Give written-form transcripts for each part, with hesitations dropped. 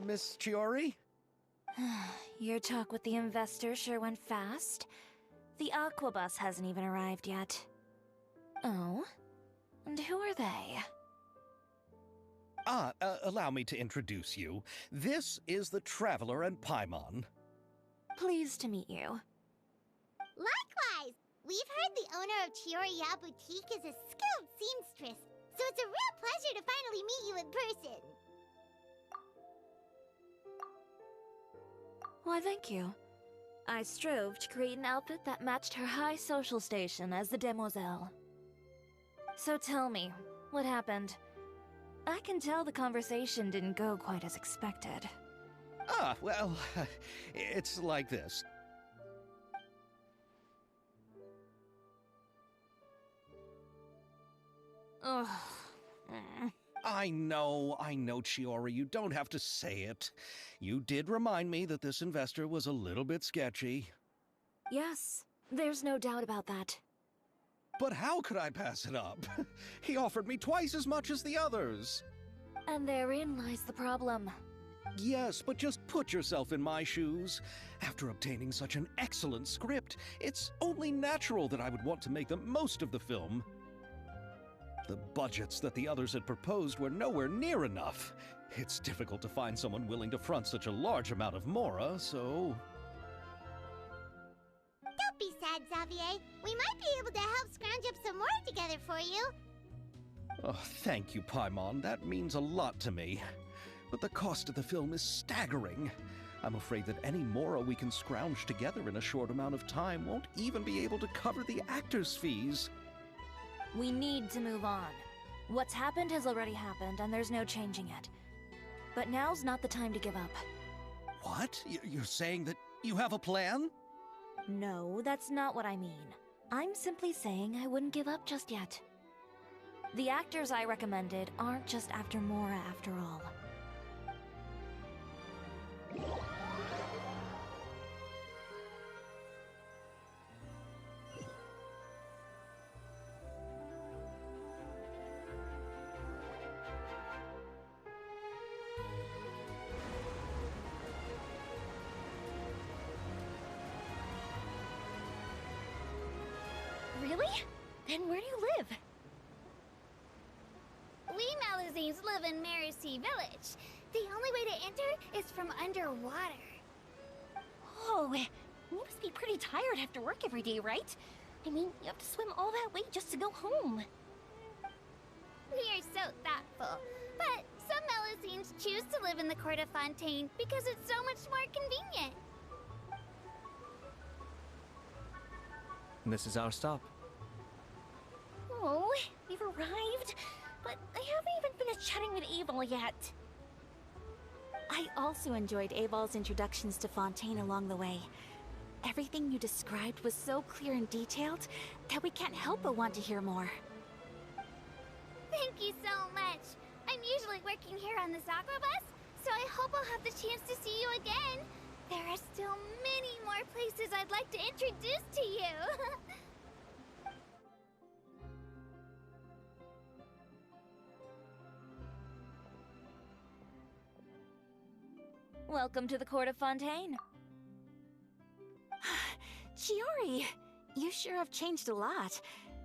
Miss Chiori? Your talk with the investor sure went fast. The Aquabus hasn't even arrived yet. Oh? And who are they? Allow me to introduce you. This is the Traveler and Paimon. Pleased to meet you. Likewise! We've heard the owner of Chioriya Boutique is a skilled seamstress, so it's a real pleasure to finally meet you in person. Why, thank you. I strove to create an outfit that matched her high social station as the demoiselle. So tell me, what happened? I can tell the conversation didn't go quite as expected. Well, it's like this. Ugh. I know, Chiori, you don't have to say it. You did remind me that this investor was a little bit sketchy. Yes, there's no doubt about that. But how could I pass it up? He offered me twice as much as the others. And therein lies the problem. Yes, but just put yourself in my shoes. After obtaining such an excellent script, it's only natural that I would want to make the most of the film. The budgets that the others had proposed were nowhere near enough. It's difficult to find someone willing to front such a large amount of mora, so... Don't be sad, Xavier. We might be able to help scrounge up some more together for you. Oh, thank you, Paimon. That means a lot to me. But the cost of the film is staggering. I'm afraid that any mora we can scrounge together in a short amount of time won't even be able to cover the actors' fees. We need to move on. What's happened has already happened, and there's no changing it. But now's not the time to give up. What? You're saying that you have a plan? No, that's not what I mean. I'm simply saying I wouldn't give up just yet. The actors I recommended aren't just after mora after all. Really? Then where do you live? We Malazines live in Mercy Village. The only way to enter is from underwater. Oh, you must be pretty tired after work every day, right? I mean, you have to swim all that way just to go home. We are so thoughtful. But some Malazines choose to live in the Court of Fontaine because it's so much more convenient. This is our stop. Oh, we've arrived, but I haven't even finished chatting with Abel yet. I also enjoyed Abel's introductions to Fontaine along the way. Everything you described was so clear and detailed that we can't help but want to hear more. Thank you so much. I'm usually working here on this Aquabus, so I hope I'll have the chance to see you again. There are still many more places I'd like to introduce to you. Welcome to the Court of Fontaine. Chiori, you sure have changed a lot.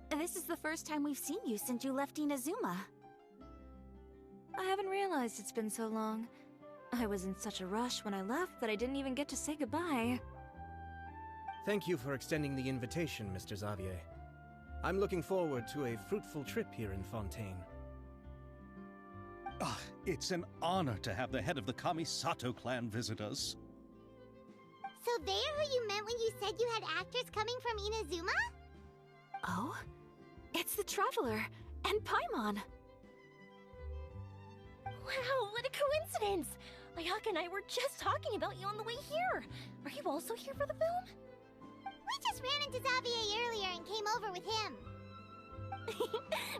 This is the first time we've seen you since you left Inazuma. I haven't realized it's been so long. I was in such a rush when I left that I didn't even get to say goodbye. Thank you for extending the invitation, Mr. Xavier. I'm looking forward to a fruitful trip here in Fontaine. It's an honor to have the head of the Kamisato clan visit us. So they're who you meant when you said you had actors coming from Inazuma? Oh? It's the Traveler and Paimon. Wow, what a coincidence! Ayaka and I were just talking about you on the way here. Are you also here for the film? We just ran into Xavier earlier and came over with him.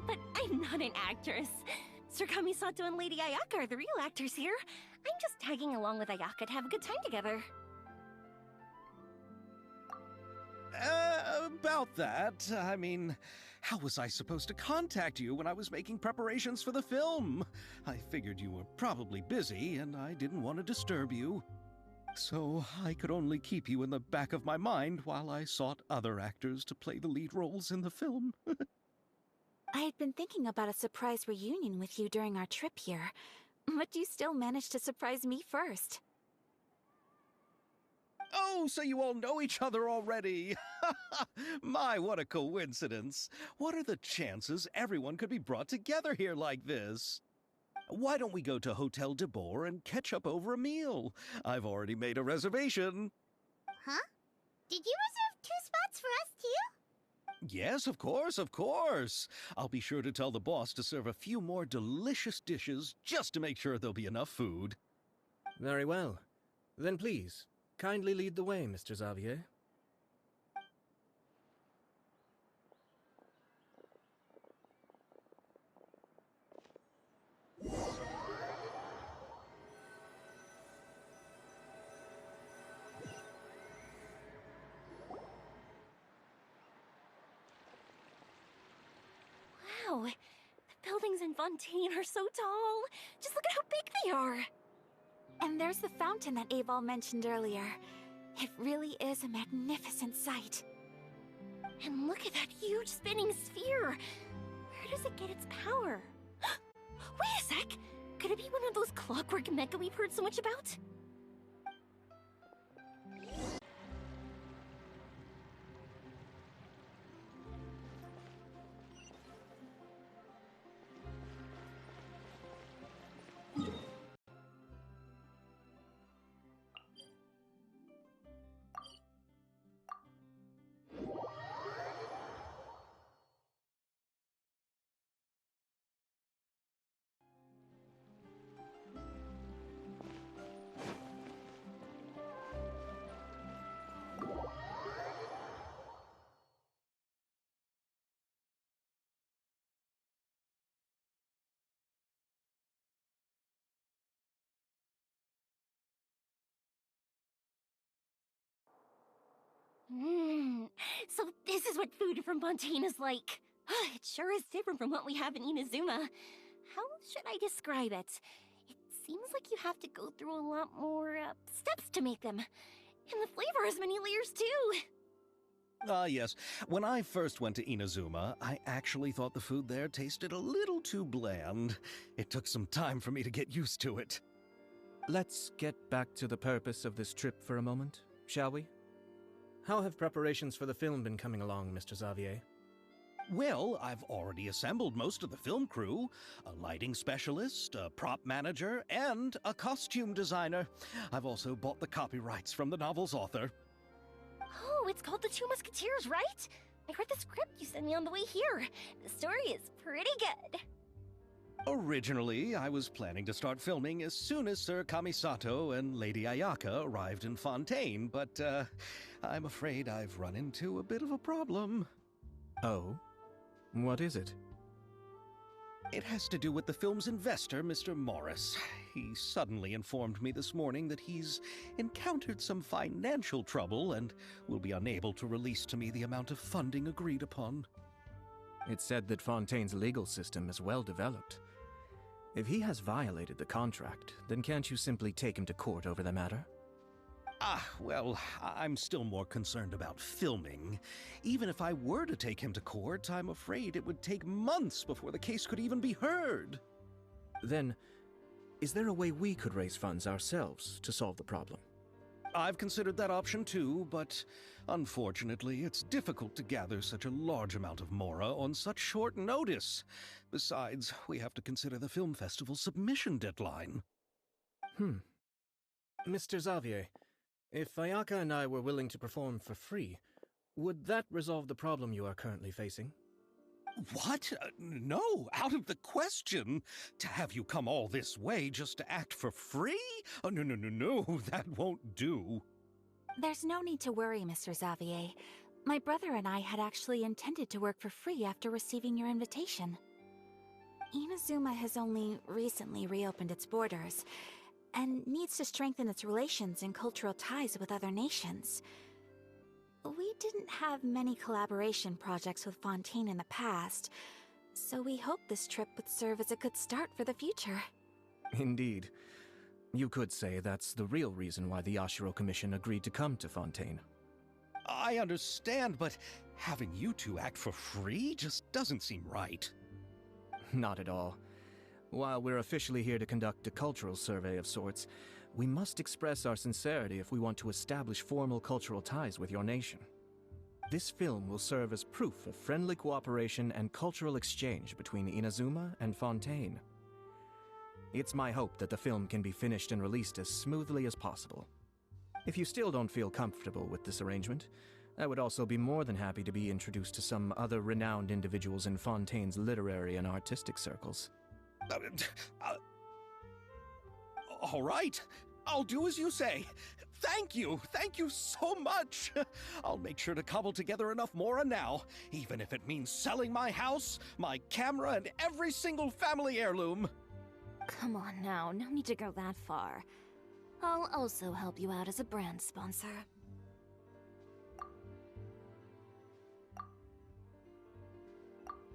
But I'm not an actress. Sir Kamisato and Lady Ayaka are the real actors here. I'm just tagging along with Ayaka to have a good time together. About that, I mean, How was I supposed to contact you when I was making preparations for the film? I figured you were probably busy, and I didn't want to disturb you. So I could only keep you in the back of my mind while I sought other actors to play the lead roles in the film. I had been thinking about a surprise reunion with you during our trip here, but you still managed to surprise me first. Oh, so you all know each other already! My, what a coincidence! What are the chances everyone could be brought together here like this? Why don't we go to Hotel de Boer and catch up over a meal? I've already made a reservation. Huh? Did you reserve 2 spots for us too? Yes, of course, of course. I'll be sure to tell the boss to serve a few more delicious dishes just to make sure there'll be enough food. Very well. Then please, kindly lead the way, Mr. Xavier. Wow, the buildings in Fontaine are so tall. Just look at how big they are. And there's the fountain that Aval mentioned earlier. It really is a magnificent sight. And look at that huge spinning sphere. Where does it get its power? Wait a sec! Could it be one of those clockwork mecha we've heard so much about? So this is what food from Fontaine is like. It sure is different from what we have in Inazuma. How should I describe it? It seems like you have to go through a lot more steps to make them. And the flavor has many layers too. Ah, yes. When I first went to Inazuma, I actually thought the food there tasted a little too bland. It took some time for me to get used to it. Let's get back to the purpose of this trip for a moment, shall we? How have preparations for the film been coming along, Mr. Xavier? Well, I've already assembled most of the film crew, a lighting specialist, a prop manager, and a costume designer. I've also bought the copyrights from the novel's author. Oh, it's called The Two Musketeers, right? I read the script you sent me on the way here. The story is pretty good. Originally, I was planning to start filming as soon as Sir Kamisato and Lady Ayaka arrived in Fontaine, but I'm afraid I've run into a bit of a problem. Oh? What is it? It has to do with the film's investor, Mr. Morris. He suddenly informed me this morning that he's encountered some financial trouble and will be unable to release to me the amount of funding agreed upon. It's said that Fontaine's legal system is well developed. If he has violated the contract, then can't you simply take him to court over the matter? Well, I'm still more concerned about filming. Even if I were to take him to court, I'm afraid it would take months before the case could even be heard. Then, is there a way we could raise funds ourselves to solve the problem? I've considered that option too, but unfortunately, it's difficult to gather such a large amount of mora on such short notice. Besides, we have to consider the film festival's submission deadline. Mr. Xavier, if Ayaka and I were willing to perform for free, would that resolve the problem you are currently facing? What? No, out of the question. To have you come all this way just to act for free? Oh, no, that won't do. There's no need to worry, Mr. Xavier. My brother and I had actually intended to work for free after receiving your invitation. Inazuma has only recently reopened its borders, and needs to strengthen its relations and cultural ties with other nations. We didn't have many collaboration projects with Fontaine in the past, so we hoped this trip would serve as a good start for the future. Indeed. You could say that's the real reason why the Yashiro Commission agreed to come to Fontaine. I understand, but having you two act for free just doesn't seem right. Not at all. While we're officially here to conduct a cultural survey of sorts, we must express our sincerity if we want to establish formal cultural ties with your nation. This film will serve as proof of friendly cooperation and cultural exchange between Inazuma and Fontaine. It's my hope that the film can be finished and released as smoothly as possible. If you still don't feel comfortable with this arrangement, I would also be more than happy to be introduced to some other renowned individuals in Fontaine's literary and artistic circles. All right, I'll do as you say. Thank you so much. I'll make sure to cobble together enough mora now, even if it means selling my house, my camera, and every single family heirloom. Come on now, no need to go that far. I'll also help you out as a brand sponsor.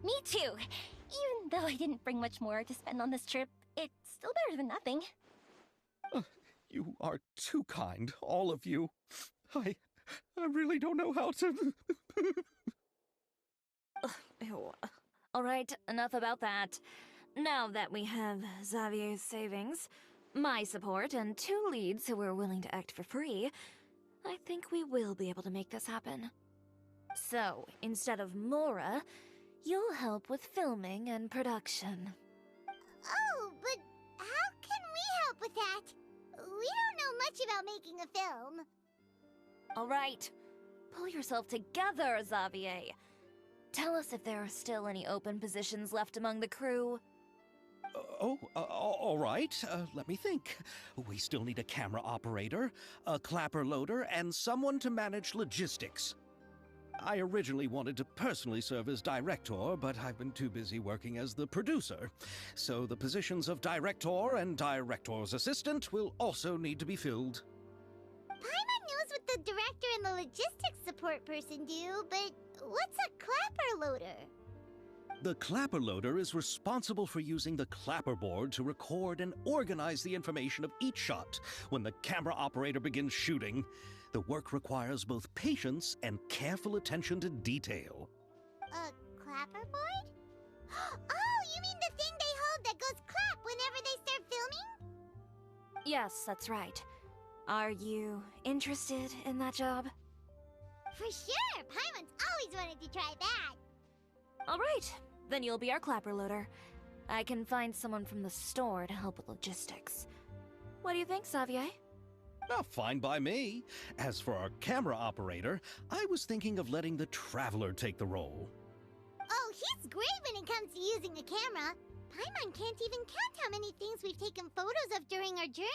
Me too! Even though I didn't bring much more to spend on this trip, it's still better than nothing. You are too kind, all of you. I really don't know how to... Ew. Alright, enough about that. Now that we have Xavier's savings, my support, and 2 leads who are willing to act for free, I think we will be able to make this happen. So, instead of Mora, you'll help with filming and production. Oh, but how can we help with that? We don't know much about making a film. Alright, pull yourself together, Xavier. Tell us if there are still any open positions left among the crew. All right. Let me think. We still need a camera operator, a clapper loader, and someone to manage logistics. I originally wanted to personally serve as director, but I've been too busy working as the producer. So the positions of director and director's assistant will also need to be filled. Paimon knows what the director and the logistics support person do, but what's a clapper loader? The clapper loader is responsible for using the clapper board to record and organize the information of each shot when the camera operator begins shooting. The work requires both patience and careful attention to detail. A clapper board? Oh, you mean the thing they hold that goes clap whenever they start filming? Yes, that's right. Are you interested in that job? For sure! Paimon's always wanted to try that. Alright, then you'll be our clapper loader. I can find someone from the store to help with logistics. What do you think, Xavier? Fine by me. As for our camera operator, I was thinking of letting the Traveler take the role. Oh, he's great when it comes to using a camera. Paimon can't even count how many things we've taken photos of during our journey.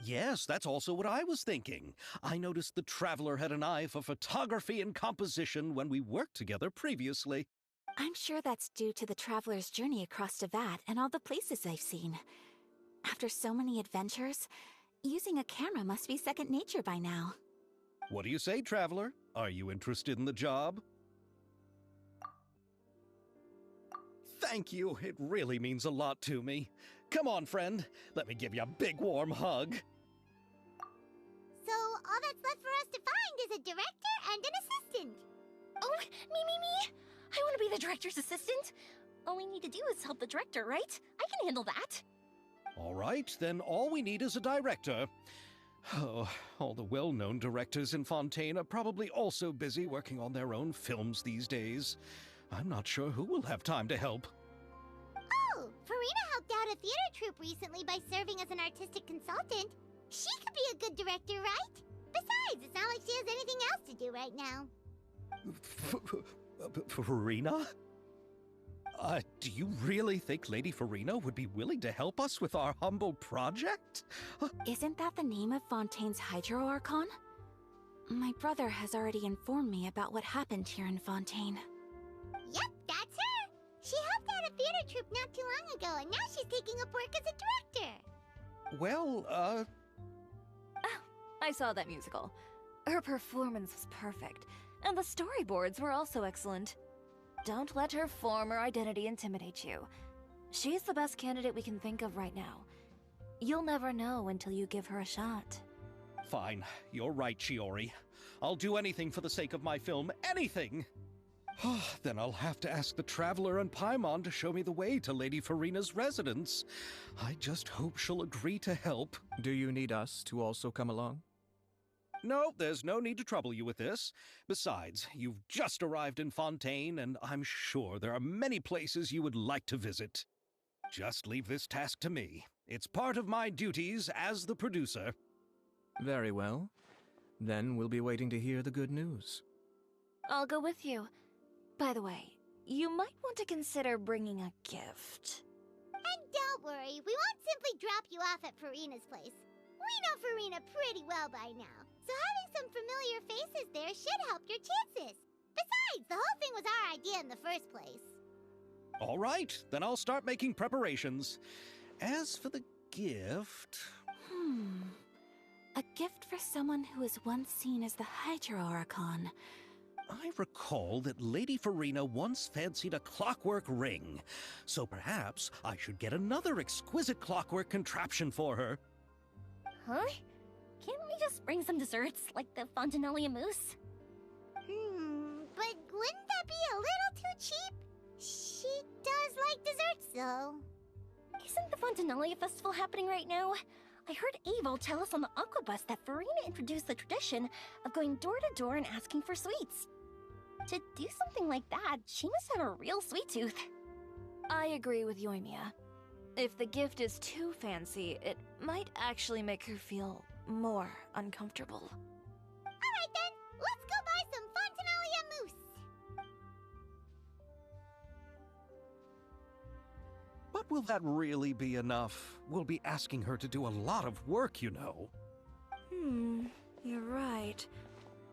Yes, that's also what I was thinking. I noticed the Traveler had an eye for photography and composition when we worked together previously. I'm sure that's due to the Traveler's journey across Teyvat and all the places they've seen. After so many adventures, using a camera must be second nature by now. What do you say, Traveler? Are you interested in the job? Thank you. It really means a lot to me. Come on, friend. Let me give you a big warm hug. So, all that's left for us to find is a director and an assistant. Oh, me! I want to be the director's assistant. All we need to do is help the director, right? I can handle that. All right, then all we need is a director. Oh, all the well-known directors in Fontaine are probably also busy working on their own films these days. I'm not sure who will have time to help. Oh, Farina helped out a theater troupe recently by serving as an artistic consultant. She could be a good director, right? Besides, it's not like she has anything else to do right now. Farina? Do you really think Lady Farina would be willing to help us with our humble project? Isn't that the name of Fontaine's Hydro Archon? My brother has already informed me about what happened here in Fontaine. Yep, that's her! She helped out a theater troupe not too long ago, and now she's taking up work as a director. Well, I saw that musical. Her performance was perfect, and the storyboards were also excellent. Don't let her form or identity intimidate you. She's the best candidate we can think of right now. You'll never know until you give her a shot. Fine, you're right, Shiori. I'll do anything for the sake of my film, anything! Then I'll have to ask the Traveler and Paimon to show me the way to Lady Farina's residence. I just hope she'll agree to help. Do you need us to also come along? No, there's no need to trouble you with this. Besides, you've just arrived in Fontaine, and I'm sure there are many places you would like to visit. Just leave this task to me. It's part of my duties as the producer. Very well. Then we'll be waiting to hear the good news. I'll go with you. By the way, you might want to consider bringing a gift. And don't worry, we won't simply drop you off at Farina's place. We know Farina pretty well by now, so having some familiar faces there should help your chances. Besides, the whole thing was our idea in the first place. All right, then I'll start making preparations. As for the gift... A gift for someone who was once seen as the Hydra Oricon. I recall that Lady Farina once fancied a clockwork ring, so perhaps I should get another exquisite clockwork contraption for her. Huh? Can't we just bring some desserts, like the Fontinalia mousse? But wouldn't that be a little too cheap? She does like desserts, though. Isn't the Fontinalia festival happening right now? I heard Abel tell us on the Aquabus that Farina introduced the tradition of going door to door and asking for sweets. To do something like that, she must have a real sweet tooth. I agree with Yoimiya. If the gift is too fancy, it might actually make her feel more uncomfortable. Alright then, let's go buy some Fontinalia mousse. But will that really be enough? We'll be asking her to do a lot of work, you know. You're right.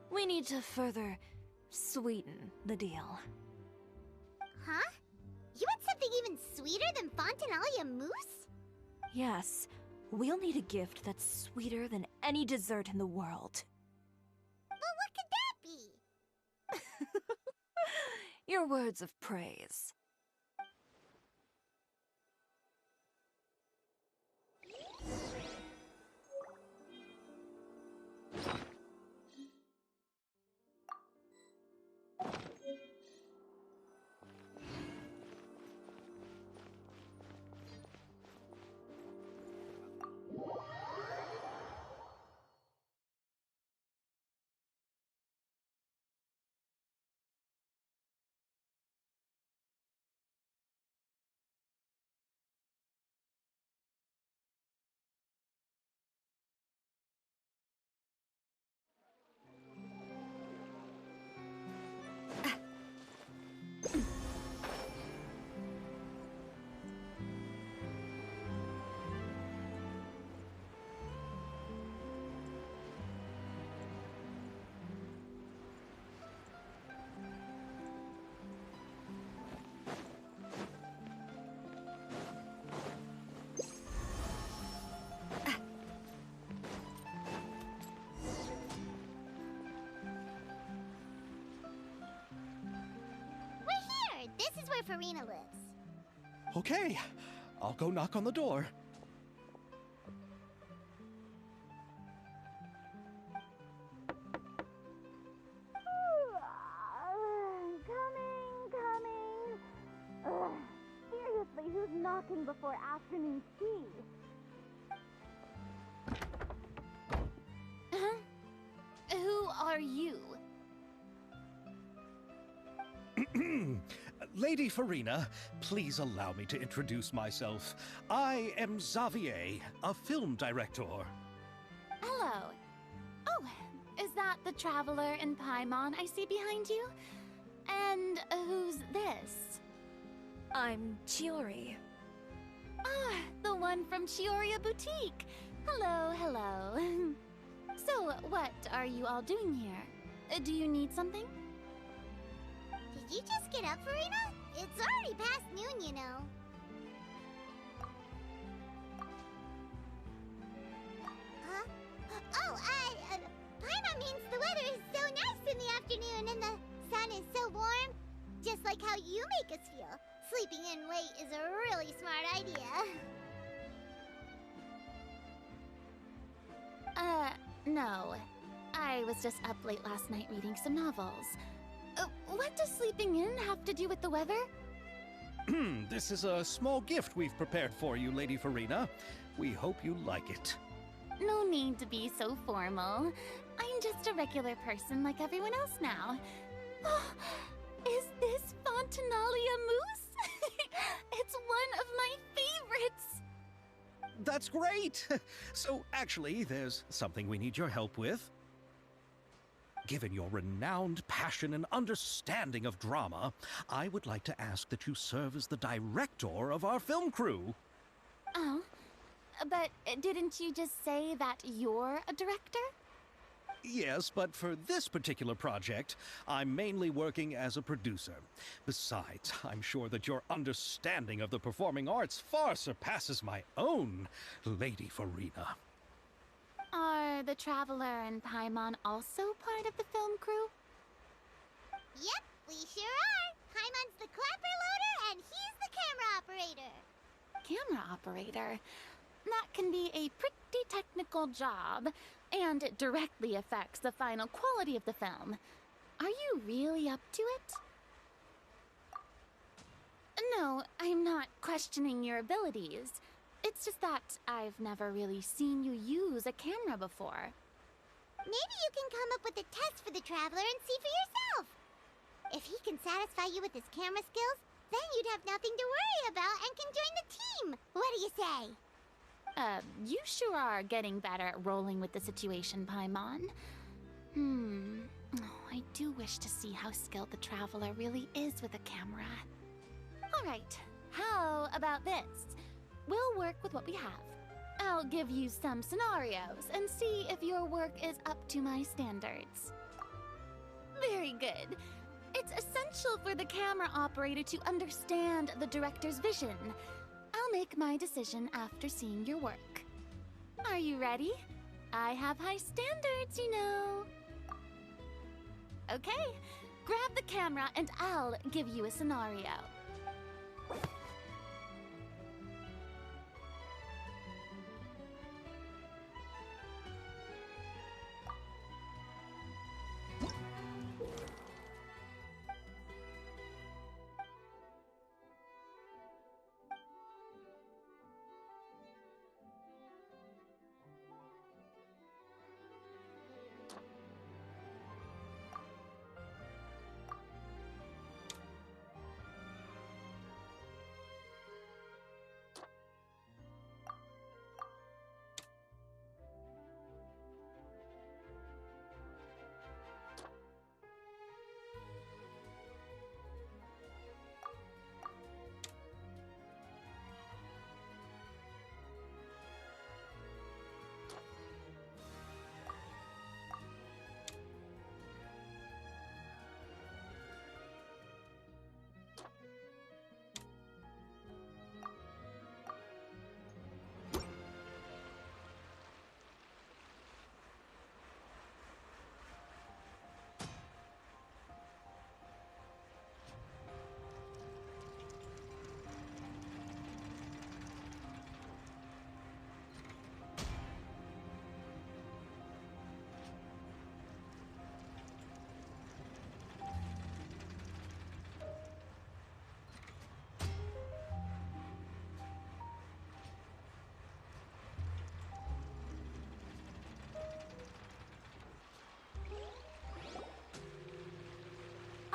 We need to further sweeten the deal. Huh? You want something even sweeter than Fontinalia mousse? Yes, we'll need a gift that's sweeter than any dessert in the world. Well, what could that be? Your words of praise. This is where Farina lives. Okay, I'll go knock on the door. Coming. Seriously, who's knocking before afternoon tea? Who are you? Lady Farina, please allow me to introduce myself. I am Xavier, a film director. Hello. Oh, is that the Traveler and Paimon I see behind you? And who's this? I'm Chiori. Ah, the one from Chioria Boutique. Hello, hello. So, what are you all doing here? Do you need something? Did you just get up, Farina? It's already past noon, you know. Huh? Oh, Paimon means the weather. like how you make us feel. Sleeping in late is a really smart idea. No. I was just up late last night reading some novels. What does sleeping in have to do with the weather? This is a small gift we've prepared for you, Lady Farina. We hope you like it. No need to be so formal. I'm just a regular person like everyone else now. Oh, is this Fontinalia mousse? It's one of my favorites! That's great! So, actually, there's something we need your help with. Given your renowned passion and understanding of drama, I would like to ask that you serve as the director of our film crew. Oh, but didn't you just say that you're a director? Yes, but for this particular project, I'm mainly working as a producer. Besides, I'm sure that your understanding of the performing arts far surpasses my own, Lady Farina. Are the Traveler and Paimon also part of the film crew? Yep, we sure are. Paimon's the clapper loader and he's the camera operator. Camera operator? That can be a pretty technical job, and it directly affects the final quality of the film. Are you really up to it? No, I'm not questioning your abilities. It's just that I've never really seen you use a camera before. Maybe you can come up with a test for the Traveler and see for yourself. If he can satisfy you with his camera skills, then you'd have nothing to worry about and can join the team. What do you say? You sure are getting better at rolling with the situation, Paimon. Oh, I do wish to see how skilled the Traveler really is with a camera. Alright, how about this? We'll work with what we have. I'll give you some scenarios and see if your work is up to my standards. Very good. It's essential for the camera operator to understand the director's vision. I'll make my decision after seeing your work. Are you ready? I have high standards, you know. Okay, grab the camera and I'll give you a scenario.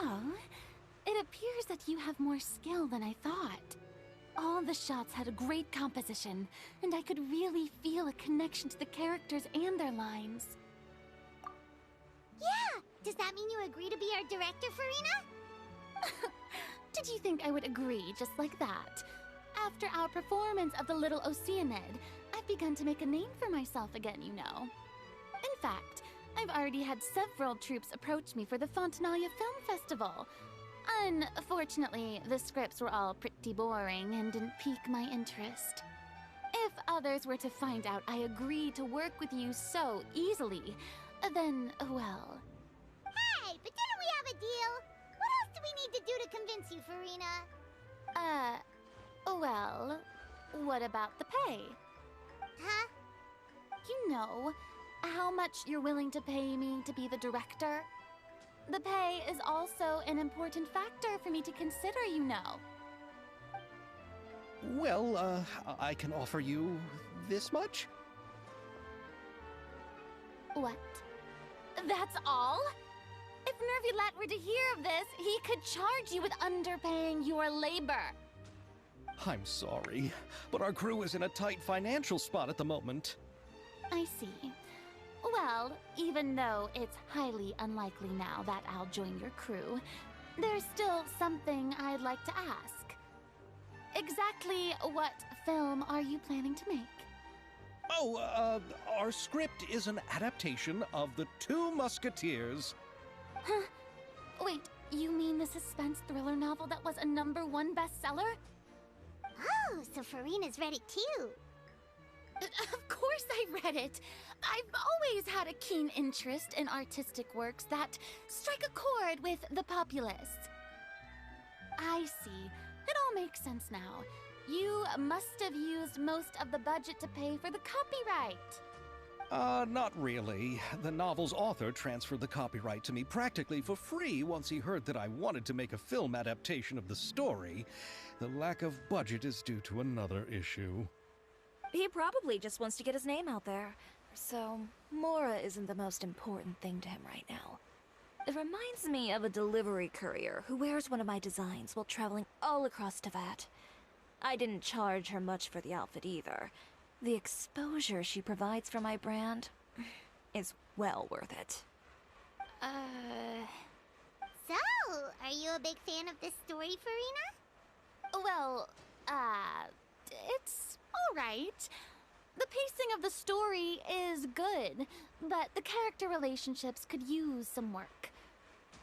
Oh, it appears that you have more skill than I thought. All the shots had a great composition, and I could really feel a connection to the characters and their lines. Yeah! Does that mean you agree to be our director, Farina? Did you think I would agree just like that? After our performance of The Little Oceanid, I've begun to make a name for myself again, you know. In fact, I've already had several troops approach me for the Fontinalia Film Festival. Unfortunately, the scripts were all pretty boring and didn't pique my interest. If others were to find out I agreed to work with you so easily, then, well... Hey, but didn't we have a deal? What else do do we need to do to convince you, Farina? Well, what about the pay? Huh? You know, how much you're willing to pay me to be the director? The pay is also an important factor for me to consider, you know. Well, I can offer you this much? What? That's all? If Nervylet were to hear of this, he could charge you with underpaying your labor. I'm sorry, but our crew is in a tight financial spot at the moment. I see. Well, even though it's highly unlikely now that I'll join your crew, there's still something I'd like to ask. Exactly what film are you planning to make? Oh, our script is an adaptation of The Two Musketeers. Huh? Wait, you mean the suspense thriller novel that was a #1 bestseller? Oh, so Farina's read it too. Of course I read it. I've always had a keen interest in artistic works that strike a chord with the populace. I see. It all makes sense now. You must have used most of the budget to pay for the copyright. Not really. The novel's author transferred the copyright to me practically for free once he heard that I wanted to make a film adaptation of the story. The lack of budget is due to another issue. He probably just wants to get his name out there. So, Mora isn't the most important thing to him right now. It reminds me of a delivery courier who wears one of my designs while traveling all across Teyvat. I didn't charge her much for the outfit either. The exposure she provides for my brand is well worth it. So, are you a big fan of this story, Farina? Well, it's alright. The pacing of the story is good, but the character relationships could use some work.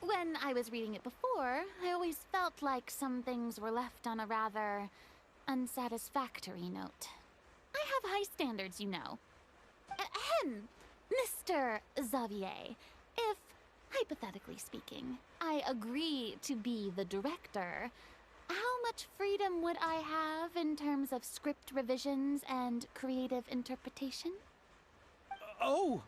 When I was reading it before, I always felt like some things were left on a rather unsatisfactory note. I have high standards, you know. Ahem, Mr. Xavier, if, hypothetically speaking, I agree to be the director, how much freedom would I have in terms of script revisions and creative interpretation? Oh,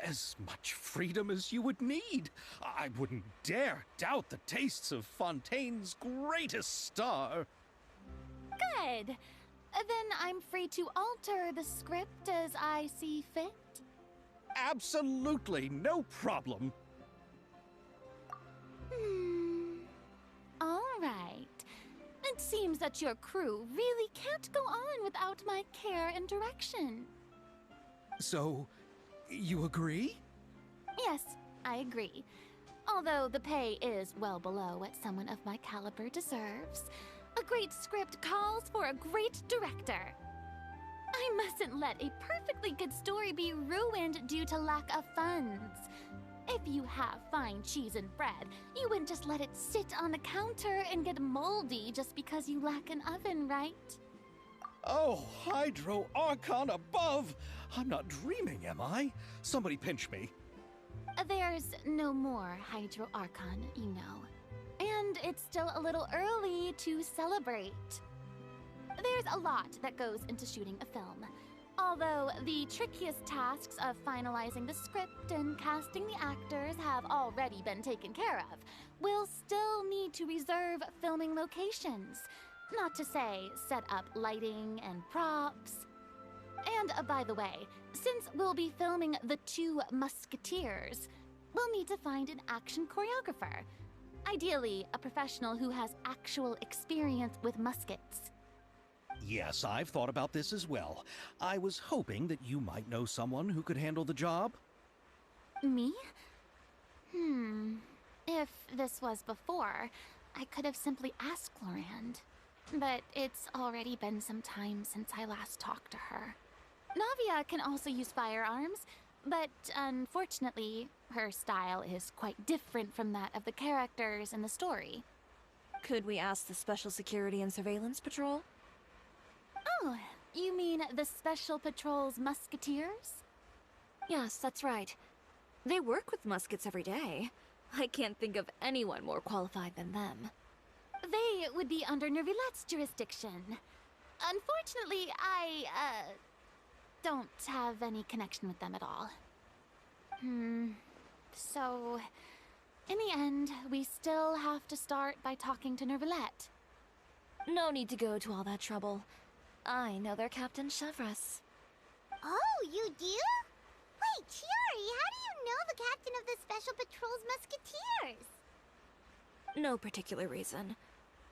as much freedom as you would need. I wouldn't dare doubt the tastes of Fontaine's greatest star. Good. Then I'm free to alter the script as I see fit? Absolutely, no problem. All right. It seems that your crew really can't go on without my care and direction. So, you agree? Yes, I agree. Although the pay is well below what someone of my caliber deserves, a great script calls for a great director. I mustn't let a perfectly good story be ruined due to lack of funds. If you have fine cheese and bread, you wouldn't just let it sit on the counter and get moldy just because you lack an oven, right? Oh, Hydro Archon above! I'm not dreaming, am I? Somebody pinch me. There's no more Hydro Archon, you know. And it's still a little early to celebrate. There's a lot that goes into shooting a film. Although the trickiest tasks of finalizing the script and casting the actors have already been taken care of, we'll still need to reserve filming locations. Not to say set up lighting and props. And by the way, since we'll be filming The Two Musketeers, we'll need to find an action choreographer. Ideally, a professional who has actual experience with muskets. Yes, I've thought about this as well. I was hoping that you might know someone who could handle the job. Me? If this was before, I could have simply asked Glorand. But it's already been some time since I last talked to her. Navia can also use firearms, but unfortunately, her style is quite different from that of the characters in the story. Could we ask the Special Security and Surveillance Patrol? Oh, you mean the Special Patrol's Musketeers? Yes, that's right. They work with muskets every day. I can't think of anyone more qualified than them. They would be under Nervilette's jurisdiction. Unfortunately, I, don't have any connection with them at all. So, in the end, we still have to start by talking to Nervilette. No need to go to all that trouble. I know their Captain Chevreuse. Oh, you do? Wait, Chiori, how do you know the captain of the Special Patrol's Musketeers? No particular reason.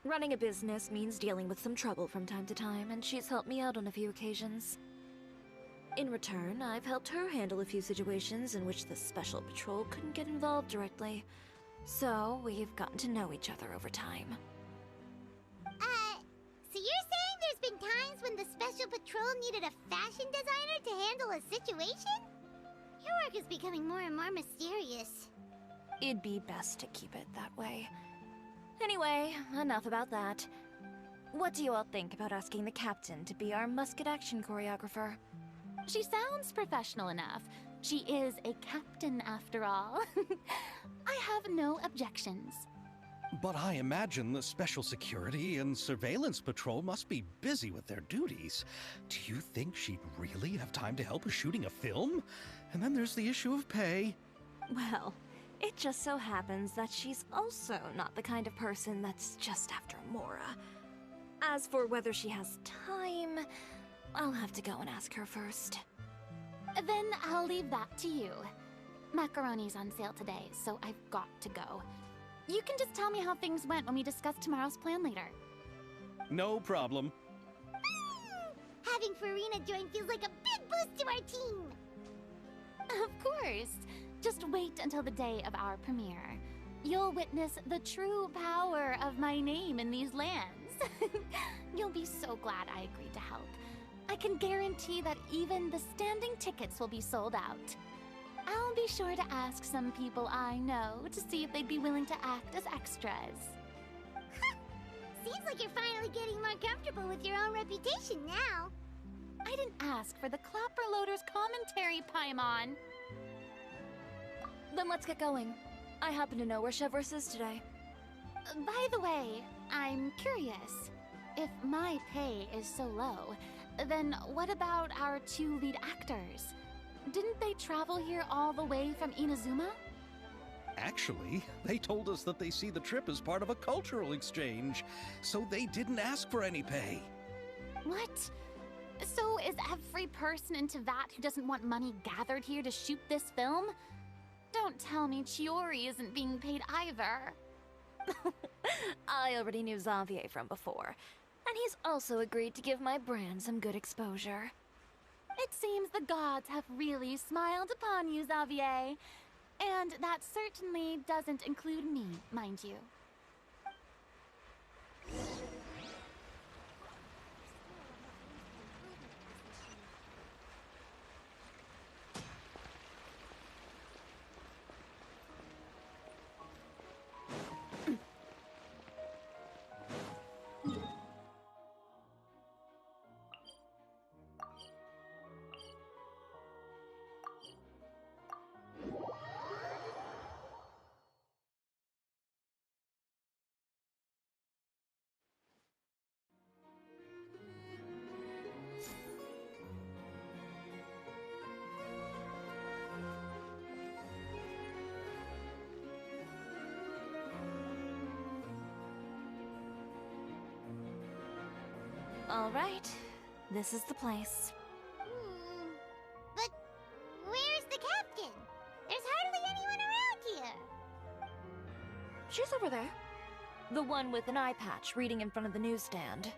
Running a business means dealing with some trouble from time to time, and she's helped me out on a few occasions. In return, I've helped her handle a few situations in which the Special Patrol couldn't get involved directly. So, we've gotten to know each other over time. So you're saying there's been times when the Special Patrol needed a fashion designer to handle a situation? Your work is becoming more and more mysterious. It'd be best to keep it that way. Anyway, enough about that. What do you all think about asking the captain to be our musket action choreographer? She sounds professional enough. She is a captain after all. I have no objections. But I imagine the Special Security and Surveillance Patrol must be busy with their duties. Do you think she'd really have time to help with shooting a film? And then there's the issue of pay. Well, it just so happens that she's also not the kind of person that's just after Mora. As for whether she has time, I'll have to go and ask her first. Then I'll leave that to you. Macaroni's on sale today, so I've got to go. You can just tell me how things went when we discuss tomorrow's plan later. No problem. Having Farina join feels like a big boost to our team. Of course. Just wait until the day of our premiere. You'll witness the true power of my name in these lands. You'll be so glad I agreed to help. I can guarantee that even the standing tickets will be sold out. I'll be sure to ask some people I know to see if they'd be willing to act as extras. Seems like you're finally getting more comfortable with your own reputation now. I didn't ask for the Clapper Loader's commentary, Paimon. Then let's get going. I happen to know where Chevreuse is today. By the way, I'm curious. If my pay is so low, then what about our two lead actors? Didn't they travel here all the way from Inazuma? Actually, they told us that they see the trip as part of a cultural exchange, so they didn't ask for any pay. What? So is every person in Teyvat who doesn't want money gathered here to shoot this film? Don't tell me Chiori isn't being paid either. I already knew Xavier from before, and he's also agreed to give my brand some good exposure. It seems the gods have really smiled upon you, Xavier. And that certainly doesn't include me, mind you. All right, this is the place. But where's the captain? There's hardly anyone around here. She's over there. The one with an eye patch reading in front of the newsstand.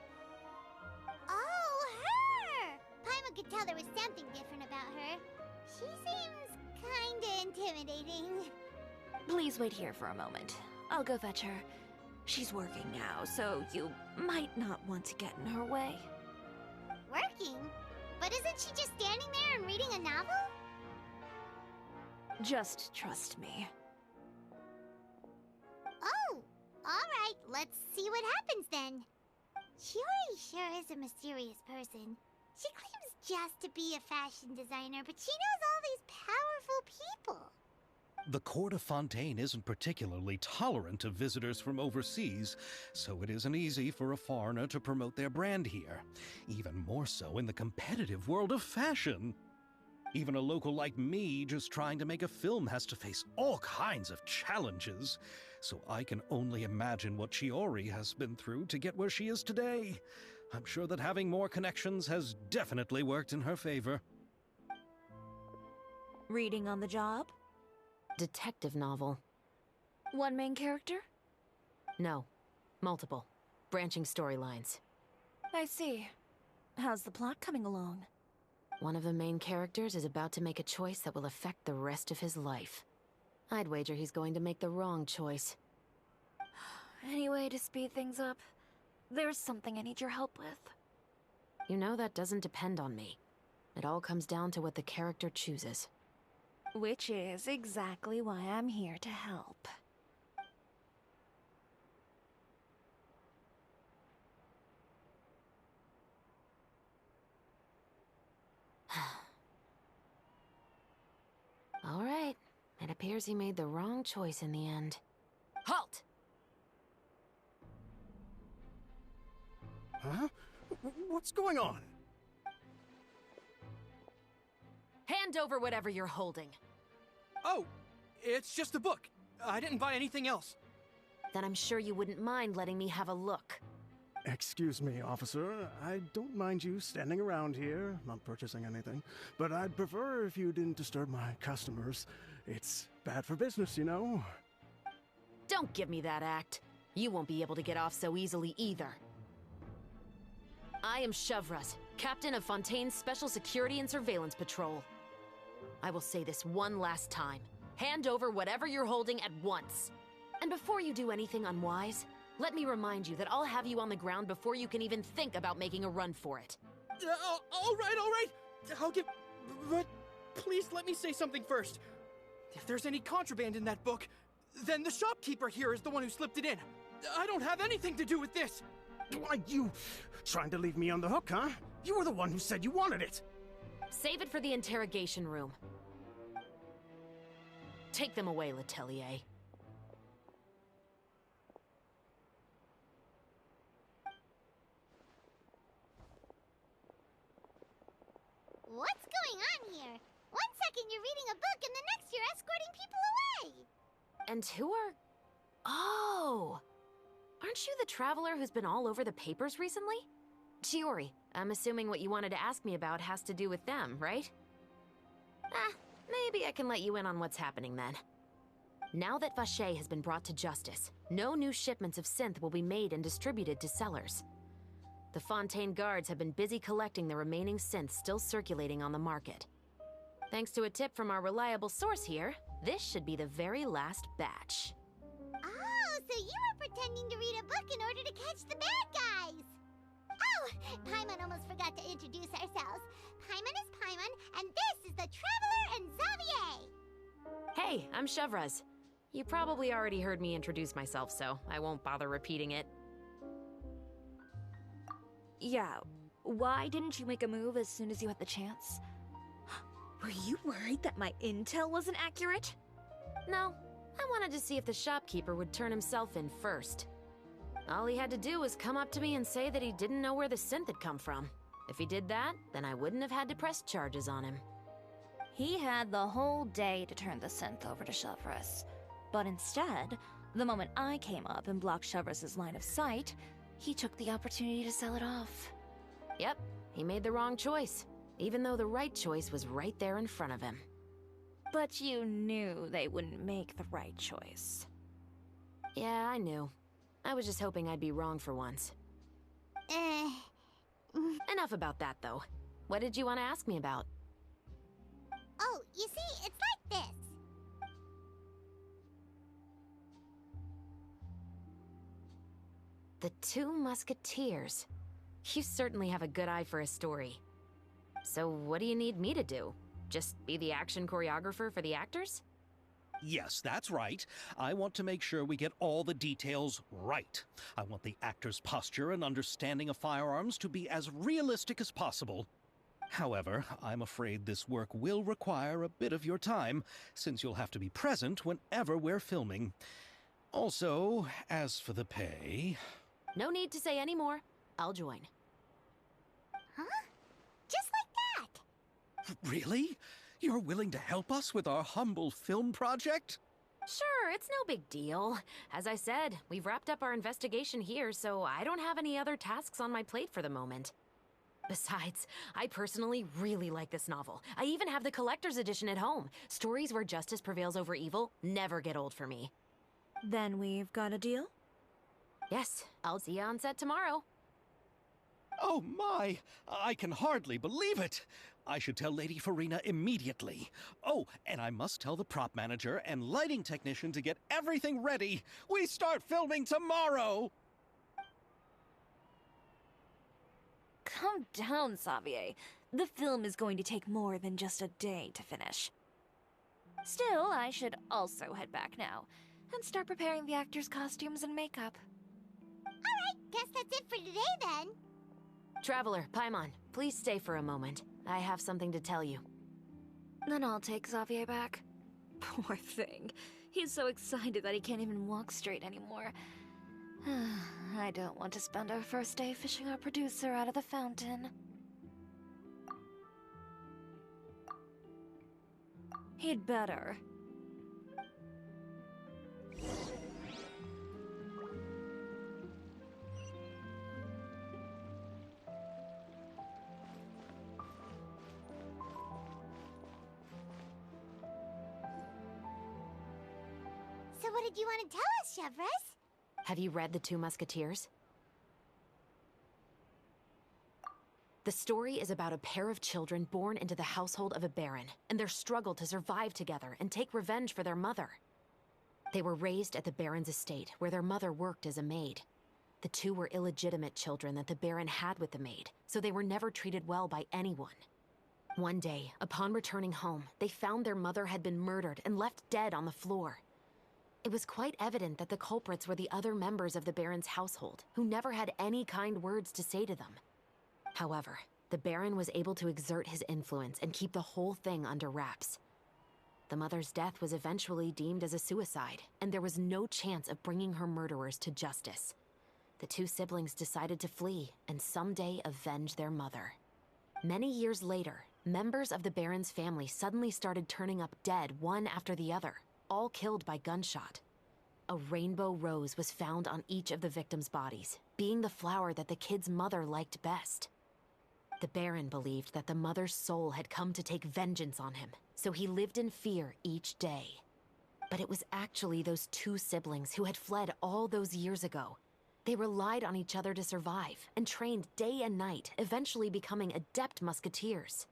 Oh, her! Paimon could tell there was something different about her. She seems kinda intimidating. Please wait here for a moment. I'll go fetch her. She's working now, so you might not want to get in her way. Working? But isn't she just standing there and reading a novel? Just trust me. Oh, alright, let's see what happens then. Chiori sure is a mysterious person. She claims just to be a fashion designer, but she knows all these powerful people. The court of Fontaine isn't particularly tolerant of visitors from overseas, so it isn't easy for a foreigner to promote their brand here. Even more so in the competitive world of fashion. Even a local like me just trying to make a film has to face all kinds of challenges. So I can only imagine what Chiori has been through to get where she is today. I'm sure that having more connections has definitely worked in her favor. Reading on the job? Detective novel. One main character? No. Multiple. Branching storylines. I see. How's the plot coming along? One of the main characters is about to make a choice that will affect the rest of his life. I'd wager he's going to make the wrong choice. Any way to speed things up? There's something I need your help with. You know that doesn't depend on me. It all comes down to what the character chooses. Which is exactly why I'm here to help. All right. It appears he made the wrong choice in the end. Halt! Huh? What's going on? Hand over whatever you're holding. Oh, it's just a book. I didn't buy anything else. Then I'm sure you wouldn't mind letting me have a look. Excuse me, officer. I don't mind you standing around here, not purchasing anything, but I'd prefer if you didn't disturb my customers. It's bad for business, you know? Don't give me that act. You won't be able to get off so easily either. I am Chevraz, captain of Fontaine's Special Security and Surveillance Patrol. I will say this one last time. Hand over whatever you're holding at once. And before you do anything unwise, let me remind you that I'll have you on the ground before you can even think about making a run for it. All right. I'll give... But please let me say something first. If there's any contraband in that book, then the shopkeeper here is the one who slipped it in. I don't have anything to do with this. Why, you trying to leave me on the hook, huh? You were the one who said you wanted it. Save it for the interrogation room. Take them away, Letelier. What's going on here? One second you're reading a book and the next you're escorting people away! And who are... Oh! Aren't you the traveler who's been all over the papers recently? Chiori, I'm assuming what you wanted to ask me about has to do with them, right? Maybe I can let you in on what's happening then. Now that Vacher has been brought to justice, no new shipments of synth will be made and distributed to sellers. The Fontaine guards have been busy collecting the remaining synths still circulating on the market. Thanks to a tip from our reliable source here, this should be the very last batch. Oh, so you were pretending to read a book in order to catch the bad guys! Oh, Paimon almost forgot to introduce ourselves. Paimon is Paimon, and this is the Traveler and Xavier! Hey, I'm Chevraz. You probably already heard me introduce myself, so I won't bother repeating it. Yeah, why didn't you make a move as soon as you had the chance? Were you worried that my intel wasn't accurate? No, I wanted to see if the shopkeeper would turn himself in first. All he had to do was come up to me and say that he didn't know where the synth had come from. If he did that, then I wouldn't have had to press charges on him. He had the whole day to turn the synth over to Chevraz. But instead, the moment I came up and blocked Chevraz's line of sight, he took the opportunity to sell it off. Yep, he made the wrong choice, even though the right choice was right there in front of him. But you knew they wouldn't make the right choice. Yeah, I knew. I was just hoping I'd be wrong for once. Enough about that, though. What did you want to ask me about? Oh, you see, it's like this. The Two Musketeers. You certainly have a good eye for a story. So what do you need me to do? Just be the action choreographer for the actors? Yes, that's right. I want to make sure we get all the details right. I want the actor's posture and understanding of firearms to be as realistic as possible. However, I'm afraid this work will require a bit of your time, since you'll have to be present whenever we're filming. Also, as for the pay... No need to say any more. I'll join. Huh? Just like that? Really? You're willing to help us with our humble film project? Sure, it's no big deal. As I said, we've wrapped up our investigation here, so I don't have any other tasks on my plate for the moment. Besides, I personally really like this novel. I even have the collector's edition at home. Stories where justice prevails over evil never get old for me. Then we've got a deal? Yes, I'll see you on set tomorrow. Oh my! I can hardly believe it! I should tell Lady Farina immediately. Oh, and I must tell the prop manager and lighting technician to get everything ready. We start filming tomorrow! Calm down, Xavier. The film is going to take more than just a day to finish. Still, I should also head back now and start preparing the actors' costumes and makeup. Alright, guess that's it for today then. Traveler, Paimon, please stay for a moment. I have something to tell you. Then I'll take Xavier back. Poor thing. He's so excited that he can't even walk straight anymore. I don't want to spend our first day fishing our producer out of the fountain. He'd better. So what did you want to tell us, Chevres? Have you read The Two Musketeers? The story is about a pair of children born into the household of a baron, and their struggle to survive together and take revenge for their mother. They were raised at the baron's estate, where their mother worked as a maid. The two were illegitimate children that the baron had with the maid, so they were never treated well by anyone. One day, upon returning home, they found their mother had been murdered and left dead on the floor. It was quite evident that the culprits were the other members of the Baron's household, who never had any kind words to say to them. However, the Baron was able to exert his influence and keep the whole thing under wraps. The mother's death was eventually deemed as a suicide, and there was no chance of bringing her murderers to justice. The two siblings decided to flee and someday avenge their mother. Many years later, members of the Baron's family suddenly started turning up dead one after the other, all killed by gunshot. A rainbow rose was found on each of the victims' bodies, being the flower that the kid's mother liked best. The Baron believed that the mother's soul had come to take vengeance on him, so he lived in fear each day. But it was actually those two siblings who had fled all those years ago. They relied on each other to survive and trained day and night, eventually becoming adept musketeers.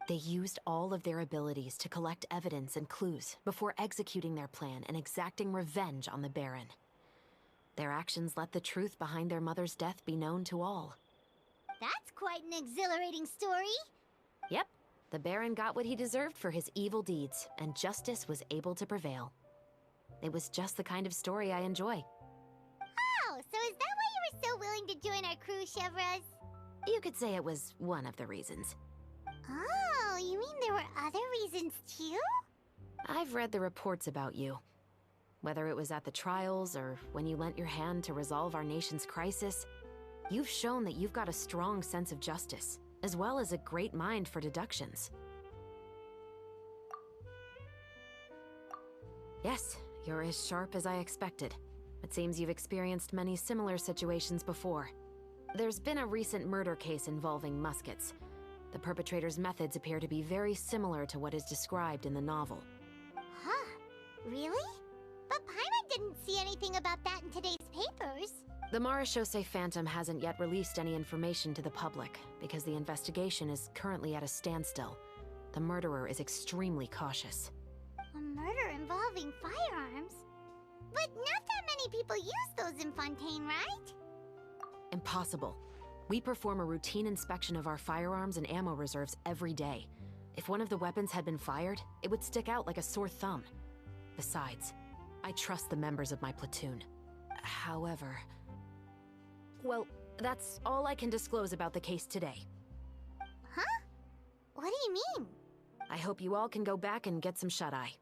They used all of their abilities to collect evidence and clues before executing their plan and exacting revenge on the Baron. Their actions let the truth behind their mother's death be known to all. That's quite an exhilarating story. Yep, the Baron got what he deserved for his evil deeds, and justice was able to prevail. It was just the kind of story I enjoy. Oh, so is that why you were so willing to join our crew, Chevres? You could say it was one of the reasons. Oh, you mean there were other reasons too? I've read the reports about you. Whether it was at the trials or when you lent your hand to resolve our nation's crisis, you've shown that you've got a strong sense of justice, as well as a great mind for deductions. Yes, you're as sharp as I expected. It seems you've experienced many similar situations before. There's been a recent murder case involving muskets. The perpetrator's methods appear to be very similar to what is described in the novel. Huh? Really? But Paimon didn't see anything about that in today's papers. The Marechaussee Phantom hasn't yet released any information to the public because the investigation is currently at a standstill. The murderer is extremely cautious. A murder involving firearms? But not that many people use those in Fontaine, right? Impossible. We perform a routine inspection of our firearms and ammo reserves every day. If one of the weapons had been fired, it would stick out like a sore thumb. Besides, I trust the members of my platoon. However... Well, that's all I can disclose about the case today. Huh? What do you mean? I hope you all can go back and get some shut-eye.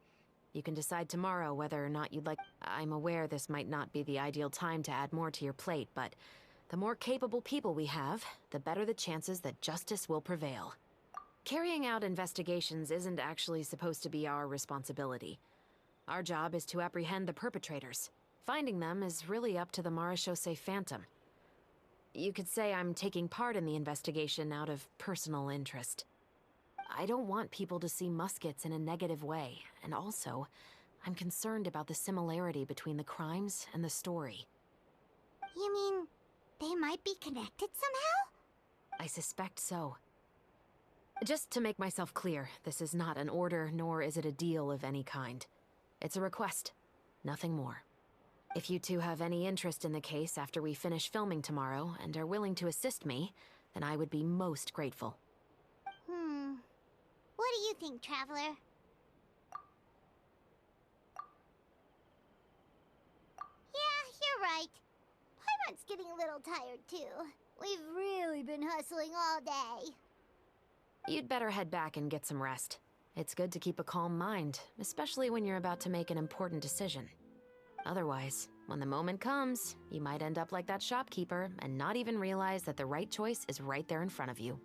You can decide tomorrow whether or not you'd like... I'm aware this might not be the ideal time to add more to your plate, but the more capable people we have, the better the chances that justice will prevail. Carrying out investigations isn't actually supposed to be our responsibility. Our job is to apprehend the perpetrators. Finding them is really up to the Marechaussee Phantom. You could say I'm taking part in the investigation out of personal interest. I don't want people to see Muskets in a negative way, and also, I'm concerned about the similarity between the crimes and the story. You mean, they might be connected somehow? I suspect so. Just to make myself clear, this is not an order, nor is it a deal of any kind. It's a request, nothing more. If you two have any interest in the case after we finish filming tomorrow and are willing to assist me, then I would be most grateful. What do you think, Traveler? Yeah, you're right. Paimon's getting a little tired, too. We've really been hustling all day. You'd better head back and get some rest. It's good to keep a calm mind, especially when you're about to make an important decision. Otherwise, when the moment comes, you might end up like that shopkeeper and not even realize that the right choice is right there in front of you.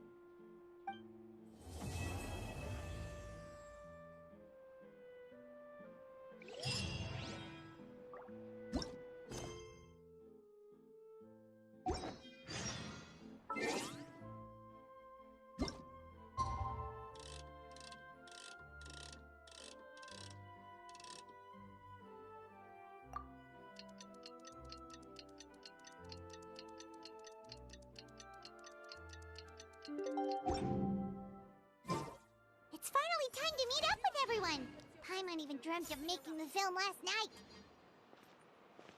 It's finally time to meet up with everyone! Paimon even dreamt of making the film last night.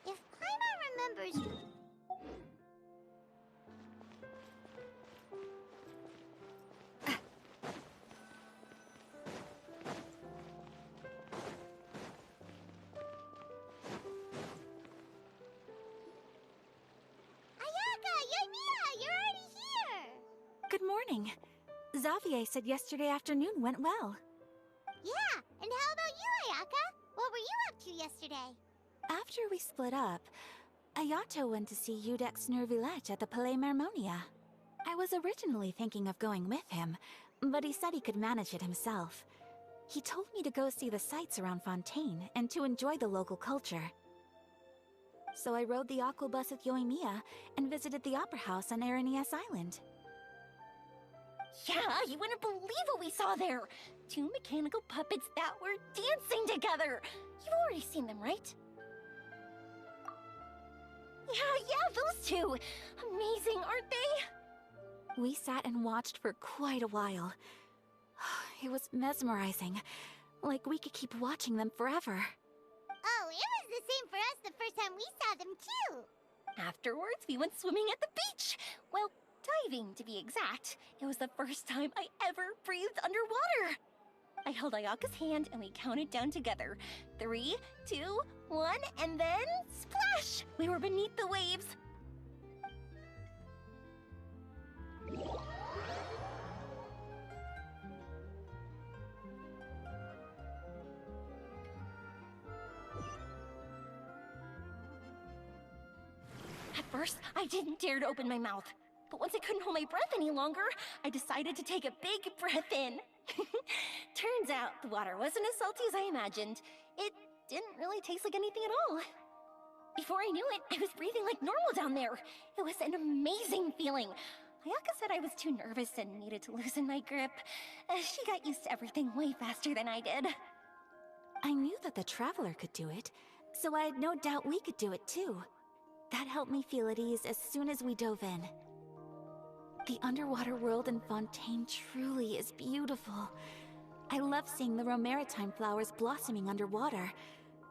If Paimon remembers... Ayaka! Yoimiya! You're already here! Good morning. Xavier said yesterday afternoon went well. Yeah, and how about you, Ayaka? What were you up to yesterday? After we split up, Ayato went to see Udex Nervillette at the Palais Marmonia. I was originally thinking of going with him, but he said he could manage it himself. He told me to go see the sights around Fontaine and to enjoy the local culture. So I rode the aqua bus with Yoimiya and visited the opera house on Aranias Island. Yeah, you wouldn't believe what we saw there! 2 mechanical puppets that were dancing together! You've already seen them, right? Yeah, those two! Amazing, aren't they? We sat and watched for quite a while. It was mesmerizing. Like we could keep watching them forever. Oh, it was the same for us the first time we saw them, too! Afterwards, we went swimming at the beach! Well, diving, to be exact. It was the first time I ever breathed underwater! I held Ayaka's hand and we counted down together. 3, 2, 1, and then splash! We were beneath the waves. At first, I didn't dare to open my mouth. But once I couldn't hold my breath any longer, I decided to take a big breath in. Turns out the water wasn't as salty as I imagined. It didn't really taste like anything at all. Before I knew it, I was breathing like normal down there. It was an amazing feeling. Ayaka said I was too nervous and needed to loosen my grip. She got used to everything way faster than I did. I knew that the Traveler could do it, so I had no doubt we could do it too. That helped me feel at ease as soon as we dove in. The underwater world in Fontaine truly is beautiful. I love seeing the romaritime flowers blossoming underwater,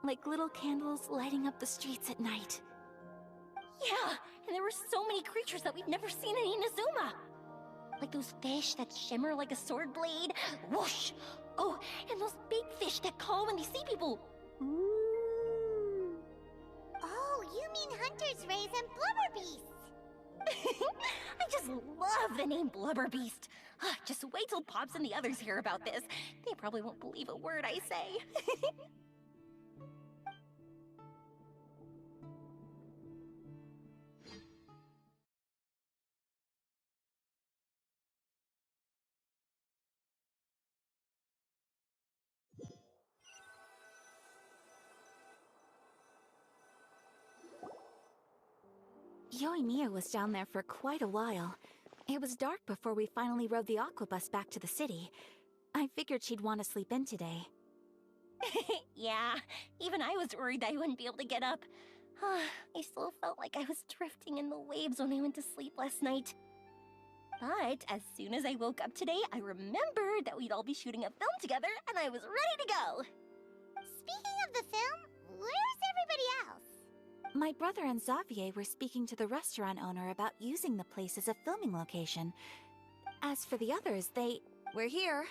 like little candles lighting up the streets at night. Yeah, and there were so many creatures that we've never seen in Inazuma. Like those fish that shimmer like a sword blade. Whoosh! Oh, and those big fish that call when they see people. Ooh. Oh, you mean Hunter's Rays and Blubber Beasts. I just love the name Blubber Beast. Just wait till Pops and the others hear about this. They probably won't believe a word I say. Yoimiya was down there for quite a while. It was dark before we finally rode the aquabus back to the city. I figured she'd want to sleep in today. Yeah, even I was worried I wouldn't be able to get up. I still felt like I was drifting in the waves when I went to sleep last night. But as soon as I woke up today, I remembered that we'd all be shooting a film together, and I was ready to go. Speaking of the film, where's everybody else? My brother and Xavier were speaking to the restaurant owner about using the place as a filming location. As for the others, We're here.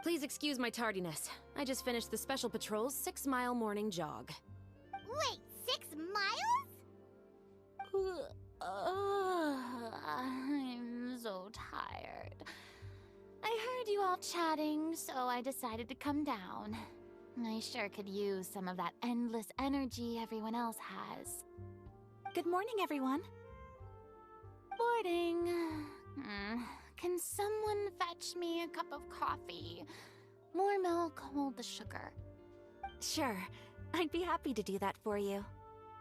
Please excuse my tardiness. I just finished the Special Patrol's 6-mile morning jog. Wait, 6 miles? I'm so tired. I heard you all chatting, so I decided to come down. I sure could use some of that endless energy everyone else has. good morning, everyone. Morning. Can someone fetch me a cup of coffee? More milk, hold the sugar. Sure, I'd be happy to do that for you.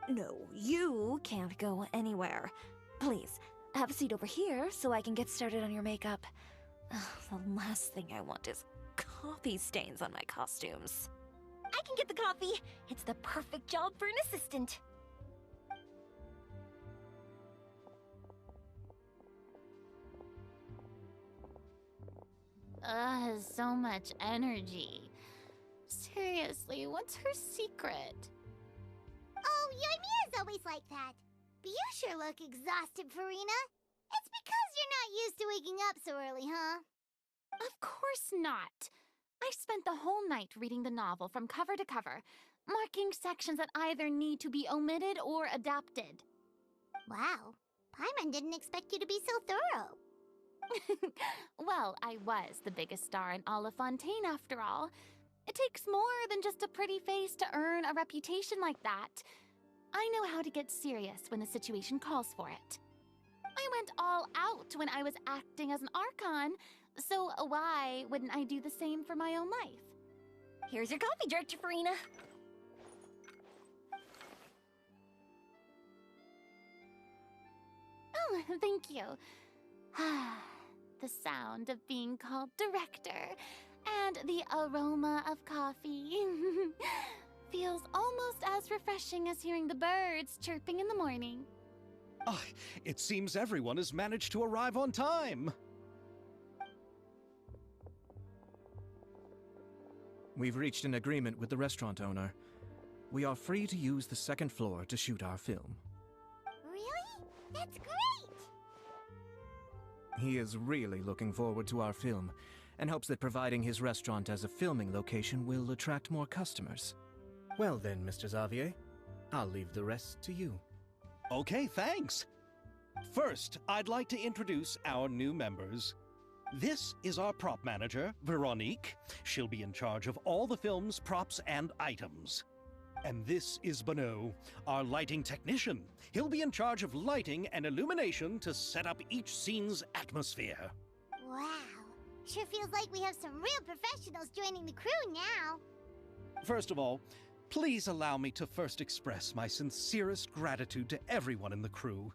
No, you can't go anywhere. Please, have a seat over here so I can get started on your makeup. The last thing I want is coffee stains on my costumes. I can get the coffee. It's the perfect job for an assistant. So much energy. Seriously, what's her secret? Oh, Yoimiya's always like that. But you sure look exhausted, Farina. It's because you're not used to waking up so early, huh? Of course not. I spent the whole night reading the novel from cover to cover, marking sections that either need to be omitted or adapted. Wow. Paimon didn't expect you to be so thorough. Well, I was the biggest star in all of Fontaine after all. It takes more than just a pretty face to earn a reputation like that. I know how to get serious when the situation calls for it. I went all out when I was acting as an Archon, so why wouldn't I do the same for my own life? Here's your coffee, Director Farina. Oh, thank you. The sound of being called director and the aroma of coffee feels almost as refreshing as hearing the birds chirping in the morning. Ah, it seems everyone has managed to arrive on time. We've reached an agreement with the restaurant owner. We are free to use the second floor to shoot our film. Really? That's great! He is really looking forward to our film, and hopes that providing his restaurant as a filming location will attract more customers. Well then, Mr. Xavier, I'll leave the rest to you. Okay, thanks. First, I'd like to introduce our new members. This is our prop manager, Veronique. She'll be in charge of all the film's props and items. And this is Bonneau, our lighting technician. He'll be in charge of lighting and illumination to set up each scene's atmosphere. Wow. Sure feels like we have some real professionals joining the crew now. First of all, please allow me to first express my sincerest gratitude to everyone in the crew.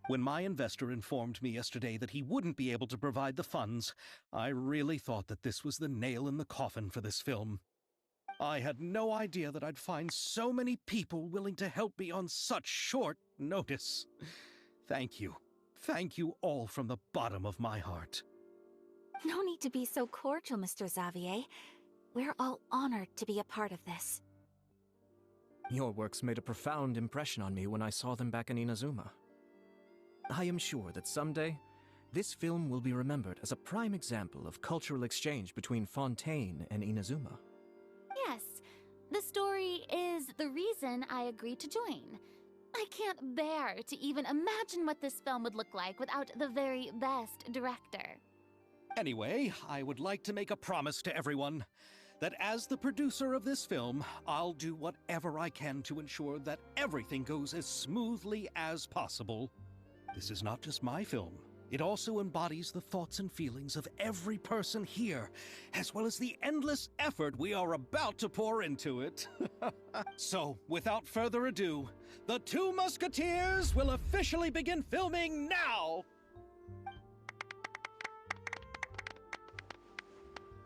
When my investor informed me yesterday that he wouldn't be able to provide the funds, I really thought that this was the nail in the coffin for this film. I had no idea that I'd find so many people willing to help me on such short notice. Thank you. Thank you all from the bottom of my heart. No need to be so cordial, Mr. Xavier. We're all honored to be a part of this. Your works made a profound impression on me when I saw them back in Inazuma. I am sure that someday, this film will be remembered as a prime example of cultural exchange between Fontaine and Inazuma. Yes, the story is the reason I agreed to join. I can't bear to even imagine what this film would look like without the very best director. Anyway, I would like to make a promise to everyone that as the producer of this film, I'll do whatever I can to ensure that everything goes as smoothly as possible. This is not just my film. It also embodies the thoughts and feelings of every person here, as well as the endless effort we are about to pour into it. So, without further ado, the Two Musketeers will officially begin filming now!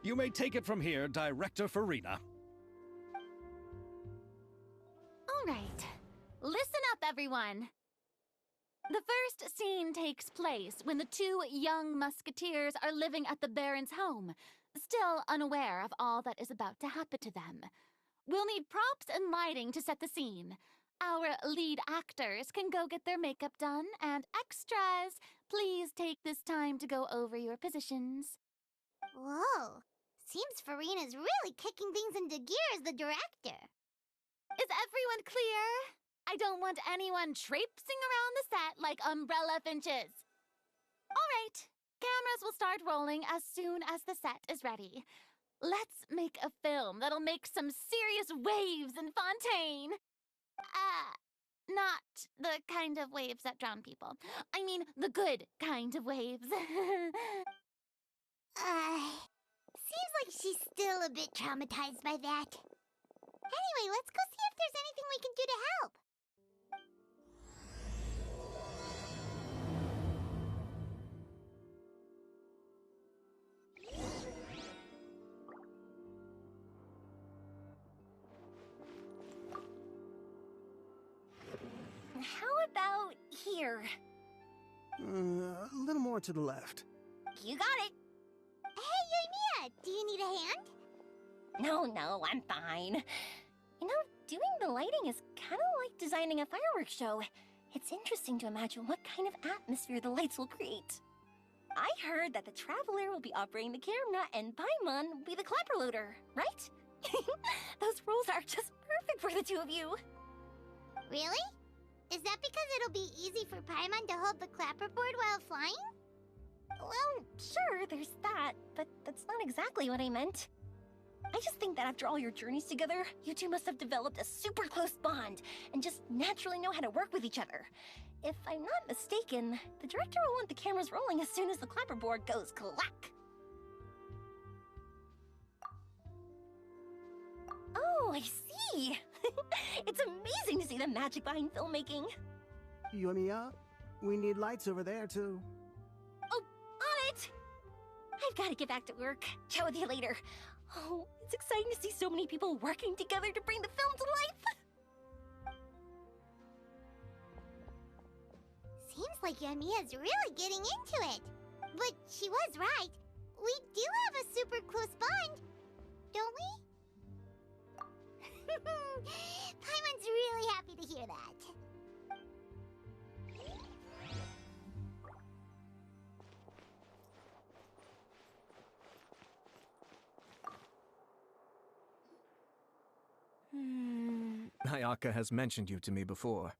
You may take it from here, Director Farina. All right. Listen up, everyone. The first scene takes place when the two young musketeers are living at the Baron's home, still unaware of all that is about to happen to them. We'll need props and lighting to set the scene. Our lead actors can go get their makeup done, and extras, please take this time to go over your positions. Whoa. Seems Farina's really kicking things into gear as the director. Is everyone clear? I don't want anyone traipsing around the set like umbrella finches. All right, cameras will start rolling as soon as the set is ready. Let's make a film that'll make some serious waves in Fontaine. Not the kind of waves that drown people. I mean, the good kind of waves. Seems like she's still a bit traumatized by that. Anyway, let's go see if there's anything we can do to help. How about here? A little more to the left. You got it. Hey, Yoimiya, do you need a hand? No, I'm fine. You know, doing the lighting is kind of like designing a fireworks show. It's interesting to imagine what kind of atmosphere the lights will create. I heard that the Traveler will be operating the camera and Paimon will be the clapper loader, right? Those roles are just perfect for the two of you. Really? Is that because it'll be easy for Paimon to hold the clapperboard while flying? Well, sure, there's that, but that's not exactly what I meant. I just think that after all your journeys together, you two must have developed a super close bond and just naturally know how to work with each other. If I'm not mistaken, the director will want the cameras rolling as soon as the clapperboard goes clack. Oh, I see! It's amazing to see the magic behind filmmaking. Yoimiya, we need lights over there, too. Oh, on it! I've got to get back to work. Chat with you later. Oh, it's exciting to see so many people working together to bring the film to life. Seems like Yoimiya's really getting into it. But she was right. We do have a super close bond, don't we? Paimon's really happy to hear that. Ayaka has mentioned you to me before.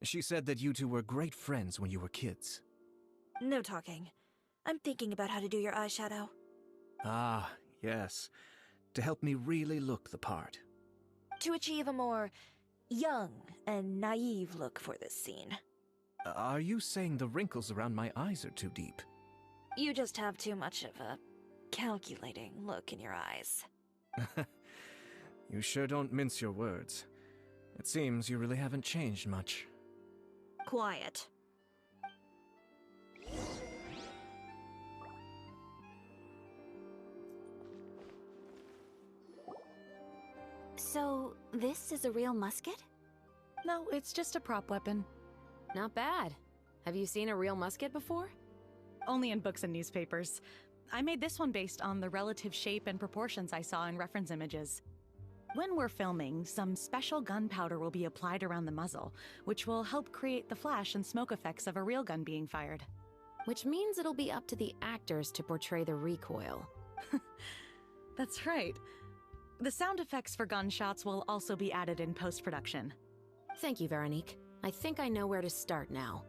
She said that you two were great friends when you were kids. No talking. I'm thinking about how to do your eyeshadow. Ah, yes. To help me really look the part. To achieve a more young and naive look for this scene. Are you saying the wrinkles around my eyes are too deep? You just have too much of a calculating look in your eyes. You sure don't mince your words. It seems you really haven't changed much. Quiet. So, this is a real musket? No, it's just a prop weapon. Not bad. Have you seen a real musket before? Only in books and newspapers. I made this one based on the relative shape and proportions I saw in reference images. When we're filming, some special gunpowder will be applied around the muzzle, which will help create the flash and smoke effects of a real gun being fired. Which means it'll be up to the actors to portray the recoil. That's right. The sound effects for gunshots will also be added in post-production. Thank you, Veronique. I think I know where to start now.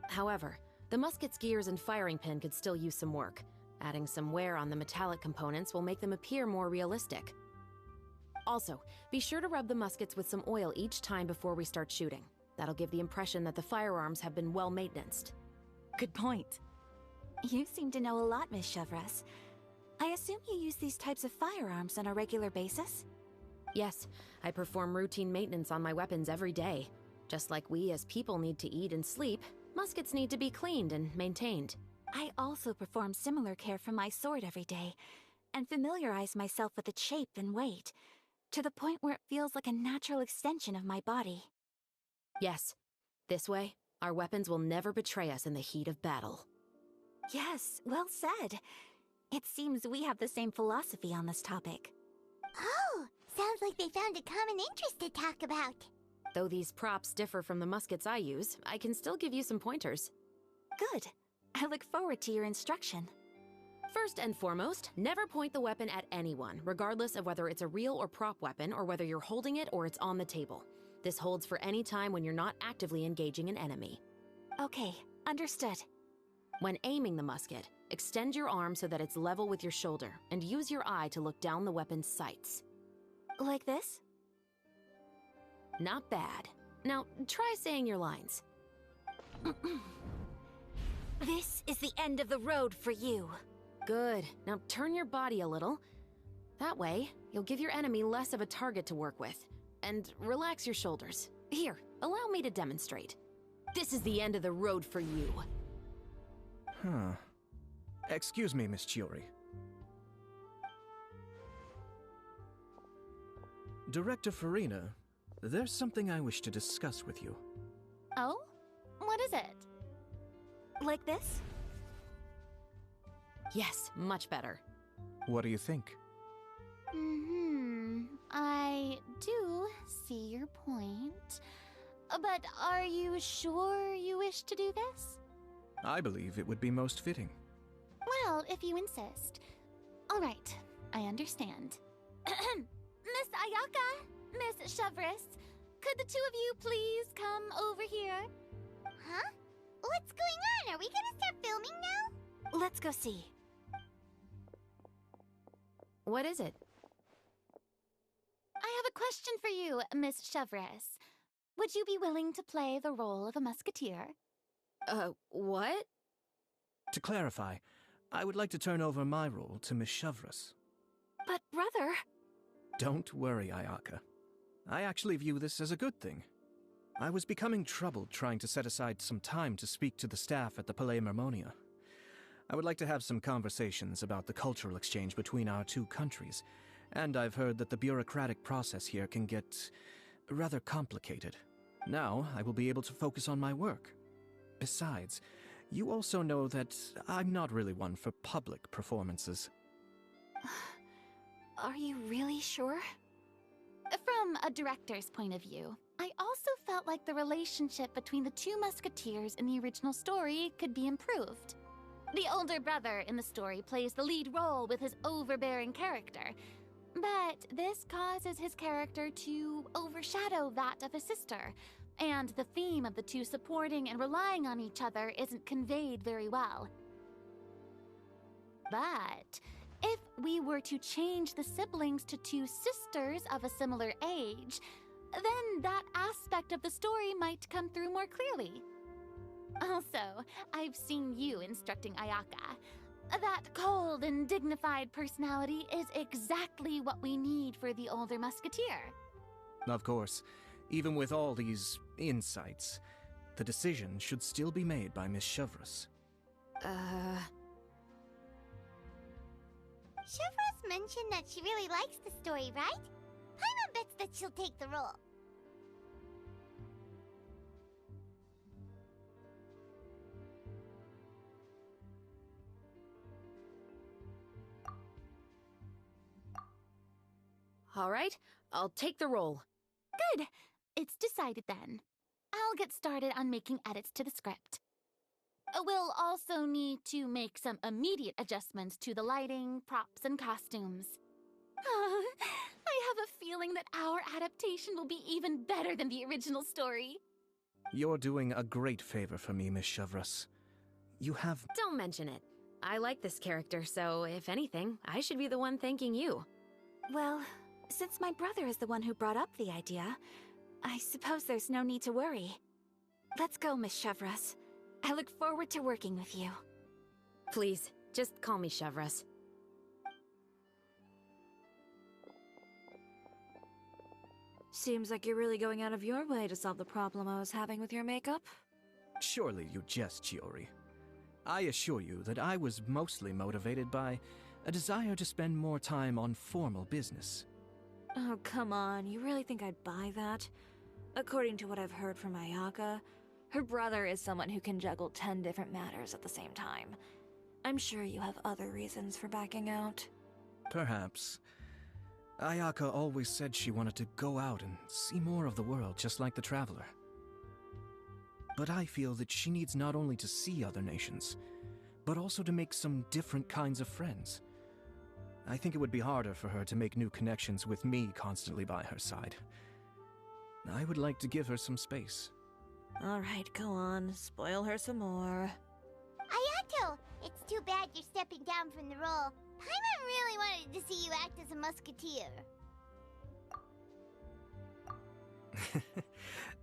However, the musket's gears and firing pin could still use some work. Adding some wear on the metallic components will make them appear more realistic. Also, be sure to rub the muskets with some oil each time before we start shooting. That'll give the impression that the firearms have been well maintained. Good point. You seem to know a lot, Miss Chevres. I assume you use these types of firearms on a regular basis? Yes, I perform routine maintenance on my weapons every day. Just like we as people need to eat and sleep, muskets need to be cleaned and maintained. I also perform similar care for my sword every day, and familiarize myself with its shape and weight, to the point where it feels like a natural extension of my body. Yes, this way, our weapons will never betray us in the heat of battle. Yes, well said. It seems we have the same philosophy on this topic. Oh, sounds like they found a common interest to talk about. Though these props differ from the muskets I use, I can still give you some pointers. Good. I look forward to your instruction. First and foremost, never point the weapon at anyone, regardless of whether it's a real or prop weapon, or whether you're holding it or it's on the table. This holds for any time when you're not actively engaging an enemy. Okay, understood. When aiming the musket, extend your arm so that it's level with your shoulder, and use your eye to look down the weapon's sights. Like this? Not bad. Now, try saying your lines. This is the end of the road for you. Good. Now turn your body a little. That way, you'll give your enemy less of a target to work with. And relax your shoulders. Here, allow me to demonstrate. This is the end of the road for you. Huh. Excuse me, Miss Chiori. Director Farina, there's something I wish to discuss with you. Oh? What is it? Like this? Yes, much better. What do you think? I do see your point. But are you sure you wish to do this? I believe it would be most fitting. Well, if you insist. All right, I understand. Miss Ayaka, Miss Chevres, could the two of you please come over here? Huh? What's going on? Are we gonna start filming now? Let's go see. What is it? I have a question for you, Miss Chevres. Would you be willing to play the role of a musketeer? What? To clarify, I would like to turn over my role to Miss Chevres. But brother... Don't worry, Ayaka. I actually view this as a good thing. I was becoming troubled trying to set aside some time to speak to the staff at the Palais Mermonia. I would like to have some conversations about the cultural exchange between our two countries, and I've heard that the bureaucratic process here can get rather complicated. Now, I will be able to focus on my work. Besides, you also know that I'm not really one for public performances. Are you really sure? From a director's point of view, I also felt like the relationship between the two musketeers in the original story could be improved. The older brother in the story plays the lead role with his overbearing character, but this causes his character to overshadow that of his sister, and the theme of the two supporting and relying on each other isn't conveyed very well. But if we were to change the siblings to two sisters of a similar age, then that aspect of the story might come through more clearly. Also, I've seen you instructing Ayaka. That cold and dignified personality is exactly what we need for the older musketeer. Of course, even with all these insights, the decision should still be made by Miss Chevres. Chevres mentioned that she really likes the story, right? Paimon bets that she'll take the role. All right, I'll take the role. Good. It's decided then. I'll get started on making edits to the script. We'll also need to make some immediate adjustments to the lighting, props, and costumes. I have a feeling that our adaptation will be even better than the original story. You're doing a great favor for me, Miss Chevreuse. You have... Don't mention it. I like this character, so if anything, I should be the one thanking you. Well, since my brother is the one who brought up the idea, I suppose there's no need to worry. Let's go, Miss Chevreuse. I look forward to working with you. Please, just call me Chevreuse. Seems like you're really going out of your way to solve the problem I was having with your makeup. Surely you jest, Chiori. I assure you that I was mostly motivated by a desire to spend more time on formal business. Oh, come on. You really think I'd buy that? According to what I've heard from Ayaka, her brother is someone who can juggle 10 different matters at the same time. I'm sure you have other reasons for backing out. Perhaps. Ayaka always said she wanted to go out and see more of the world, just like the Traveler. But I feel that she needs not only to see other nations, but also to make some different kinds of friends. I think it would be harder for her to make new connections with me constantly by her side. I would like to give her some space. Alright, go on. Spoil her some more. Ayato! It's too bad you're stepping down from the role. Paimon really wanted to see you act as a musketeer.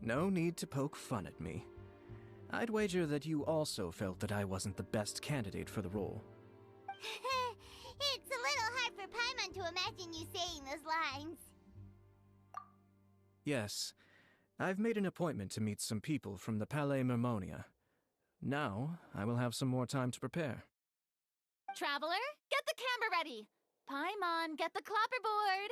No need to poke fun at me. I'd wager that you also felt that I wasn't the best candidate for the role. It's a little hard for Paimon to imagine you saying those lines. Yes, I've made an appointment to meet some people from the Palais Mermonia. Now, I will have some more time to prepare. Traveler, get the camera ready. Paimon, get the clapperboard.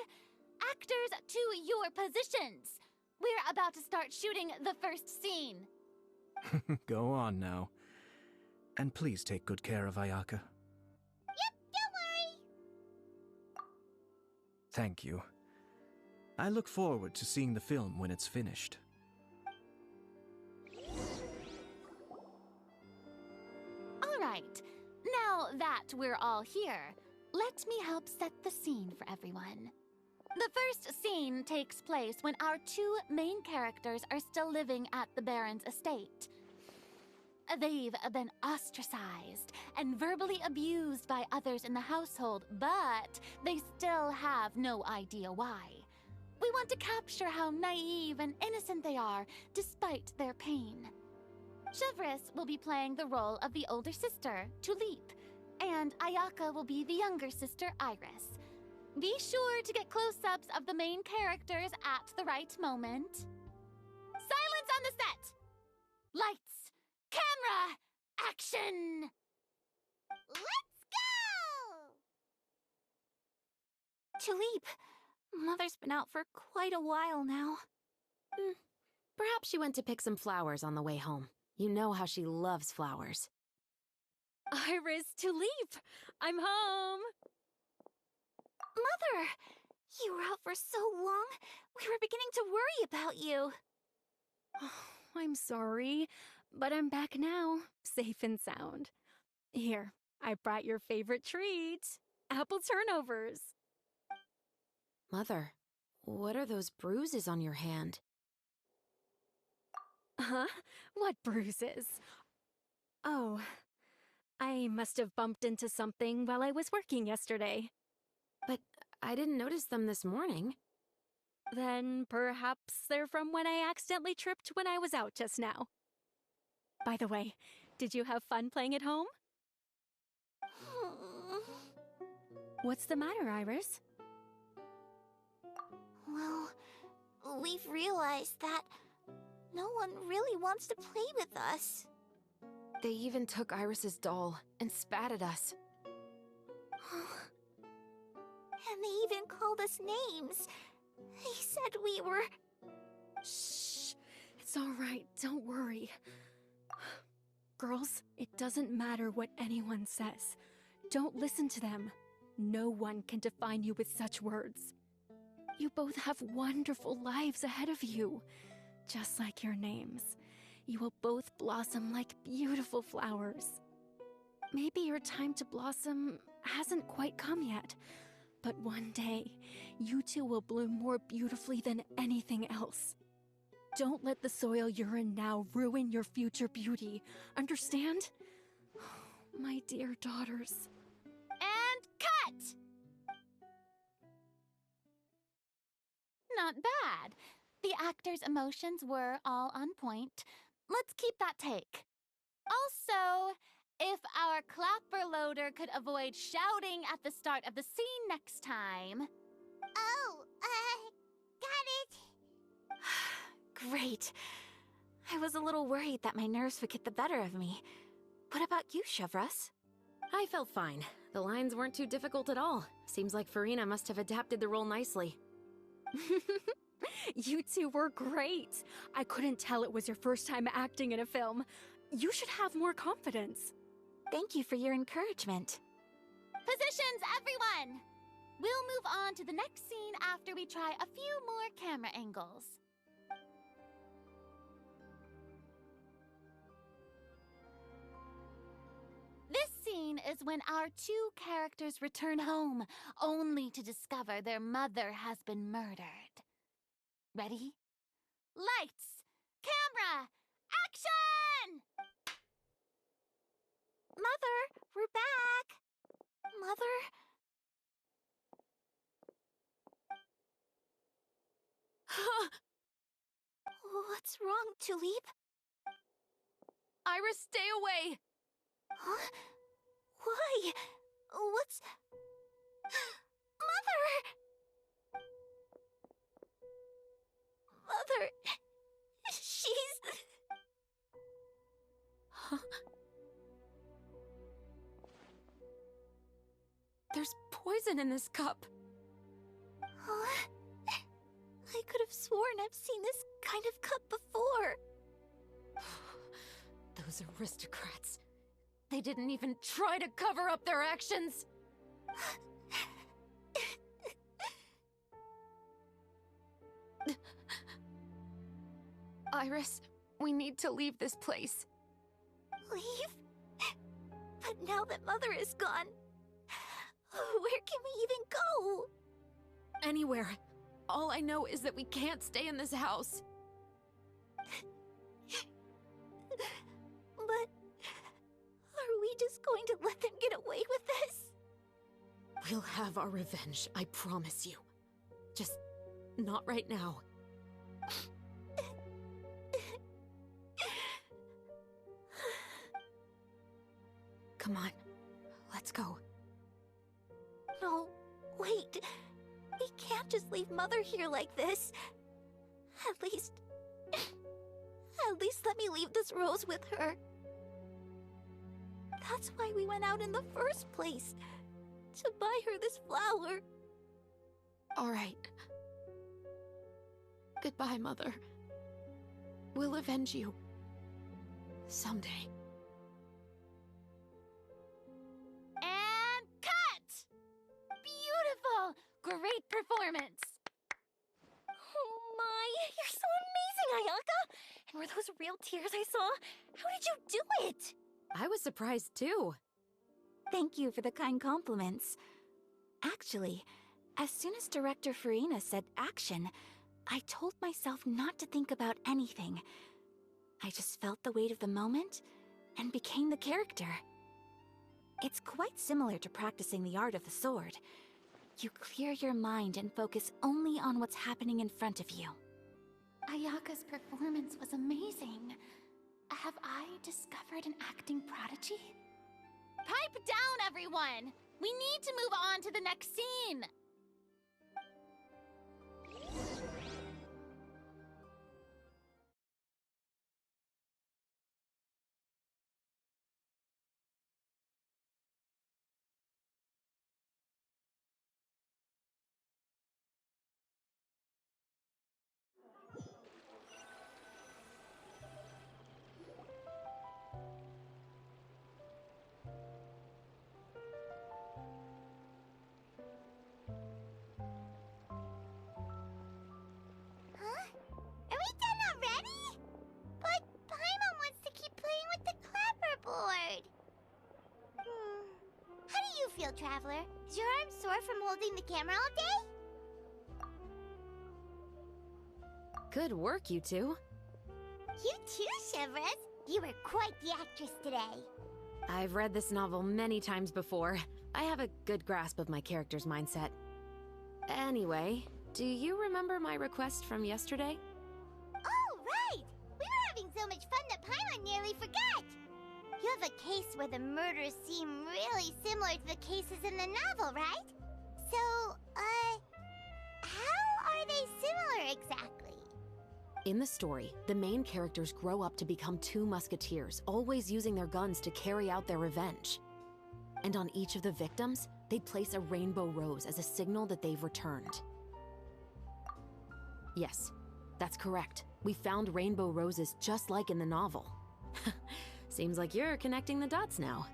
Actors, to your positions. We're about to start shooting the first scene. Go on now. And please take good care of Ayaka. Yep, don't worry. Thank you. I look forward to seeing the film when it's finished. All right. Now that we're all here, let me help set the scene for everyone. The first scene takes place when our two main characters are still living at the Baron's estate. They've been ostracized and verbally abused by others in the household, but they still have no idea why. We want to capture how naive and innocent they are, despite their pain. Chevreuse will be playing the role of the older sister, Tulip, and Ayaka will be the younger sister, Iris. Be sure to get close-ups of the main characters at the right moment. Silence on the set! Lights, camera, action! Let's go! Tulip, Mother's been out for quite a while now. Perhaps she went to pick some flowers on the way home. You know how she loves flowers. Iris, Tulip! I'm home! Mother! You were out for so long, we were beginning to worry about you. I'm sorry, but I'm back now, safe and sound. Here, I brought your favorite treat, apple turnovers. Mother, what are those bruises on your hand? Huh? What bruises? Oh, I must have bumped into something while I was working yesterday. But I didn't notice them this morning. Then perhaps they're from when I accidentally tripped when I was out just now. By the way, did you have fun playing at home? What's the matter, Iris? Well, we've realized that no one really wants to play with us. They even took Iris's doll and spat at us. And they even called us names. They said we were... Shh. It's all right. Don't worry. Girls, it doesn't matter what anyone says. Don't listen to them. No one can define you with such words. You both have wonderful lives ahead of you. Just like your names. You will both blossom like beautiful flowers. Maybe your time to blossom hasn't quite come yet. But one day, you two will bloom more beautifully than anything else. Don't let the soil you're in now ruin your future beauty. Understand? My dear daughters. And cut! Not bad. The actor's emotions were all on point. Let's keep that take. Also, if our clapper loader could avoid shouting at the start of the scene next time. Oh, got it. Great. I was a little worried that my nerves would get the better of me. What about you, Chevros? I felt fine. The lines weren't too difficult at all. Seems like Farina must have adapted the role nicely. You two were great. I couldn't tell it was your first time acting in a film. You should have more confidence. Thank you for your encouragement. Positions, everyone! We'll move on to the next scene after we try a few more camera angles. This scene is when our two characters return home, only to discover their mother has been murdered. Ready? Lights! Camera! Action! Mother, we're back! Mother? What's wrong, Tulip? Iris, stay away! Huh? Why? What's... Mother! Mother... She's... There's poison in this cup. Huh? I could have sworn I've seen this kind of cup before. Those aristocrats. They didn't even try to cover up their actions. Iris, we need to leave this place. Leave? But now that Mother is gone, where can we even go? Anywhere. All I know is that we can't stay in this house. But are we just going to let them get away with this? We'll have our revenge, I promise you. Just not right now. Come on, let's go. No, wait. We can't just leave Mother here like this. At least let me leave this rose with her. That's why we went out in the first place. To buy her this flower. All right. Goodbye, Mother. We'll avenge you. Someday. And cut! Beautiful! Great performance! Oh my, you're so amazing, Ayaka! And were those real tears I saw? How did you do it? I was surprised too. Thank you for the kind compliments. Actually, as soon as Director Farina said action, I told myself not to think about anything. I just felt the weight of the moment and became the character. It's quite similar to practicing the art of the sword. You clear your mind and focus only on what's happening in front of you. Ayaka's performance was amazing. Have I discovered an acting prodigy? Pipe down, everyone! We need to move on to the next scene! Huh? Are we done already? But Paimon wants to keep playing with the clapperboard. How do you feel, Traveler? Is your arm sore from holding the camera all day? Good work, you two. You too, Shivers. You were quite the actress today. I've read this novel many times before. I have a good grasp of my character's mindset. Anyway, do you remember my request from yesterday? Oh, right! We were having so much fun that Paimon nearly forgot! You have a case where the murders seem really similar to the cases in the novel, right? So, how are they similar exactly? In the story, the main characters grow up to become two musketeers, always using their guns to carry out their revenge. And on each of the victims, they'd place a rainbow rose as a signal that they've returned. Yes, that's correct. We found rainbow roses just like in the novel. Seems like you're connecting the dots now.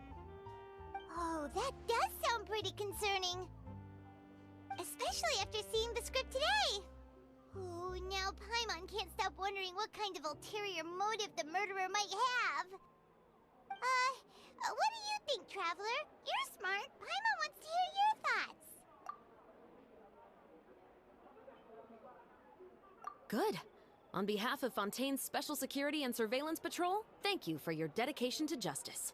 Oh, that does sound pretty concerning. Especially after seeing the script today. Oh, now Paimon can't stop wondering what kind of ulterior motive the murderer might have. What do you think, Traveler? You're smart. Paimon wants to hear your thoughts. Good. On behalf of Fontaine's Special Security and Surveillance Patrol, thank you for your dedication to justice.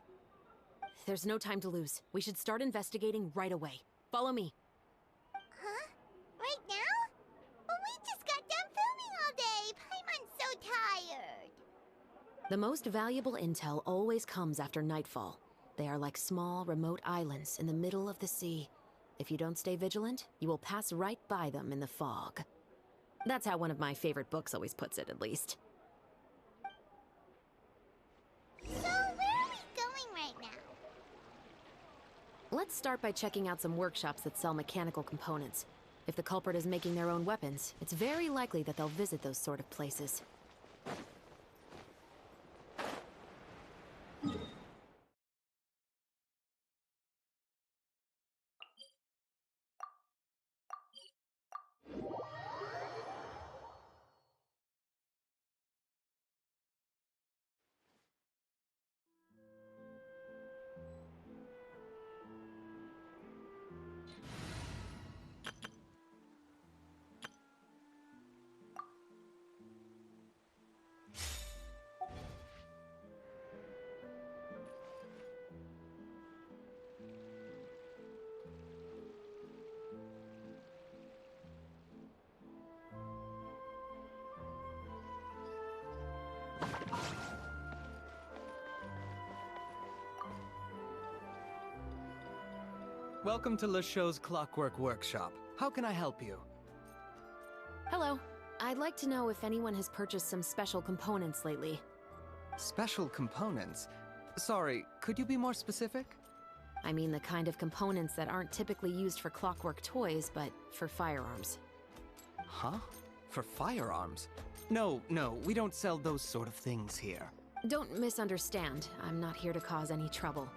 There's no time to lose. We should start investigating right away. Follow me. Huh? Right now? But we just got done filming all day. Paimon's so tired. The most valuable intel always comes after nightfall. They are like small, remote islands in the middle of the sea. If you don't stay vigilant, you will pass right by them in the fog. That's how one of my favorite books always puts it, at least. So, where are we going right now? Let's start by checking out some workshops that sell mechanical components. If the culprit is making their own weapons, it's very likely that they'll visit those sort of places. Welcome to LeChaux's Clockwork Workshop. How can I help you? Hello. I'd like to know if anyone has purchased some special components lately. Special components? Sorry, could you be more specific? I mean the kind of components that aren't typically used for clockwork toys, but for firearms. Huh? For firearms? No, we don't sell those sort of things here. Don't misunderstand. I'm not here to cause any trouble.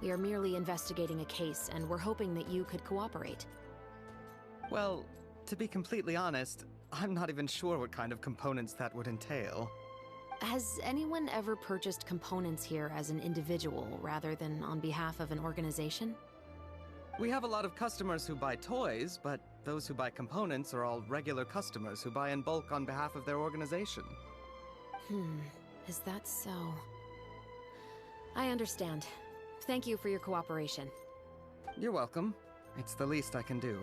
We are merely investigating a case, and we're hoping that you could cooperate. Well, to be completely honest, I'm not even sure what kind of components that would entail. Has anyone ever purchased components here as an individual rather than on behalf of an organization? We have a lot of customers who buy toys, but those who buy components are all regular customers who buy in bulk on behalf of their organization. Is that so? I understand. Thank you for your cooperation. You're welcome. It's the least I can do.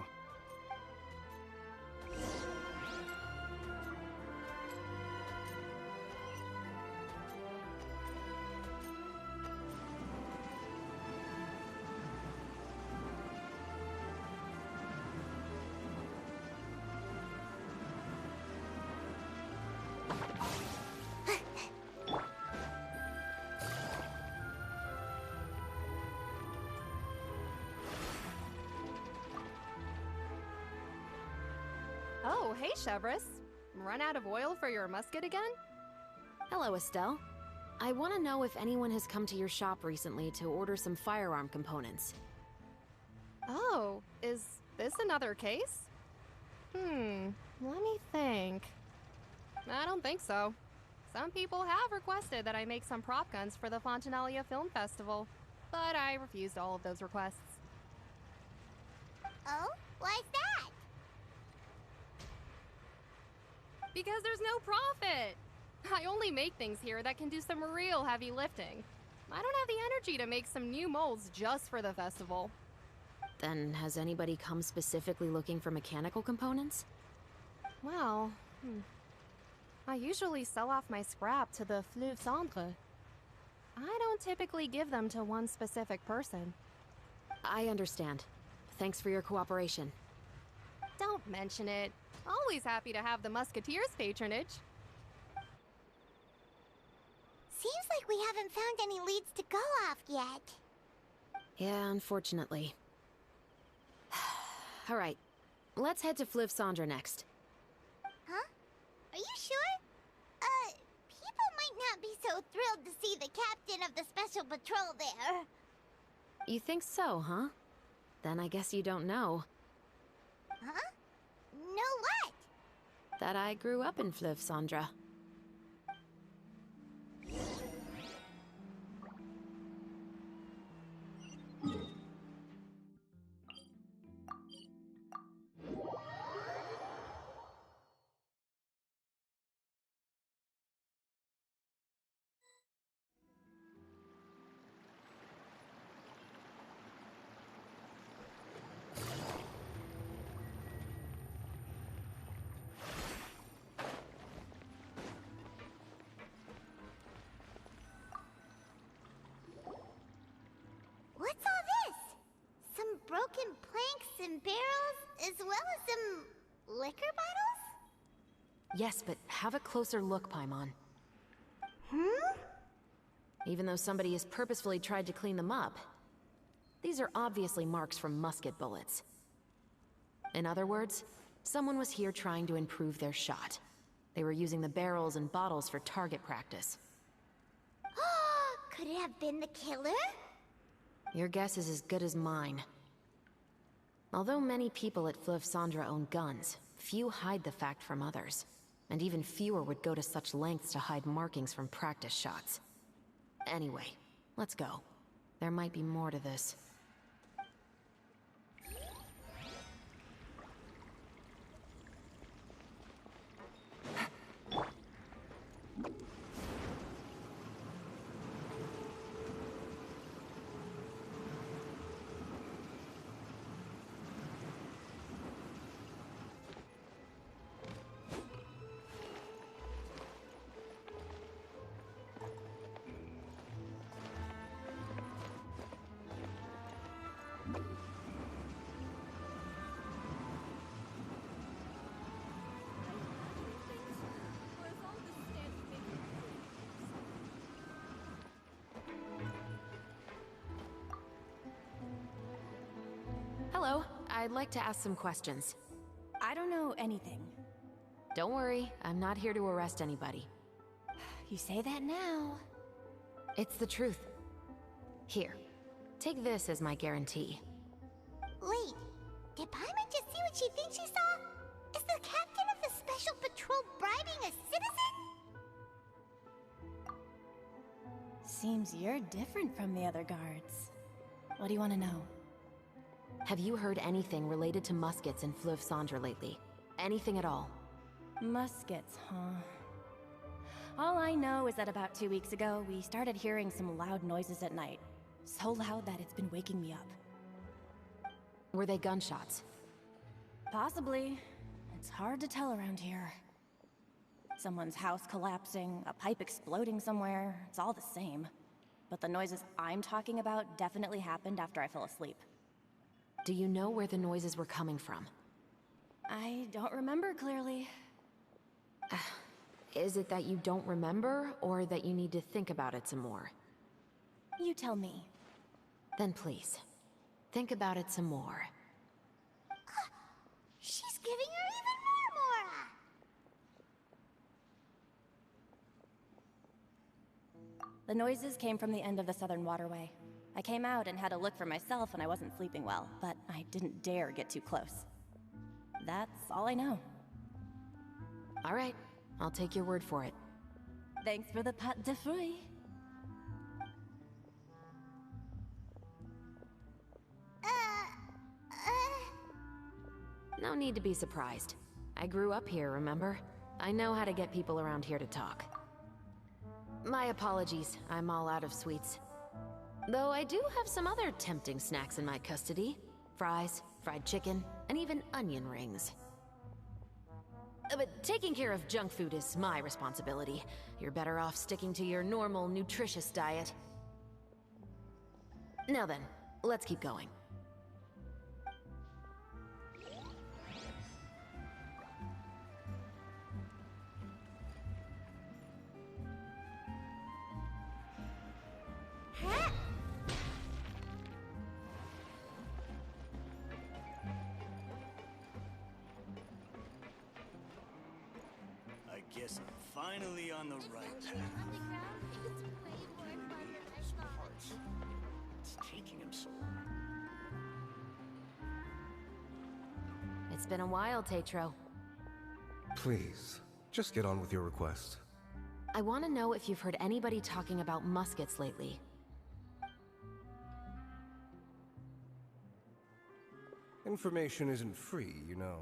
Oh, hey, Chevres. Run out of oil for your musket again? Hello, Estelle. I want to know if anyone has come to your shop recently to order some firearm components. Oh, is this another case? Let me think. I don't think so. Some people have requested that I make some prop guns for the Fontanalia Film Festival, but I refused all of those requests. Oh? Why's that? Because there's no profit. I only make things here that can do some real heavy lifting. I don't have the energy to make some new molds just for the festival. Then has anybody come specifically looking for mechanical components? Well, I usually sell off my scrap to the Fleuve Cendre. I don't typically give them to one specific person. I understand. Thanks for your cooperation. Don't mention it. Always happy to have the Musketeers' patronage. Seems like we haven't found any leads to go off yet. Yeah, unfortunately. Alright, let's head to Fleuve Cendre next. Huh? Are you sure? People might not be so thrilled to see the captain of the special patrol there. You think so, huh? Then I guess you don't know. Huh? Know what? That I grew up in Fleuve Cendre. What's all this? Some broken planks and barrels, as well as some liquor bottles? Yes, but have a closer look, Paimon. Hmm? Even though somebody has purposefully tried to clean them up, these are obviously marks from musket bullets. In other words, someone was here trying to improve their shot. They were using the barrels and bottles for target practice. Could it have been the killer? Your guess is as good as mine. Although many people at Fleuve Cendre own guns, few hide the fact from others. And even fewer would go to such lengths to hide markings from practice shots. Anyway, let's go. There might be more to this. Hello, I'd like to ask some questions. I don't know anything. Don't worry, I'm not here to arrest anybody. You say that now. It's the truth. Here, take this as my guarantee. Wait, did Paimon just see what she thinks she saw? Is the captain of the special patrol bribing a citizen? Seems you're different from the other guards. What do you want to know? Have you heard anything related to muskets in Fleuve Cendre lately? Anything at all? Muskets, huh? All I know is that about 2 weeks ago, we started hearing some loud noises at night. So loud that it's been waking me up. Were they gunshots? Possibly. It's hard to tell around here. Someone's house collapsing, a pipe exploding somewhere, it's all the same. But the noises I'm talking about definitely happened after I fell asleep. Do you know where the noises were coming from? I don't remember clearly. Is it that you don't remember, or that you need to think about it some more? You tell me. Then please, think about it some more. She's giving her even more Mora! The noises came from the end of the Southern Waterway. I came out and had a look for myself when I wasn't sleeping well, but I didn't dare get too close. That's all I know. All right, I'll take your word for it. Thanks for the pâte de fruits. No need to be surprised. I grew up here, remember? I know how to get people around here to talk. My apologies, I'm all out of sweets. Though I do have some other tempting snacks in my custody. Fries, fried chicken, and even onion rings. But taking care of junk food is my responsibility. You're better off sticking to your normal, nutritious diet. Now then, let's keep going. I guess I'm finally on the right path. It's taking him so long. It's been a while, Tetro. Please, just get on with your request. I want to know if you've heard anybody talking about muskets lately. Information isn't free, you know.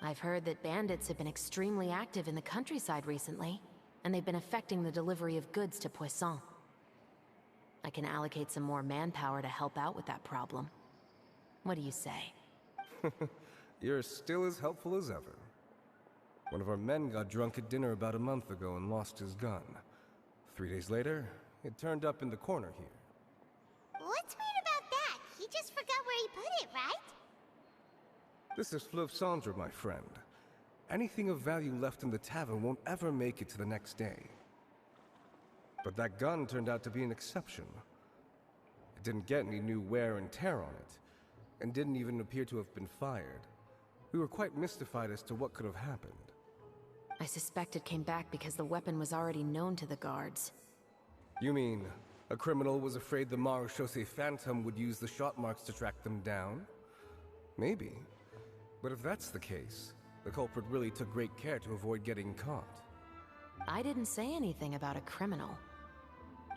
I've heard that bandits have been extremely active in the countryside recently, and they've been affecting the delivery of goods to Poisson. I can allocate some more manpower to help out with that problem. What do you say? You're still as helpful as ever. One of our men got drunk at dinner about a month ago and lost his gun. 3 days later, it turned up in the corner here. What's weird about that? He just forgot where he put it, right? This is Fleuve Cendre, my friend. Anything of value left in the tavern won't ever make it to the next day. But that gun turned out to be an exception. It didn't get any new wear and tear on it, and didn't even appear to have been fired. We were quite mystified as to what could have happened. I suspect it came back because the weapon was already known to the guards. You mean, a criminal was afraid the Marechaussee Phantom would use the shot marks to track them down? Maybe. But if that's the case, the culprit really took great care to avoid getting caught. I didn't say anything about a criminal.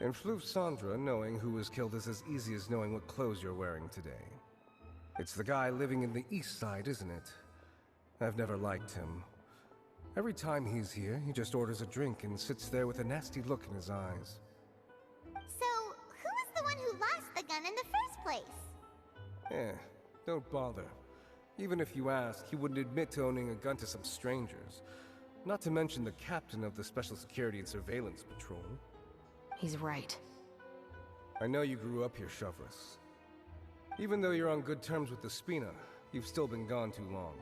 In Fleuve Cendre, knowing who was killed is as easy as knowing what clothes you're wearing today. It's the guy living in the east side, isn't it? I've never liked him. Every time he's here, he just orders a drink and sits there with a nasty look in his eyes. So, who was the one who lost the gun in the first place? Don't bother. Even if you ask, he wouldn't admit to owning a gun to some strangers. Not to mention the captain of the Special Security and Surveillance Patrol. He's right. I know you grew up here, Chevreuse. Even though you're on good terms with the Spina, you've still been gone too long.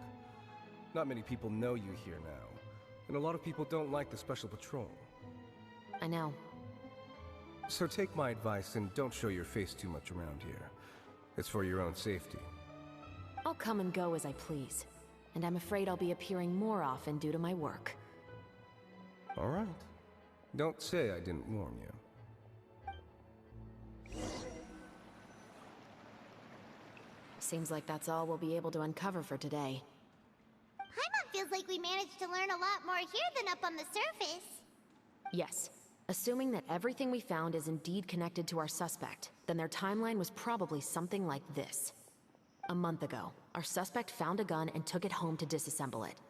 Not many people know you here now, and a lot of people don't like the Special Patrol. I know. So take my advice and don't show your face too much around here. It's for your own safety. I'll come and go as I please, and I'm afraid I'll be appearing more often due to my work. All right. Don't say I didn't warn you. Seems like that's all we'll be able to uncover for today. Paimon feels like we managed to learn a lot more here than up on the surface. Yes. Assuming that everything we found is indeed connected to our suspect, then their timeline was probably something like this. A month ago, our suspect found a gun and took it home to disassemble it.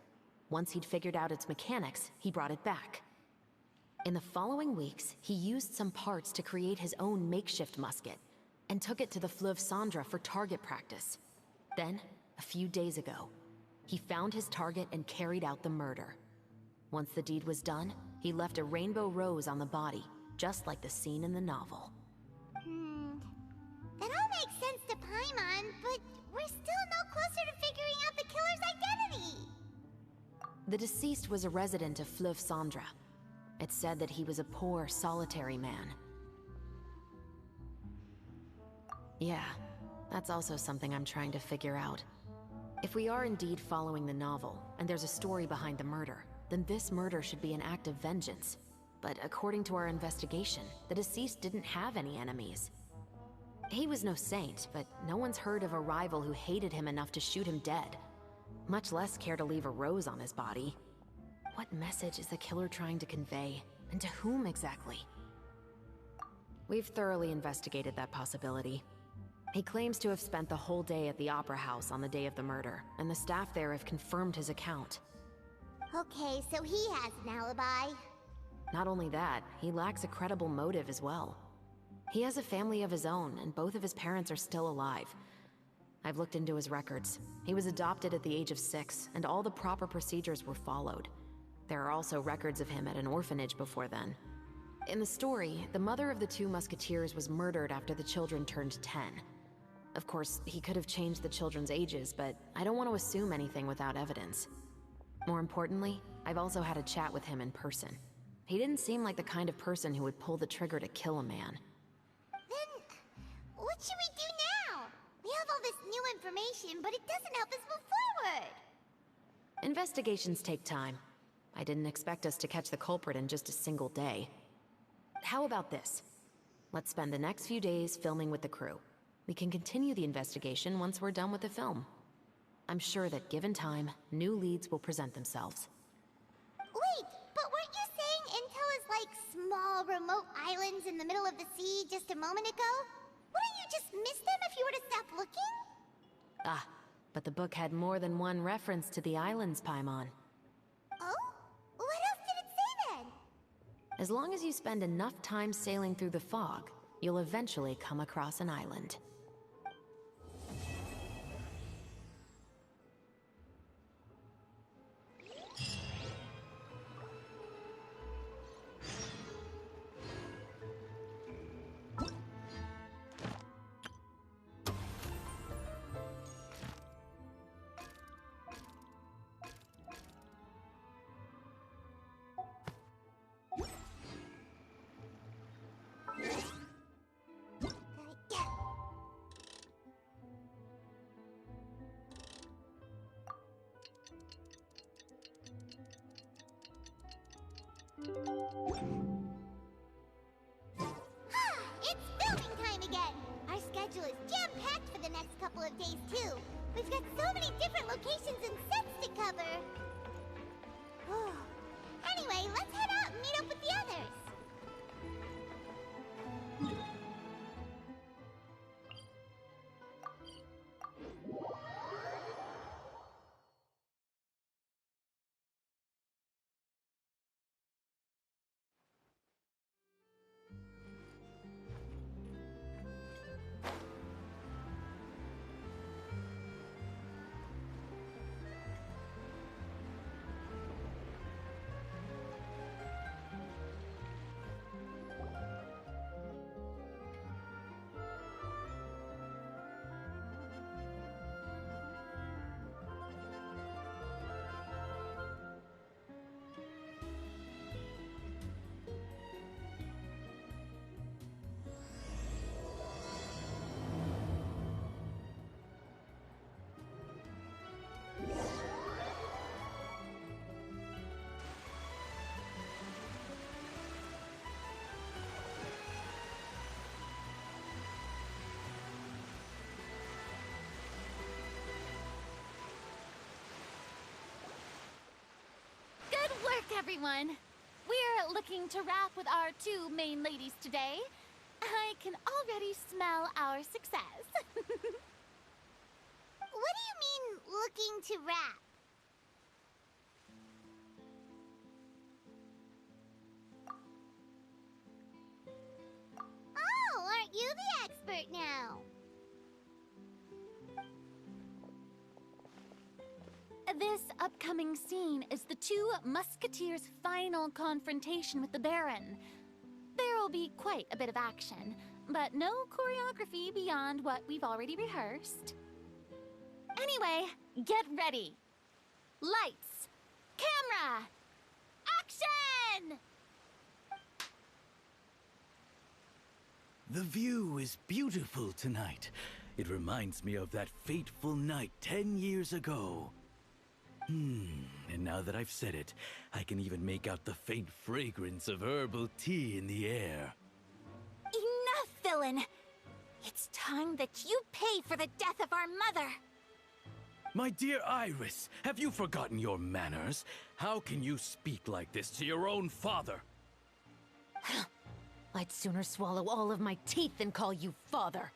Once he'd figured out its mechanics, he brought it back. In the following weeks, he used some parts to create his own makeshift musket, and took it to the Fleuve Cendre for target practice. Then, a few days ago, he found his target and carried out the murder. Once the deed was done, he left a rainbow rose on the body, just like the scene in the novel. That all makes sense to Paimon, but we're still no closer to figuring out the killer's identity! The deceased was a resident of Fleuve Cendre. It's said that he was a poor, solitary man. Yeah, that's also something I'm trying to figure out. If we are indeed following the novel, and there's a story behind the murder, then this murder should be an act of vengeance. But according to our investigation, the deceased didn't have any enemies. He was no saint, but no one's heard of a rival who hated him enough to shoot him dead. Much less care to leave a rose on his body. What message is the killer trying to convey? And to whom exactly? We've thoroughly investigated that possibility. He claims to have spent the whole day at the Opera House on the day of the murder, and the staff there have confirmed his account. Okay, so he has an alibi. Not only that, he lacks a credible motive as well. He has a family of his own, and both of his parents are still alive. I've looked into his records. He was adopted at the age of 6, and all the proper procedures were followed. There are also records of him at an orphanage before then. In the story, the mother of the 2 musketeers was murdered after the children turned 10. Of course, he could have changed the children's ages, but I don't want to assume anything without evidence. More importantly, I've also had a chat with him in person. He didn't seem like the kind of person who would pull the trigger to kill a man. Then, what should we do now? We have all this new information, but it doesn't help us move forward. Investigations take time. I didn't expect us to catch the culprit in just a single day. How about this? Let's spend the next few days filming with the crew. We can continue the investigation once we're done with the film. I'm sure that given time, new leads will present themselves. Wait, but weren't you saying Intel is like small, remote islands in the middle of the sea just a moment ago? Wouldn't you just miss them if you were to stop looking? Ah, but the book had more than one reference to the islands, Paimon. Oh? What else did it say then? As long as you spend enough time sailing through the fog, you'll eventually come across an island. It's filming time again! Our schedule is jam-packed for the next couple of days, too. We've got so many different locations and sets to cover. Anyway, let's head out and meet up with the others. Good work, everyone! We're looking to wrap with our 2 main ladies today. I can already smell our success. What do you mean, looking to wrap? Oh, aren't you the expert now? This upcoming scene is the 2 musketeers' final confrontation with the Baron. There will be quite a bit of action, but no choreography beyond what we've already rehearsed. Anyway, get ready. Lights, camera, action! The view is beautiful tonight. It reminds me of that fateful night 10 years ago. And now that I've said it, I can even make out the faint fragrance of herbal tea in the air. Enough, villain! It's time that you pay for the death of our mother! My dear Iris, have you forgotten your manners? How can you speak like this to your own father? I'd sooner swallow all of my teeth than call you father.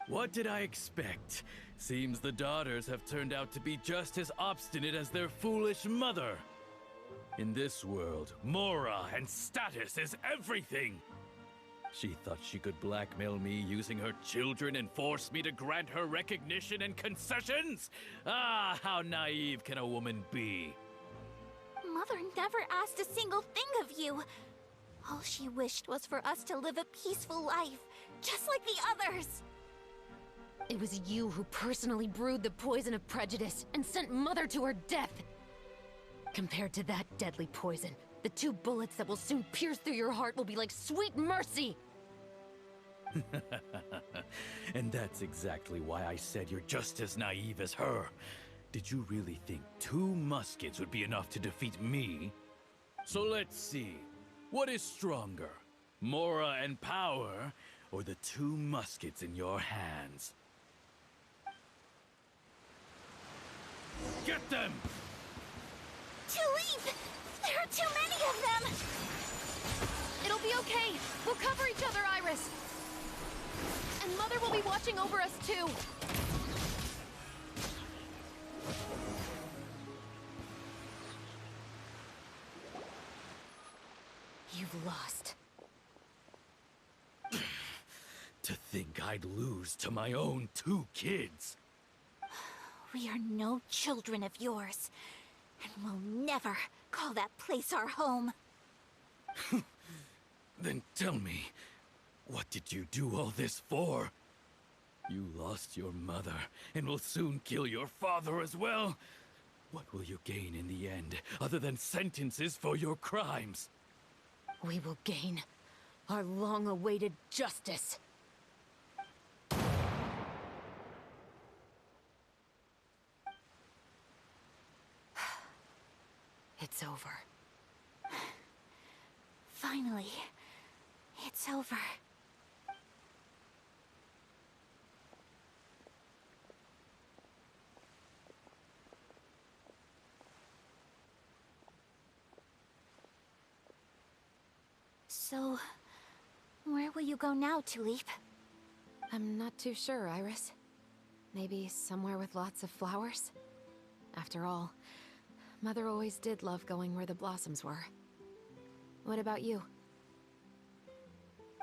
What did I expect? Seems the daughters have turned out to be just as obstinate as their foolish mother. In this world, Mora and status is everything. She thought she could blackmail me using her children and force me to grant her recognition and concessions? Ah, how naive can a woman be? Mother never asked a single thing of you. All she wished was for us to live a peaceful life, just like the others. It was you who personally brewed the poison of prejudice and sent Mother to her death. Compared to that deadly poison, the 2 bullets that will soon pierce through your heart will be like sweet mercy! And that's exactly why I said you're just as naive as her. Did you really think 2 muskets would be enough to defeat me? So let's see. What is stronger? Mora and power, or the 2 muskets in your hands? Get them! Tulip! There are too many of them! It'll be okay. We'll cover each other, Iris. And Mother will be watching over us, too. You've lost. To think I'd lose to my own 2 kids. We are no children of yours, and we'll never call that place our home. Then tell me, what did you do all this for? You lost your mother, and will soon kill your father as well. What will you gain in the end, other than sentences for your crimes? We will gain our long-awaited justice. It's over. Finally, it's over. So, where will you go now, Tulip? I'm not too sure, Iris. Maybe somewhere with lots of flowers? After all, Mother always did love going where the blossoms were. What about you?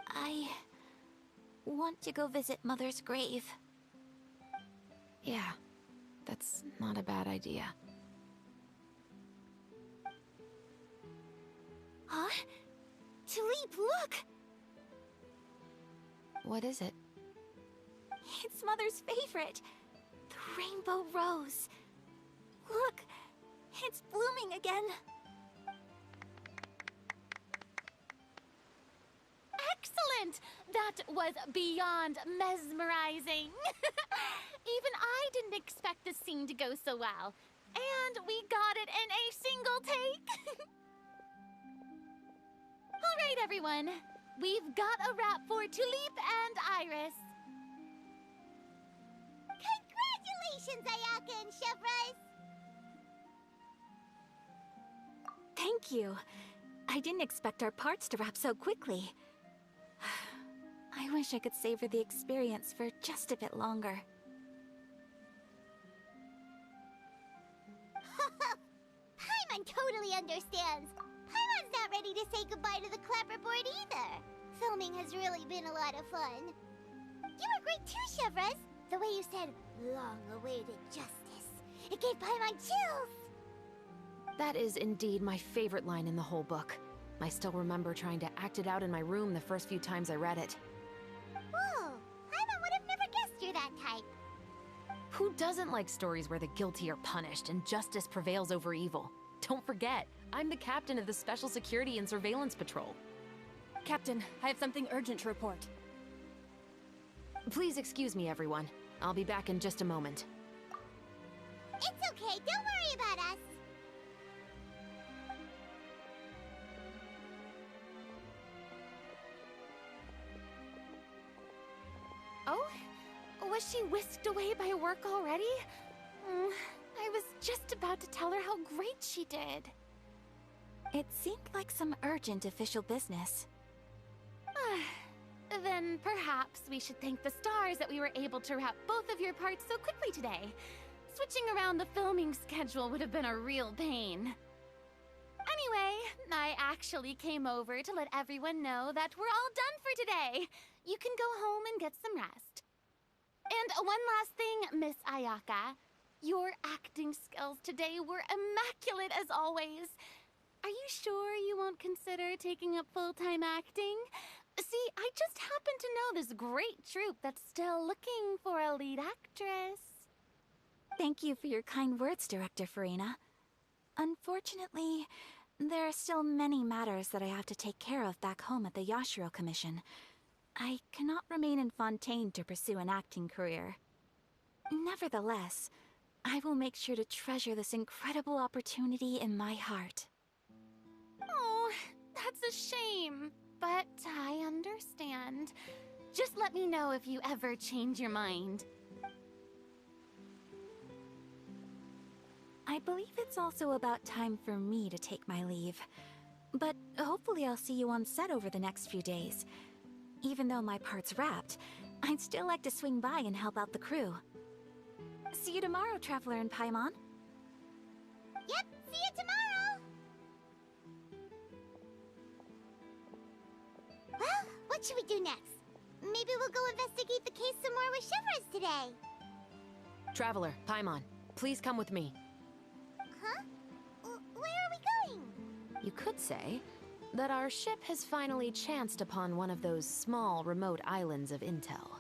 I want to go visit Mother's grave. Yeah, that's not a bad idea. Huh? Tulip, look! What is it? It's Mother's favorite. The rainbow rose. Look, it's blooming again. Excellent! That was beyond mesmerizing. Even I didn't expect this scene to go so well. And we got it in a single take. All right, everyone. We've got a wrap for Tulip and Iris. Congratulations, Ayaka and Chevres! Thank you. I didn't expect our parts to wrap so quickly. I wish I could savor the experience for just a bit longer. Paimon totally understands. Paimon's not ready to say goodbye to the clapperboard either. Filming has really been a lot of fun. You were great too, Chevres. The way you said, long-awaited justice. It gave Paimon chills. That is indeed my favorite line in the whole book. I still remember trying to act it out in my room the first few times I read it. Whoa, Paimon would have never guessed you're that type. Who doesn't like stories where the guilty are punished and justice prevails over evil? Don't forget, I'm the captain of the Special Security and Surveillance Patrol. Captain, I have something urgent to report. Please excuse me, everyone. I'll be back in just a moment. It's okay, don't worry about us. Oh? Was she whisked away by work already? I was just about to tell her how great she did. It seemed like some urgent official business. Then perhaps we should thank the stars that we were able to wrap both of your parts so quickly today. Switching around the filming schedule would have been a real pain. Anyway, I actually came over to let everyone know that we're all done for today. You can go home and get some rest. And one last thing, Miss Ayaka. Your acting skills today were immaculate as always. Are you sure you won't consider taking up full-time acting? See, I just happen to know this great troupe that's still looking for a lead actress. Thank you for your kind words, Director Farina. Unfortunately, there are still many matters that I have to take care of back home at the Yashiro Commission. I cannot remain in Fontaine to pursue an acting career. Nevertheless, I will make sure to treasure this incredible opportunity in my heart. Oh, that's a shame. But I understand. Just let me know if you ever change your mind. I believe it's also about time for me to take my leave. But hopefully I'll see you on set over the next few days. Even though my part's wrapped, I'd still like to swing by and help out the crew. See you tomorrow, Traveler and Paimon. Yep, see you tomorrow! Well, what should we do next? Maybe we'll go investigate the case some more with Chevres today. Traveler, Paimon, please come with me. Huh? Where are we going? You could say that our ship has finally chanced upon one of those small, remote islands of intel.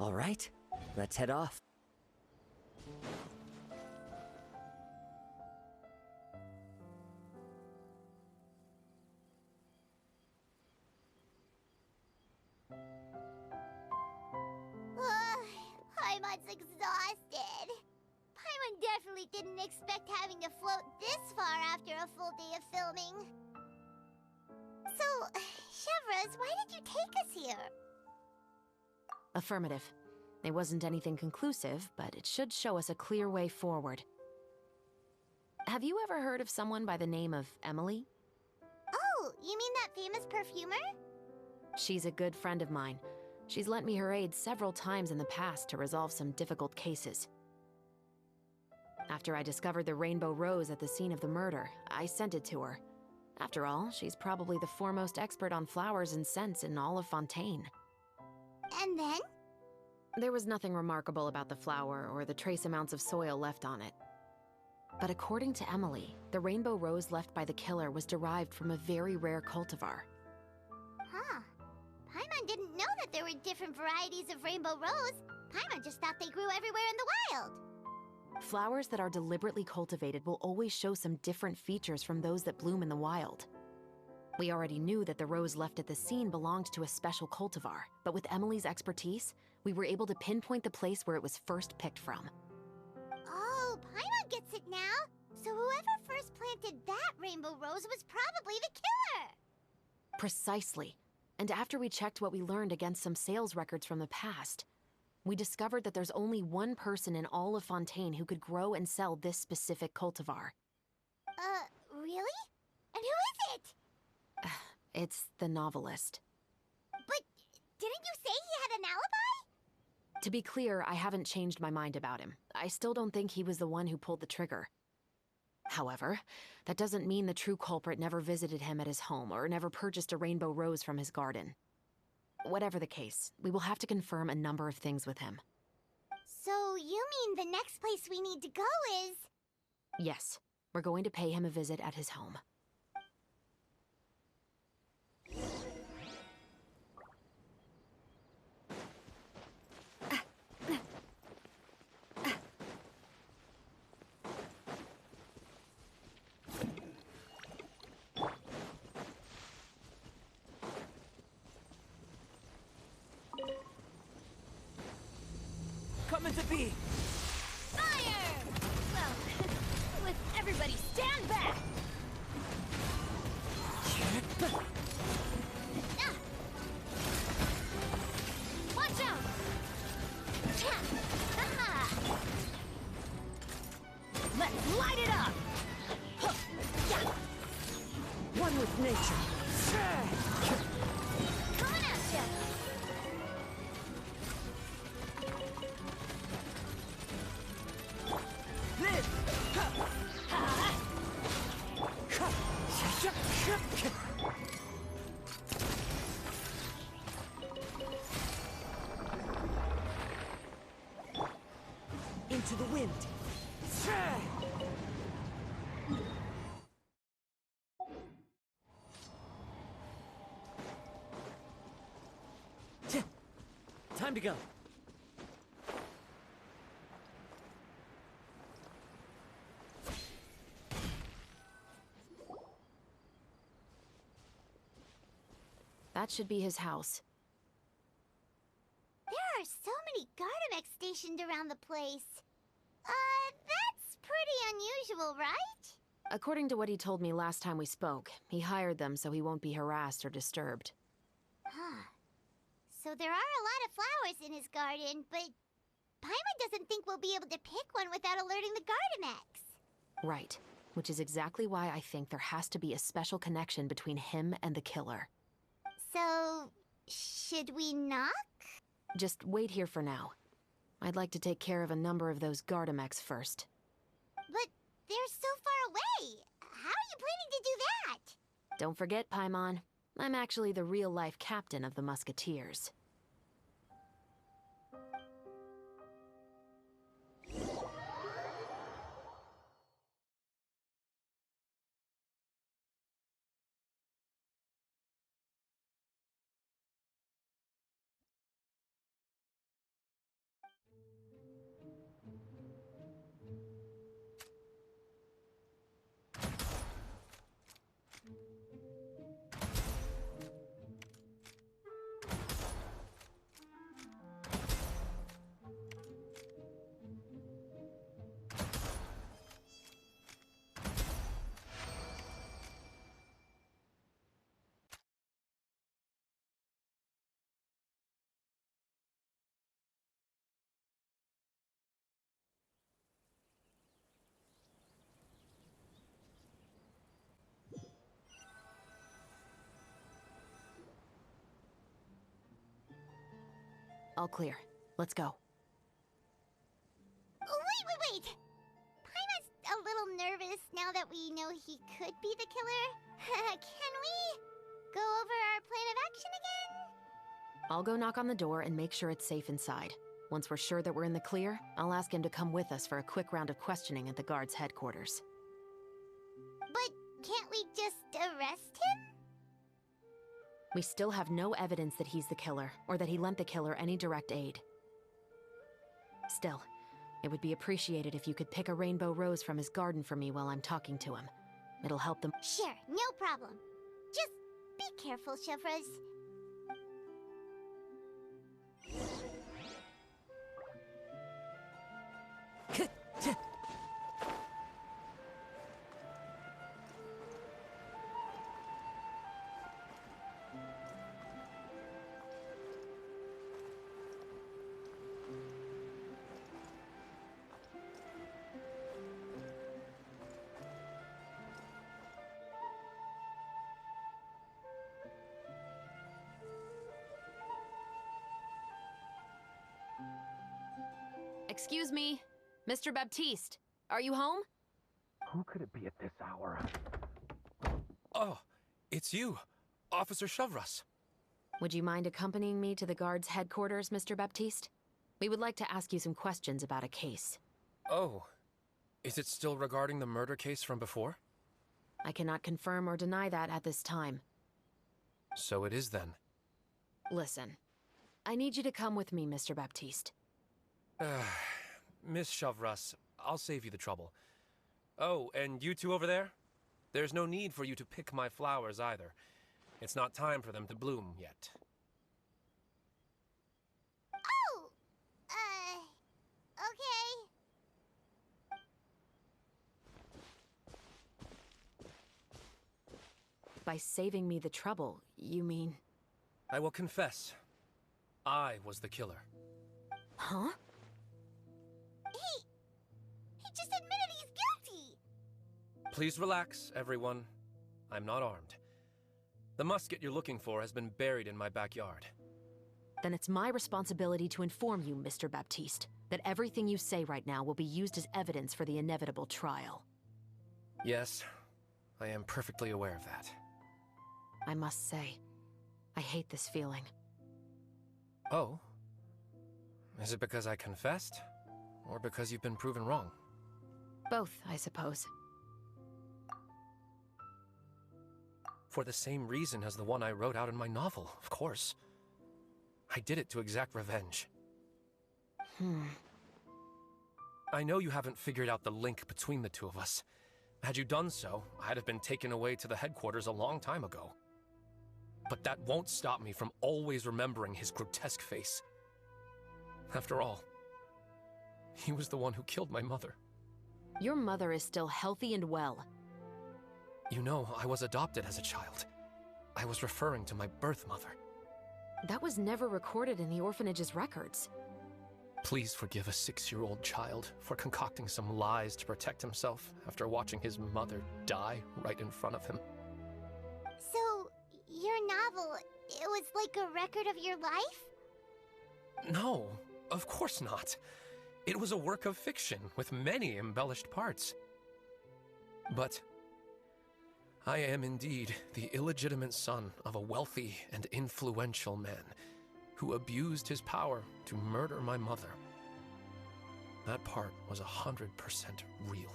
All right, let's head off. Paimon's exhausted. Paimon definitely didn't expect having to float this far after a full day of filming. So, Chevres, why did you take us here? Affirmative. It wasn't anything conclusive, but it should show us a clear way forward. Have you ever heard of someone by the name of Emily? Oh, you mean that famous perfumer? She's a good friend of mine. She's lent me her aid several times in the past to resolve some difficult cases. After I discovered the rainbow rose at the scene of the murder, I sent it to her. After all, she's probably the foremost expert on flowers and scents in all of Fontaine. And then? There was nothing remarkable about the flower or the trace amounts of soil left on it. But according to Emily, the rainbow rose left by the killer was derived from a very rare cultivar. Huh. Paimon didn't know that there were different varieties of rainbow rose. Paimon just thought they grew everywhere in the wild. Flowers that are deliberately cultivated will always show some different features from those that bloom in the wild. We already knew that the rose left at the scene belonged to a special cultivar, but with Emily's expertise, we were able to pinpoint the place where it was first picked from. Oh, Paimon gets it now. So whoever first planted that rainbow rose was probably the killer. Precisely. And after we checked what we learned against some sales records from the past, we discovered that there's only one person in all of Fontaine who could grow and sell this specific cultivar. Really? And who is it? It's the novelist. But didn't you say he had an alibi? To be clear, I haven't changed my mind about him. I still don't think he was the one who pulled the trigger. However, that doesn't mean the true culprit never visited him at his home or never purchased a rainbow rose from his garden. Whatever the case, we will have to confirm a number of things with him. So you mean the next place we need to go is... Yes, we're going to pay him a visit at his home. to be! Fire! Well, with everybody stand back! Watch out! Let's light it up! One with nature. Coming at ya! Live! Into the wind. Time to go. That should be his house. There are so many Gardamex stationed around the place. That's pretty unusual, right? According to what he told me last time we spoke, he hired them so he won't be harassed or disturbed. Huh. So there are a lot of flowers in his garden, but Paimon doesn't think we'll be able to pick one without alerting the Gardamex. Right. Which is exactly why I think there has to be a special connection between him and the killer. So, should we knock? Just wait here for now. I'd like to take care of a number of those Gardamex first. But they're so far away. How are you planning to do that? Don't forget, Paimon. I'm actually the real-life captain of the Musketeers. All clear. Let's go. Wait! Paimon's a little nervous now that we know he could be the killer. Can we go over our plan of action again? I'll go knock on the door and make sure it's safe inside. Once we're sure that we're in the clear, I'll ask him to come with us for a quick round of questioning at the guard's headquarters. But can't we just arrest him? We still have no evidence that he's the killer, or that he lent the killer any direct aid. Still, it would be appreciated if you could pick a rainbow rose from his garden for me while I'm talking to him. It'll help them. Sure, no problem. Just be careful, Chevres. Excuse me, Mr. Baptiste, are you home? Who could it be at this hour? Oh, it's you, Officer Chevres. Would you mind accompanying me to the guard's headquarters, Mr. Baptiste? We would like to ask you some questions about a case. Oh, is it still regarding the murder case from before? I cannot confirm or deny that at this time. So it is then. Listen, I need you to come with me, Mr. Baptiste. Miss Chevres, I'll save you the trouble. Oh, and you two over there? There's no need for you to pick my flowers either. It's not time for them to bloom yet. Oh! By saving me the trouble, you mean... I will confess. I was the killer. Huh? He just admitted he's guilty! Please relax, everyone. I'm not armed. The musket you're looking for has been buried in my backyard. Then it's my responsibility to inform you, Mr. Baptiste, that everything you say right now will be used as evidence for the inevitable trial. Yes, I am perfectly aware of that. I must say, I hate this feeling. Oh? Is it because I confessed? Or because you've been proven wrong? Both, I suppose. For the same reason as the one I wrote out in my novel, of course. I did it to exact revenge. I know you haven't figured out the link between the two of us. Had you done so, I'd have been taken away to the headquarters a long time ago. But that won't stop me from always remembering his grotesque face. After all, he was the one who killed my mother. Your mother is still healthy and well. You know, I was adopted as a child. I was referring to my birth mother. That was never recorded in the orphanage's records. Please forgive a 6-year-old child for concocting some lies to protect himself after watching his mother die right in front of him. So, your novel, it was like a record of your life? No, of course not. It was a work of fiction with many embellished parts. But I am indeed the illegitimate son of a wealthy and influential man who abused his power to murder my mother. That part was 100% real.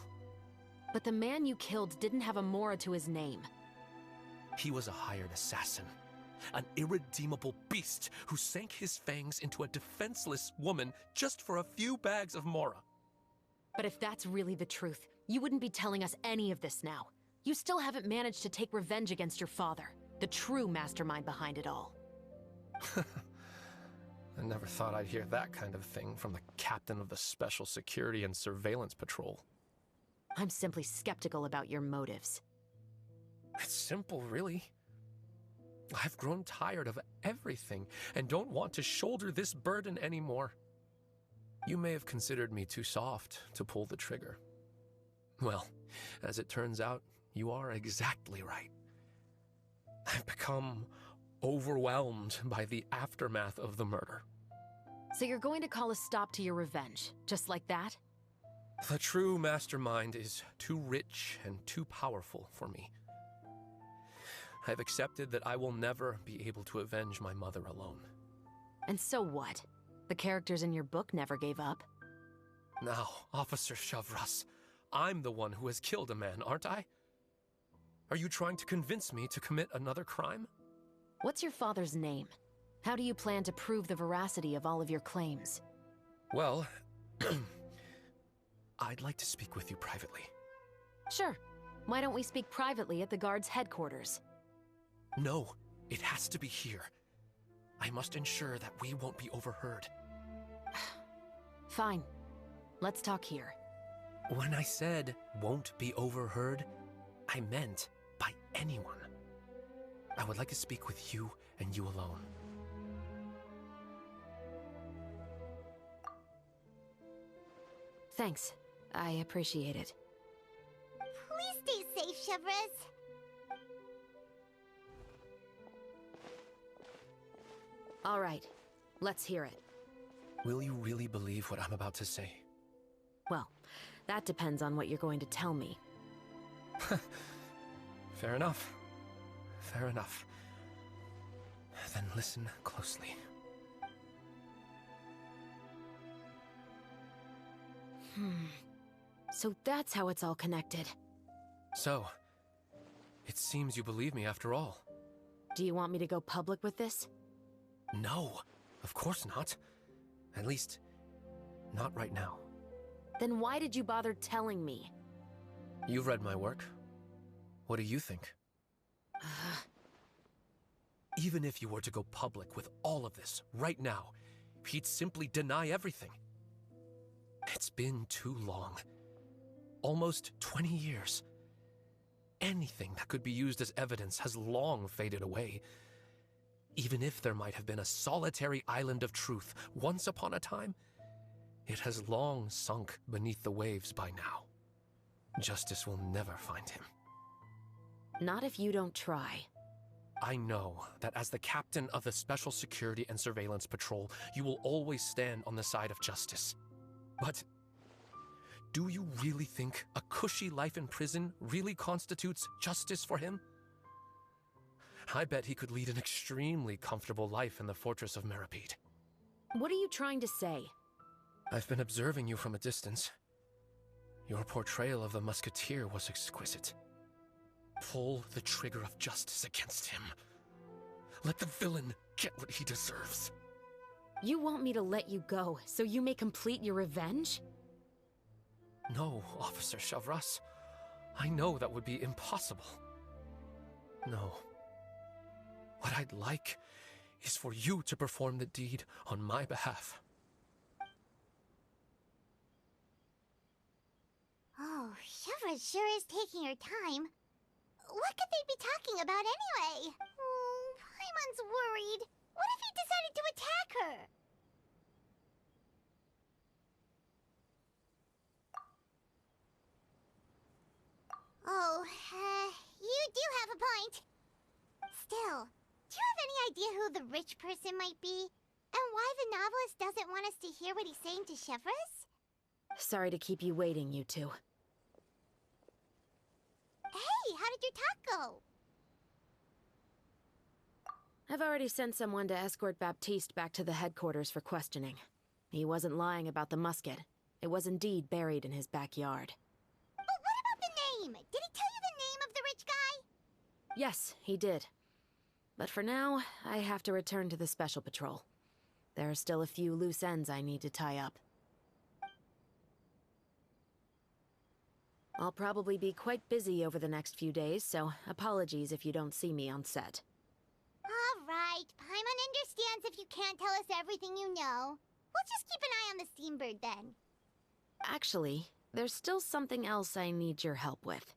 But the man you killed didn't have a Mora to his name. He was a hired assassin, an irredeemable beast who sank his fangs into a defenseless woman just for a few bags of Mora. But if that's really the truth, you wouldn't be telling us any of this now. You still haven't managed to take revenge against your father, the true mastermind behind it all. I never thought I'd hear that kind of thing from the captain of the Special Security and Surveillance Patrol. I'm simply skeptical about your motives. It's simple, really. I've grown tired of everything and don't want to shoulder this burden anymore. You may have considered me too soft to pull the trigger. Well, as it turns out, you are exactly right. I've become overwhelmed by the aftermath of the murder. So you're going to call a stop to your revenge, just like that? The true mastermind is too rich and too powerful for me. I've accepted that I will never be able to avenge my mother alone. And so what? The characters in your book never gave up. Now, Officer Chavras, I'm the one who has killed a man, aren't I? Are you trying to convince me to commit another crime? What's your father's name? How do you plan to prove the veracity of all of your claims? Well, I'd like to speak with you privately. Sure. Why don't we speak privately at the guard's headquarters? No, it has to be here. I must ensure that we won't be overheard. Fine. Let's talk here. When I said won't be overheard, I meant by anyone. I would like to speak with you and you alone. Thanks. I appreciate it. Please stay safe, Chavras. All right. Let's hear it. Will you really believe what I'm about to say? Well, that depends on what you're going to tell me. Fair enough. Fair enough. Then listen closely. So that's how it's all connected. So, it seems you believe me after all. Do you want me to go public with this? No, of course not. At least, not right now. Then why did you bother telling me? You've read my work. What do you think? Even if you were to go public with all of this right now, he'd simply deny everything. It's been too long. Almost 20 years. anything that could be used as evidence has long faded away. Even if there might have been a solitary island of truth once upon a time, it has long sunk beneath the waves by now. Justice will never find him. Not if you don't try. I know that as the captain of the Special Security and Surveillance Patrol, you will always stand on the side of justice. But do you really think a cushy life in prison really constitutes justice for him? I bet he could lead an extremely comfortable life in the fortress of Meripede. What are you trying to say? I've been observing you from a distance. Your portrayal of the musketeer was exquisite. Pull the trigger of justice against him. Let the villain get what he deserves. You want me to let you go so you may complete your revenge? No, Officer Chavras. I know that would be impossible. No. What I'd like is for you to perform the deed on my behalf. Oh, Chevra sure is taking her time. What could they be talking about anyway? Oh, Paimon's worried. What if he decided to attack her? Oh, you do have a point. Still, do you have any idea who the rich person might be? And why the novelist doesn't want us to hear what he's saying to Chevras? Sorry to keep you waiting, you two. Hey, how did your talk go? I've already sent someone to escort Baptiste back to the headquarters for questioning. He wasn't lying about the musket. It was indeed buried in his backyard. But what about the name? Did he tell you the name of the rich guy? Yes, he did. But for now, I have to return to the Special Patrol. There are still a few loose ends I need to tie up. I'll probably be quite busy over the next few days, so apologies if you don't see me on set. All right, Paimon understands if you can't tell us everything you know. We'll just keep an eye on the Steambird then. Actually, there's still something else I need your help with.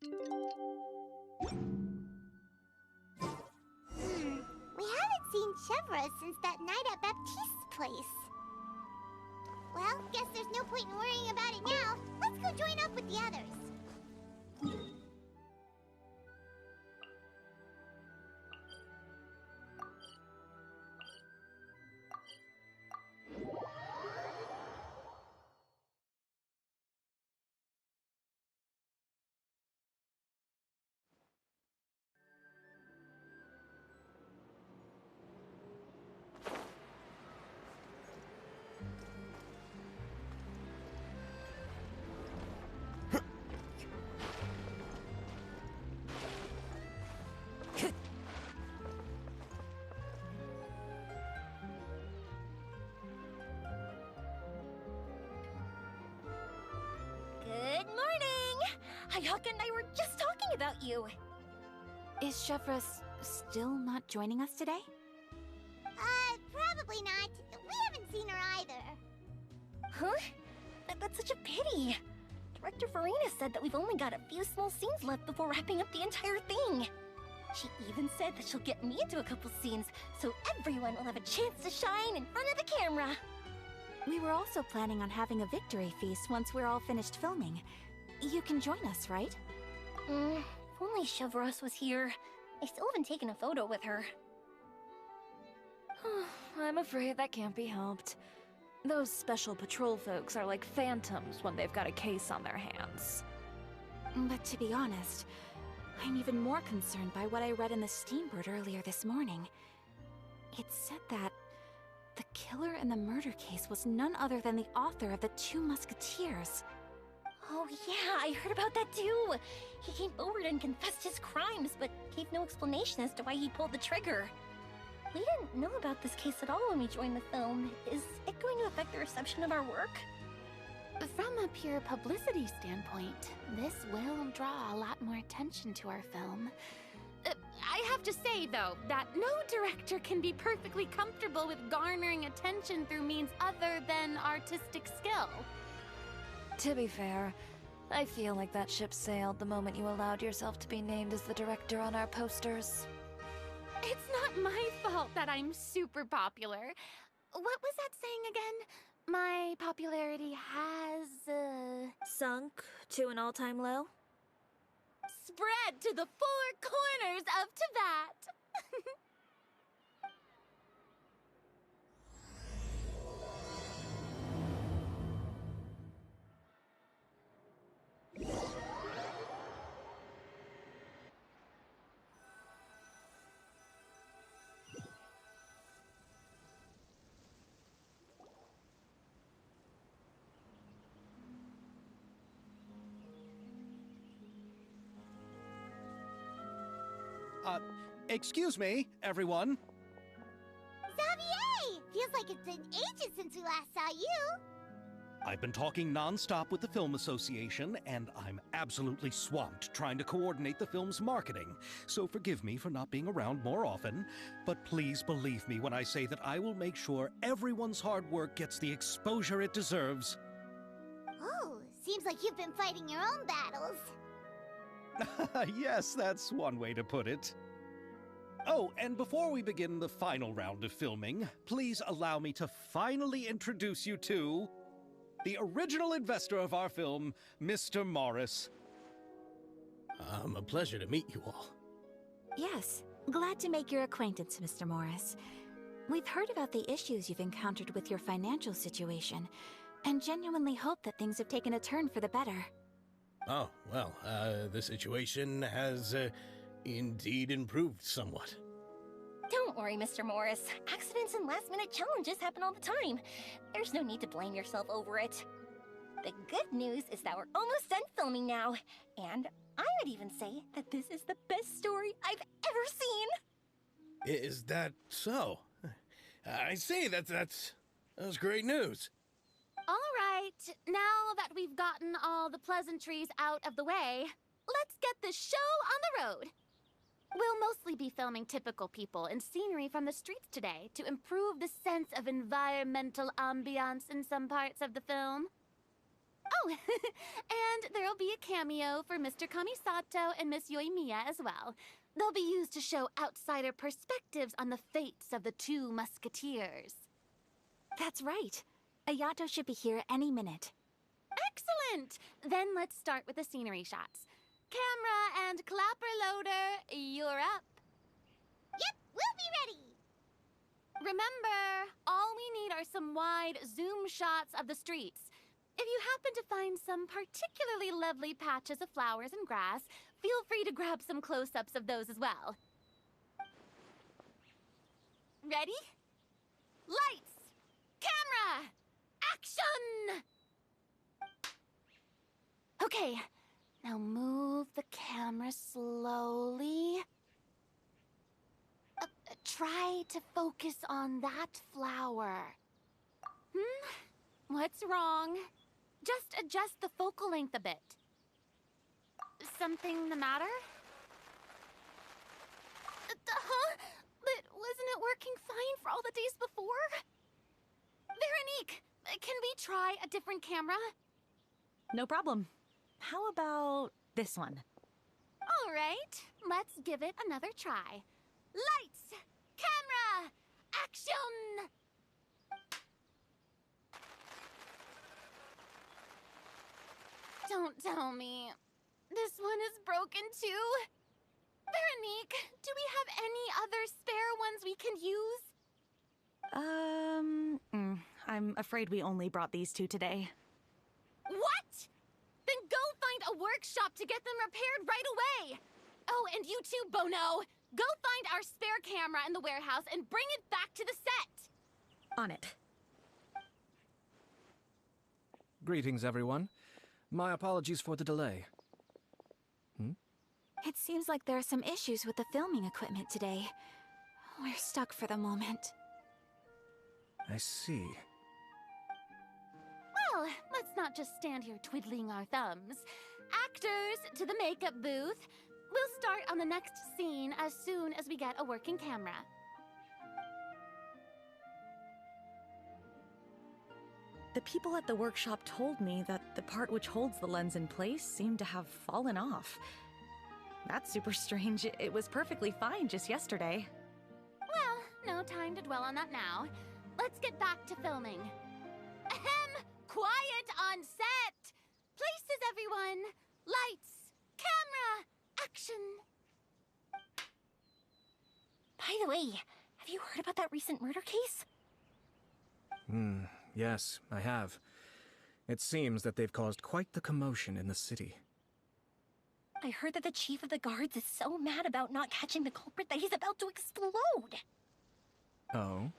We haven't seen Chevra since that night at Baptiste's place. Well, guess there's no point in worrying about it now. Let's go join up with the others. Good morning! Hayaka and I were just talking about you. Is Chevra still not joining us today? Probably not. We haven't seen her either. Huh? That's such a pity. Director Farina said that we've only got a few small scenes left before wrapping up the entire thing. She even said that she'll get me into a couple scenes, so everyone will have a chance to shine in front of the camera. We were also planning on having a victory feast once we're all finished filming. You can join us, right? If only Chevros was here. I still haven't taken a photo with her. I'm afraid that can't be helped. Those special patrol folks are like phantoms when they've got a case on their hands. But to be honest, I'm even more concerned by what I read in the Steambird earlier this morning. It said that the killer in the murder case was none other than the author of the Two Musketeers. Oh yeah, I heard about that too. He came forward and confessed his crimes, but gave no explanation as to why he pulled the trigger. We didn't know about this case at all when we joined the film. Is it going to affect the reception of our work? From a pure publicity standpoint, this will draw a lot more attention to our film. I have to say, though, that no director can be perfectly comfortable with garnering attention through means other than artistic skill. To be fair, I feel like that ship sailed the moment you allowed yourself to be named as the director on our posters. It's not my fault that I'm super popular. What was that saying again? My popularity has, Sunk to an all-time low? spread to the four corners of Teyvat. Excuse me, everyone. Xavier! Feels like it's been ages since we last saw you. I've been talking non-stop with the Film Association, and I'm absolutely swamped trying to coordinate the film's marketing. So forgive me for not being around more often, but please believe me when I say that I will make sure everyone's hard work gets the exposure it deserves. Oh, seems like you've been fighting your own battles. Yes, that's one way to put it. Oh, and before we begin the final round of filming, please allow me to finally introduce you to the original investor of our film, Mr. Morris. A pleasure to meet you all. Yes, glad to make your acquaintance, Mr. Morris. We've heard about the issues you've encountered with your financial situation, and genuinely hope that things have taken a turn for the better. Oh, well, the situation has indeed improved somewhat. Don't worry, Mr. Morris. Accidents and last-minute challenges happen all the time. There's no need to blame yourself over it. The good news is that we're almost done filming now, and I would even say that this is the best story I've ever seen. Is that so? I see, that's great news. All right, now that we've gotten all the pleasantries out of the way, let's get this show on the road. We'll mostly be filming typical people and scenery from the streets today to improve the sense of environmental ambiance in some parts of the film. Oh, and there'll be a cameo for Mr. Kamisato and Miss Yoimiya as well. They'll be used to show outsider perspectives on the fates of the two musketeers. That's right. Ayato should be here any minute. Excellent! Then let's start with the scenery shots. Camera and clapper loader, you're up. Yep, we'll be ready. Remember, all we need are some wide zoom shots of the streets. If you happen to find some particularly lovely patches of flowers and grass, feel free to grab some close-ups of those as well. Ready? Lights! Camera! Action! Okay, now move the camera slowly. Try to focus on that flower. What's wrong? Just adjust the focal length a bit. Something the matter? Huh? But wasn't it working fine for all the days before? Veronique, can we try a different camera? No problem. How about this one? All right, let's give it another try. Lights! Camera! Action! Don't tell me. This one is broken too? Veronique, do we have any other spare ones we can use? I'm afraid we only brought these two today. What? Then go find a workshop to get them repaired right away! Oh, and you too, Bono! Go find our spare camera in the warehouse and bring it back to the set! On it. Greetings, everyone. My apologies for the delay. It seems like there are some issues with the filming equipment today. We're stuck for the moment. I see. Well, let's not just stand here twiddling our thumbs. Actors, to the makeup booth. We'll start on the next scene as soon as we get a working camera. The people at the workshop told me that the part which holds the lens in place seemed to have fallen off. That's super strange. It was perfectly fine just yesterday. Well, no time to dwell on that now. Let's get back to filming. Ahem! Quiet on set! Places, everyone! Lights! Camera! Action! By the way, have you heard about that recent murder case? Yes, I have. It seems that they've caused quite the commotion in the city. I heard that the chief of the guards is so mad about not catching the culprit that he's about to explode. Oh?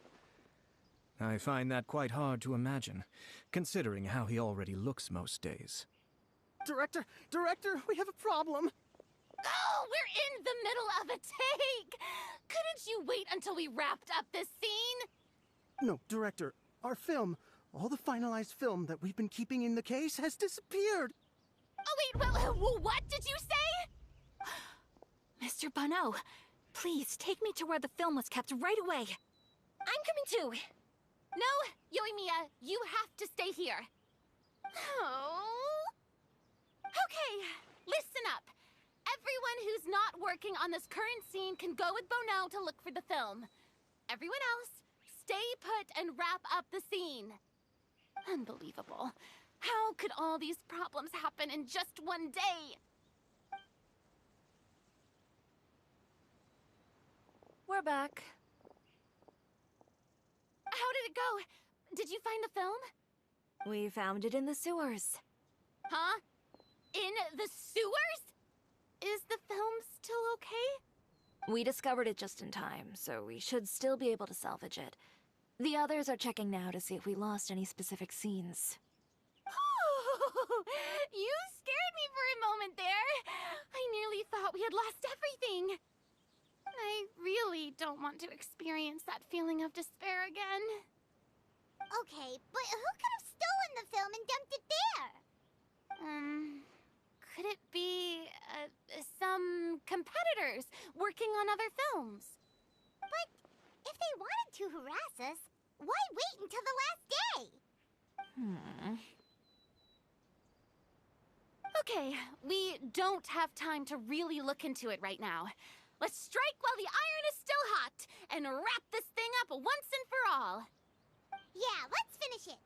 I find that quite hard to imagine, considering how he already looks most days. Director, we have a problem. Oh, we're in the middle of a take! Couldn't you wait until we wrapped up this scene? No, Director, our film, all the finalized film that we've been keeping in the case has disappeared. Oh, wait, well, what did you say? Mr. Bono, please take me to where the film was kept right away. I'm coming too. No, Yoimiya, you have to stay here. Oh. Okay, listen up. Everyone who's not working on this current scene can go with Bono to look for the film. Everyone else, stay put and wrap up the scene. Unbelievable. How could all these problems happen in just one day? We're back. How did it go? Did you find the film? We found it in the sewers. Huh? In the sewers? Is the film still okay? We discovered it just in time, so we should still be able to salvage it. The others are checking now to see if we lost any specific scenes. Oh, you scared me for a moment there. I nearly thought we had lost everything. I really don't want to experience that feeling of despair again. Okay, but who could have stolen the film and dumped it there? Could it be, some competitors working on other films? But if they wanted to harass us, why wait until the last day? Okay, we don't have time to really look into it right now. Let's strike while the iron is still hot and wrap this thing up once and for all. Yeah, let's finish it.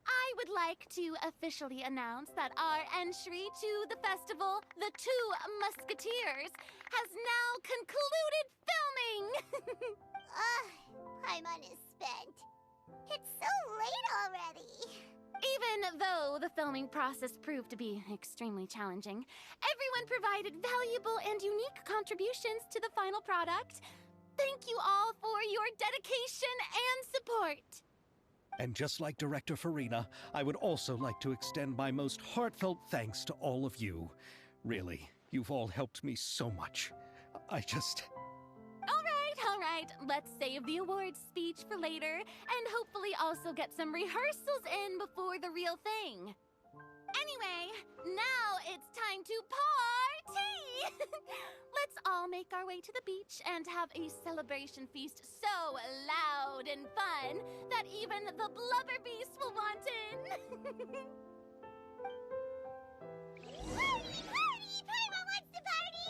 I would like to officially announce that our entry to the festival, The Two Musketeers, has now concluded filming! Paimon is spent. It's so late already. Even though the filming process proved to be extremely challenging, everyone provided valuable and unique contributions to the final product. Thank you all for your dedication and support. And just like Director Farina, I would also like to extend my most heartfelt thanks to all of you. Really, you've all helped me so much. All right, let's save the awards speech for later, and hopefully also get some rehearsals in before the real thing. Anyway, now it's time to party! Let's all make our way to the beach and have a celebration feast so loud and fun that even the blubber beast will want in. Party! Party! Paimon wants to party!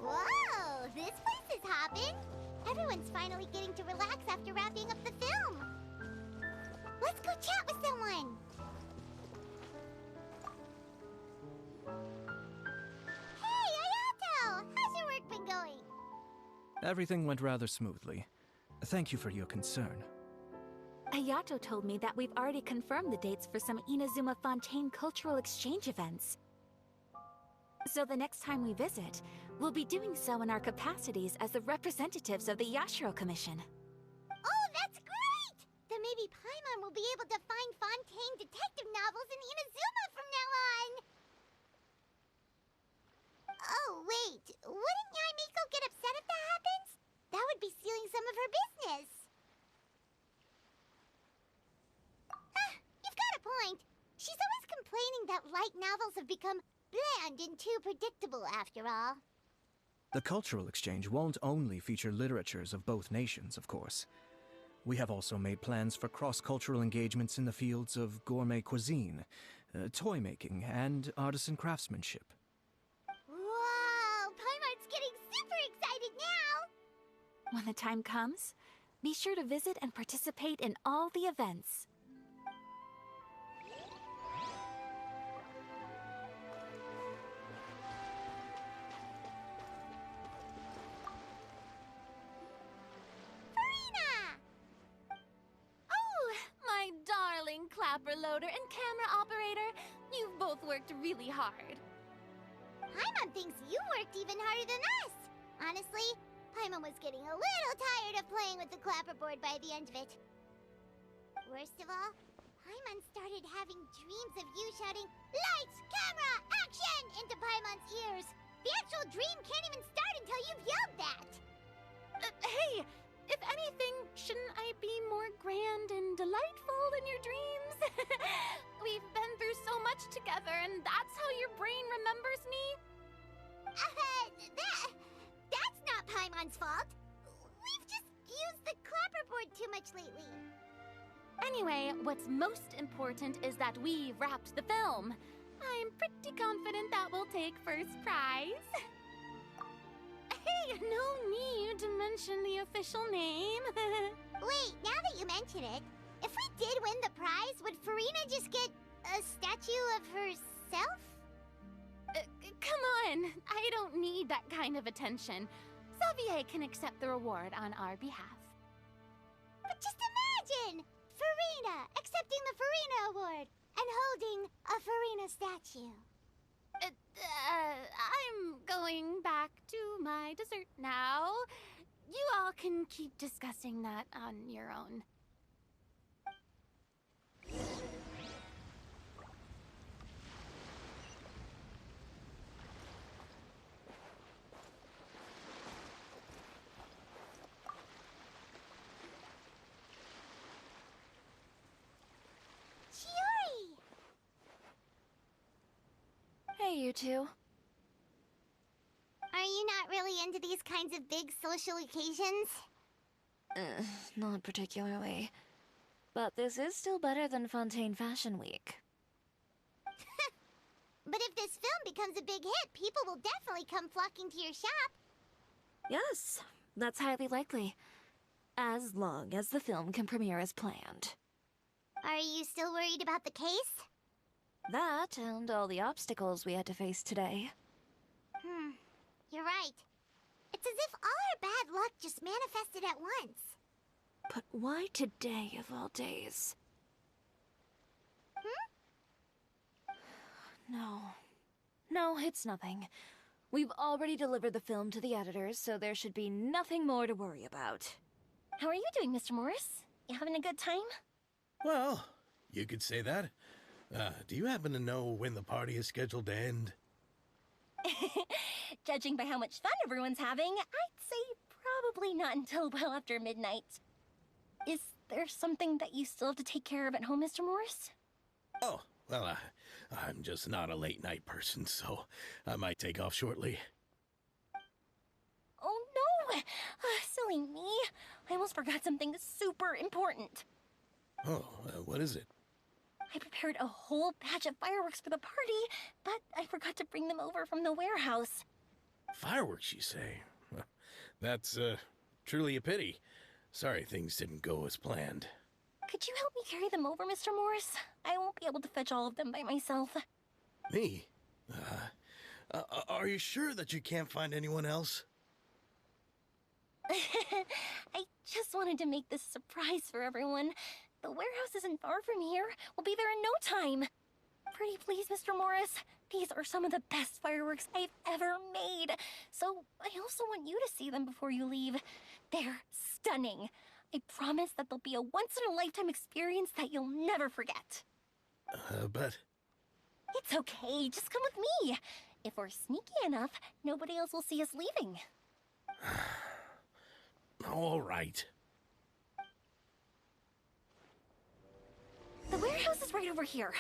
Whoa! This place is everyone's finally getting to relax after wrapping up the film. Let's go chat with someone. Hey, Ayato! How's your work been going? Everything went rather smoothly. Thank you for your concern. Ayato told me that we've already confirmed the dates for some Inazuma Fontaine cultural exchange events. So the next time we visit, we'll be doing so in our capacities as the representatives of the Yashiro Commission. Oh, that's great! Then maybe Paimon will be able to find Fontaine detective novels in Inazuma from now on! Oh, wait. Wouldn't Yaimiko get upset if that happens? That would be stealing some of her business. You've got a point. She's always complaining that light novels have become bland and too predictable after all. The cultural exchange won't only feature literatures of both nations, of course. We have also made plans for cross-cultural engagements in the fields of gourmet cuisine, toy making, and artisan craftsmanship. Wow! Paimon's getting super excited now! When the time comes, be sure to visit and participate in all the events. My darling clapper loader and camera operator, you've both worked really hard. Paimon thinks you worked even harder than us. Honestly, Paimon was getting a little tired of playing with the clapperboard by the end of it. Worst of all, Paimon started having dreams of you shouting, "Lights, camera, action!" into Paimon's ears. The actual dream can't even start until you've yelled that. Hey! If anything, shouldn't I be more grand and delightful in your dreams? We've been through so much together, and that's how your brain remembers me? That's not Paimon's fault. We've just used the clapperboard too much lately. Anyway, what's most important is that we wrapped the film. I'm pretty confident that we'll take first prize. Hey, no need to mention the official name. Wait, now that you mention it, if we did win the prize, would Farina just get a statue of herself? Come on, I don't need that kind of attention. Xavier can accept the reward on our behalf. But just imagine! Farina accepting the Farina Award and holding a Farina statue. I'm going back to my dessert now. You all can keep discussing that on your own. Chiori! Hey, you two. Are you not really into these kinds of big social occasions? Not particularly. But this is still better than Fontaine Fashion Week. But if this film becomes a big hit, people will definitely come flocking to your shop. Yes, that's highly likely. As long as the film can premiere as planned. Are you still worried about the case? That and all the obstacles we had to face today. You're right. It's as if all our bad luck just manifested at once. But why today of all days? No, it's nothing. We've already delivered the film to the editors, so there should be nothing more to worry about. How are you doing, Mr. Morris? You having a good time? Well, you could say that. Do you happen to know when the party is scheduled to end? Judging by how much fun everyone's having, I'd say probably not until well after midnight. Is there something that you still have to take care of at home, Mr. Morris? Oh, well, I'm just not a late night person, so I might take off shortly. Oh no! Silly me. I almost forgot something super important. Oh, what is it? I prepared a whole batch of fireworks for the party, but I forgot to bring them over from the warehouse. Fireworks, you say? That's truly a pity. Sorry things didn't go as planned. Could you help me carry them over, Mr. Morris? I won't be able to fetch all of them by myself. Me? Are you sure that you can't find anyone else? I just wanted to make this a surprise for everyone. The warehouse isn't far from here. We'll be there in no time. Pretty please, Mr. Morris. These are some of the best fireworks I've ever made. So I also want you to see them before you leave. They're stunning. I promise that they'll be a once-in-a-lifetime experience that you'll never forget. But... It's okay. Just come with me. If we're sneaky enough, nobody else will see us leaving. All right. The warehouse is right over here.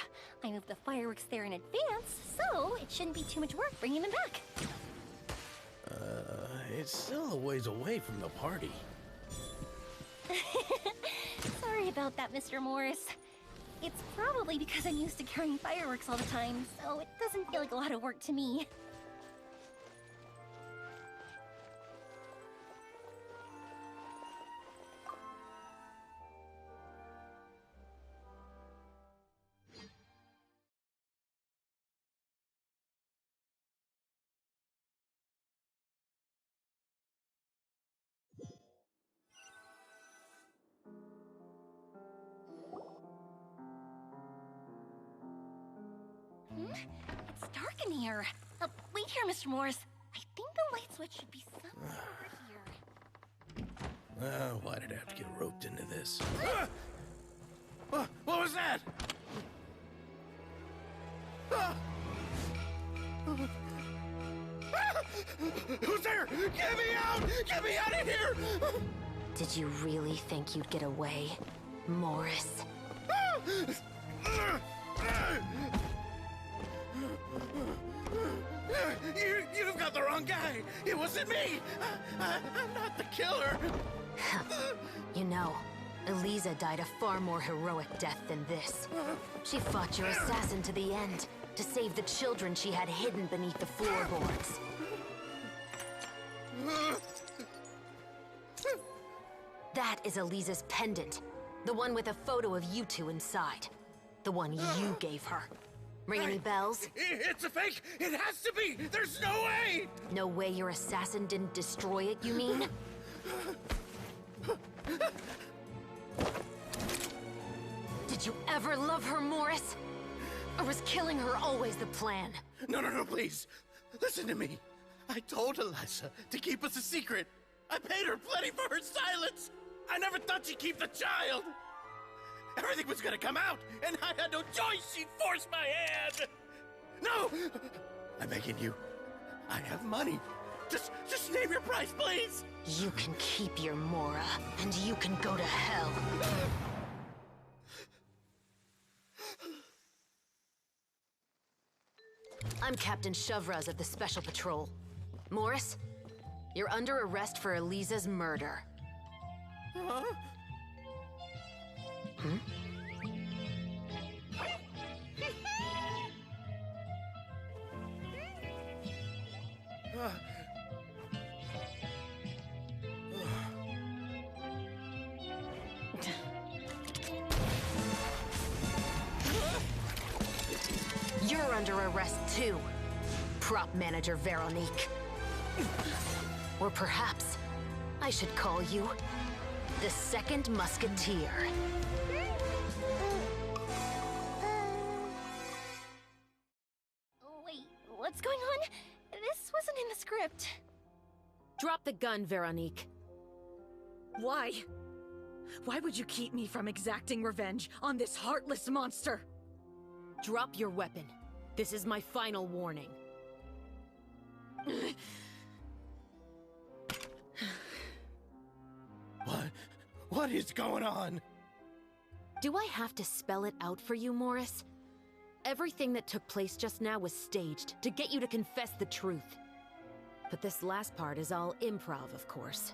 I moved the fireworks there in advance, so it shouldn't be too much work bringing them back. It's still a ways away from the party. Sorry about that, Mr. Morris. It's probably because I'm used to carrying fireworks all the time, so it doesn't feel like a lot of work to me. It's dark in here. Wait here, Mr. Morris. I think the light switch should be somewhere over here. Why did I have to get roped into this? What was that? Who's there? Get me out! Get me out of here! Did you really think you'd get away, Morris? You've got the wrong guy. It wasn't me. I'm not the killer. You know, Eliza died a far more heroic death than this. She fought your assassin to the end, to save the children she had hidden beneath the floorboards. That is Eliza's pendant. The one with a photo of you two inside. The one you gave her. Ring any bells? It's a fake! It has to be! There's no way! No way your assassin didn't destroy it, you mean? Did you ever love her, Morris? Or was killing her always the plan? No, please. Listen to me. I told Eliza to keep us a secret. I paid her plenty for her silence. I never thought she'd keep the child. Everything was gonna come out, and I had no choice. She'd force my hand. No! I'm begging you. I have money. Just name your price, please. You can keep your Mora, and you can go to hell. I'm Captain Shovraz of the Special Patrol. Morris, you're under arrest for Eliza's murder. Huh? Hmm? You're under arrest too, prop manager Veronique. Or perhaps I should call you the Second Musketeer. Wait, what's going on? This wasn't in the script. Drop the gun, Veronique. Why? Why would you keep me from exacting revenge on this heartless monster? Drop your weapon. This is my final warning. What is going on? Do I have to spell it out for you, Morris? Everything that took place just now was staged to get you to confess the truth. But this last part is all improv, of course.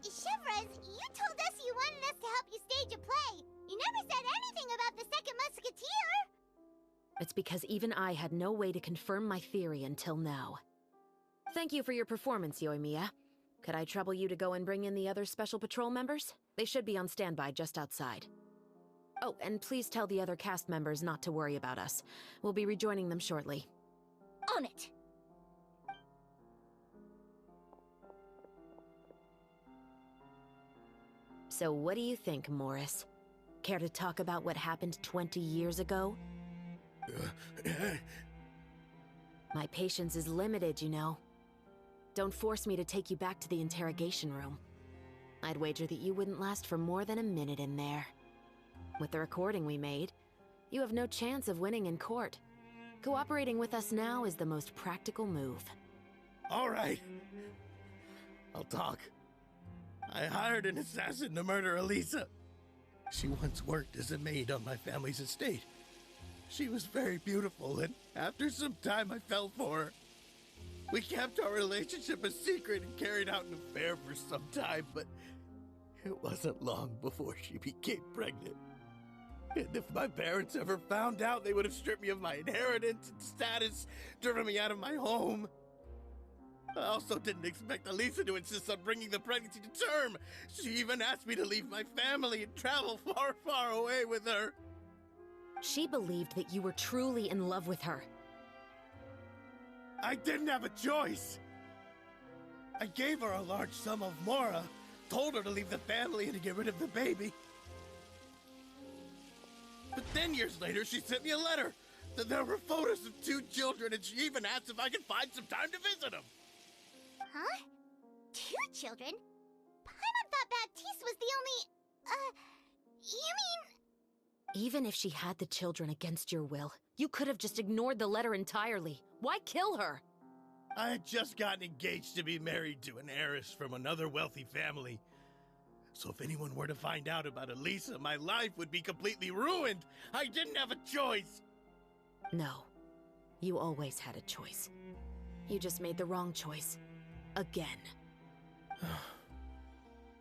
Shivers, you told us you wanted us to help you stage a play. You never said anything about the Second Musketeer. It's because even I had no way to confirm my theory until now. Thank you for your performance, Yoimiya. Could I trouble you to go and bring in the other Special Patrol members? They should be on standby just outside. Oh, and please tell the other cast members not to worry about us. We'll be rejoining them shortly. On it! So what do you think, Morris? Care to talk about what happened 20 years ago? My patience is limited, you know. Don't force me to take you back to the interrogation room. I'd wager that you wouldn't last for more than a minute in there. With the recording we made, you have no chance of winning in court. Cooperating with us now is the most practical move. All right. I'll talk. I hired an assassin to murder Elisa. She once worked as a maid on my family's estate. She was very beautiful, and after some time I fell for her. We kept our relationship a secret and carried out an affair for some time, but it wasn't long before she became pregnant. And if my parents ever found out, they would have stripped me of my inheritance and status, driven me out of my home. I also didn't expect Elisa to insist on bringing the pregnancy to term. She even asked me to leave my family and travel far, far away with her. She believed that you were truly in love with her. I didn't have a choice. I gave her a large sum of mora, told her to leave the family and to get rid of the baby. But then years later, she sent me a letter. There were photos of 2 children, and she even asked if I could find some time to visit them. Huh? 2 children? Paimon thought Baptiste was the only... you mean... Even if she had the children against your will, you could have just ignored the letter entirely. Why kill her? I had just gotten engaged to be married to an heiress from another wealthy family. So if anyone were to find out about Elisa, my life would be completely ruined. I didn't have a choice. No. You always had a choice. You just made the wrong choice. Again.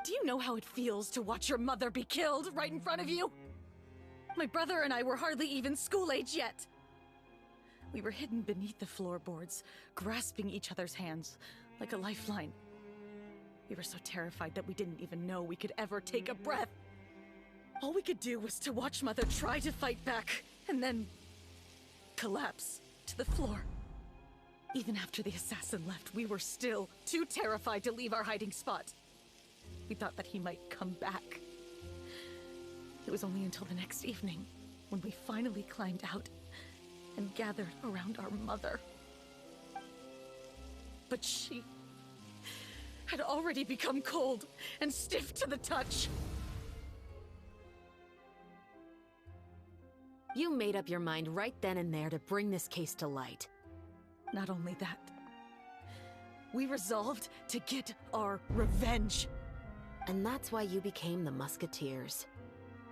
Do you know how it feels to watch your mother be killed right in front of you? My brother and I were hardly even school age yet. We were hidden beneath the floorboards, grasping each other's hands like a lifeline. We were so terrified that we didn't even know we could ever take a breath. All we could do was to watch Mother try to fight back, and then collapse to the floor. Even after the assassin left, we were still too terrified to leave our hiding spot. We thought that he might come back. It was only until the next evening when we finally climbed out and gathered around our mother. But she had already become cold and stiff to the touch. You made up your mind right then and there to bring this case to light. Not only that, we resolved to get our revenge. And that's why you became the Musketeers.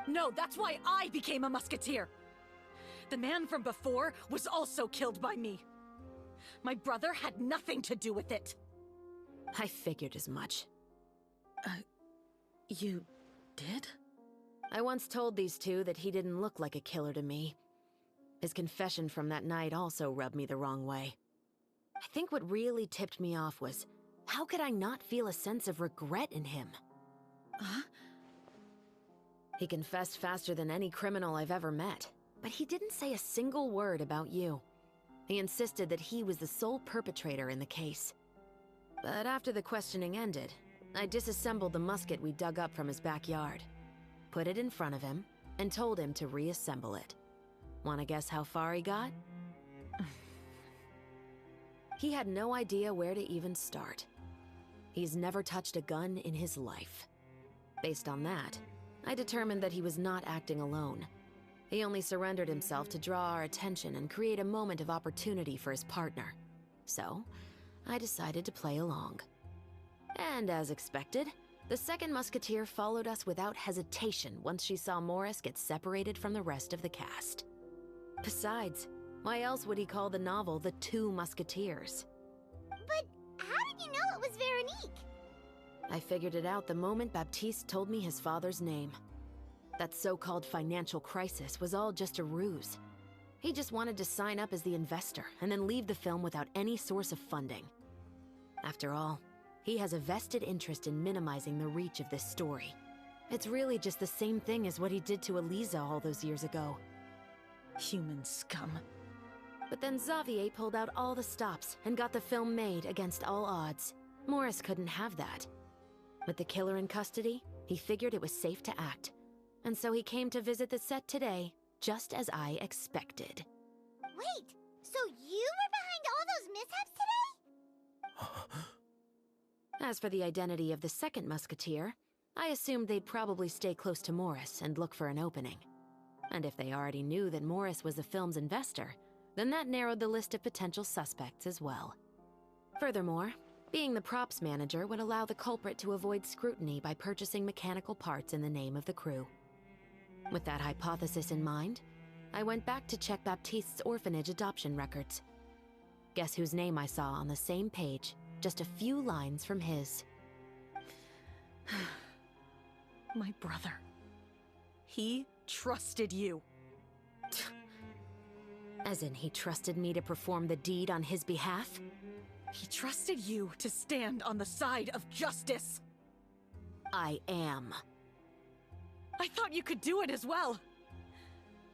No, that's why I became a musketeer. The man from before was also killed by me. My brother had nothing to do with it. I figured as much. You did? I once told these two that he didn't look like a killer to me. His confession from that night also rubbed me the wrong way. I think what really tipped me off was, how could I not feel a sense of regret in him? Huh? He confessed faster than any criminal I've ever met, but he didn't say a single word about you. He insisted that he was the sole perpetrator in the case. But after the questioning ended, I disassembled the musket we dug up from his backyard, put it in front of him, and told him to reassemble it. Wanna guess how far he got? He had no idea where to even start. He's never touched a gun in his life. Based on that, I determined that he was not acting alone. He only surrendered himself to draw our attention and create a moment of opportunity for his partner. So, I decided to play along. And as expected, the second musketeer followed us without hesitation once she saw Morris get separated from the rest of the cast. Besides, why else would he call the novel The Two Musketeers? But how did you know it was Veronique? I figured it out the moment Baptiste told me his father's name. That so-called financial crisis was all just a ruse. He just wanted to sign up as the investor and then leave the film without any source of funding. After all, he has a vested interest in minimizing the reach of this story. It's really just the same thing as what he did to Eliza all those years ago. Human scum. But then Xavier pulled out all the stops and got the film made against all odds. Morris couldn't have that. With the killer in custody, he figured it was safe to act. And so he came to visit the set today, just as I expected. Wait, so you were behind all those mishaps today? As for the identity of the second musketeer, I assumed they'd probably stay close to Morris and look for an opening. And if they already knew that Morris was the film's investor, then that narrowed the list of potential suspects as well. Furthermore, being the props manager would allow the culprit to avoid scrutiny by purchasing mechanical parts in the name of the crew. With that hypothesis in mind, I went back to check Baptiste's orphanage adoption records. Guess whose name I saw on the same page, just a few lines from his. My brother. He trusted you. As in, he trusted me to perform the deed on his behalf? He trusted you to stand on the side of justice. I am. I thought you could do it as well.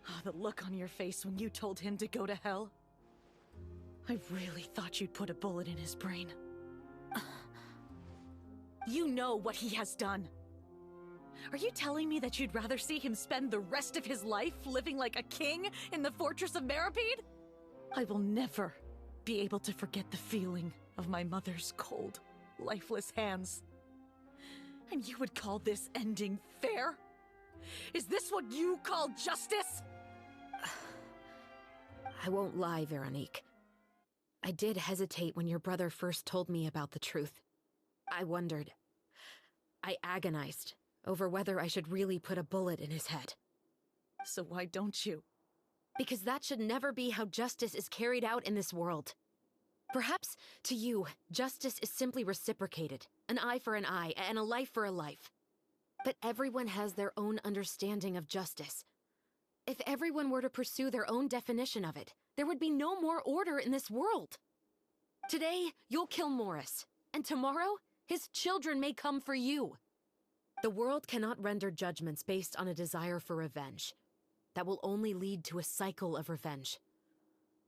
Oh, the look on your face when you told him to go to hell. I really thought you'd put a bullet in his brain. You know what he has done. Are you telling me that you'd rather see him spend the rest of his life living like a king in the fortress of Meripede? I will never be able to forget the feeling of my mother's cold, lifeless hands. And you would call this ending fair? Is this what you call justice? I won't lie, Veronique. I did hesitate when your brother first told me about the truth. I wondered. I agonized over whether I should really put a bullet in his head. So why don't you? Because that should never be how justice is carried out in this world. Perhaps, to you, justice is simply reciprocated. An eye for an eye, and a life for a life. But everyone has their own understanding of justice. If everyone were to pursue their own definition of it, there would be no more order in this world. Today, you'll kill Morris, and tomorrow, his children may come for you. The world cannot render judgments based on a desire for revenge. That will only lead to a cycle of revenge,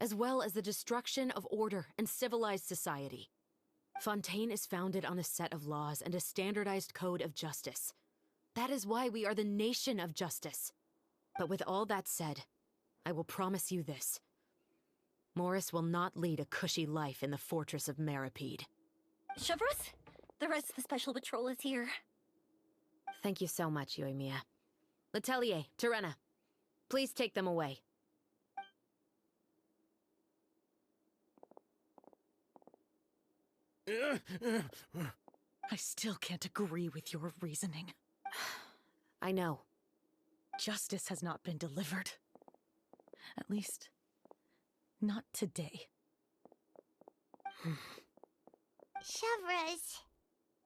as well as the destruction of order and civilized society. Fontaine is founded on a set of laws and a standardized code of justice. That is why we are the nation of justice. But with all that said, I will promise you this. Morris will not lead a cushy life in the fortress of Meripede. Chevreuse, the rest of the special patrol is here. Thank you so much, Yoimiya. Letelier, Terena, please take them away. I still can't agree with your reasoning. I know. Justice has not been delivered. At least, not today. Chevreuse.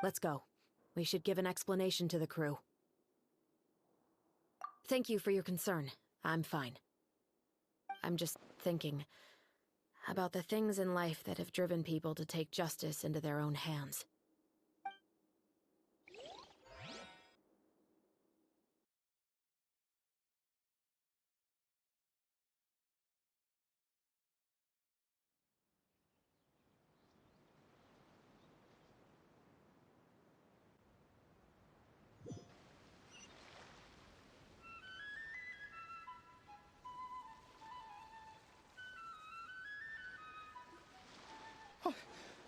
Let's go. We should give an explanation to the crew. Thank you for your concern. I'm fine. I'm just thinking about the things in life that have driven people to take justice into their own hands.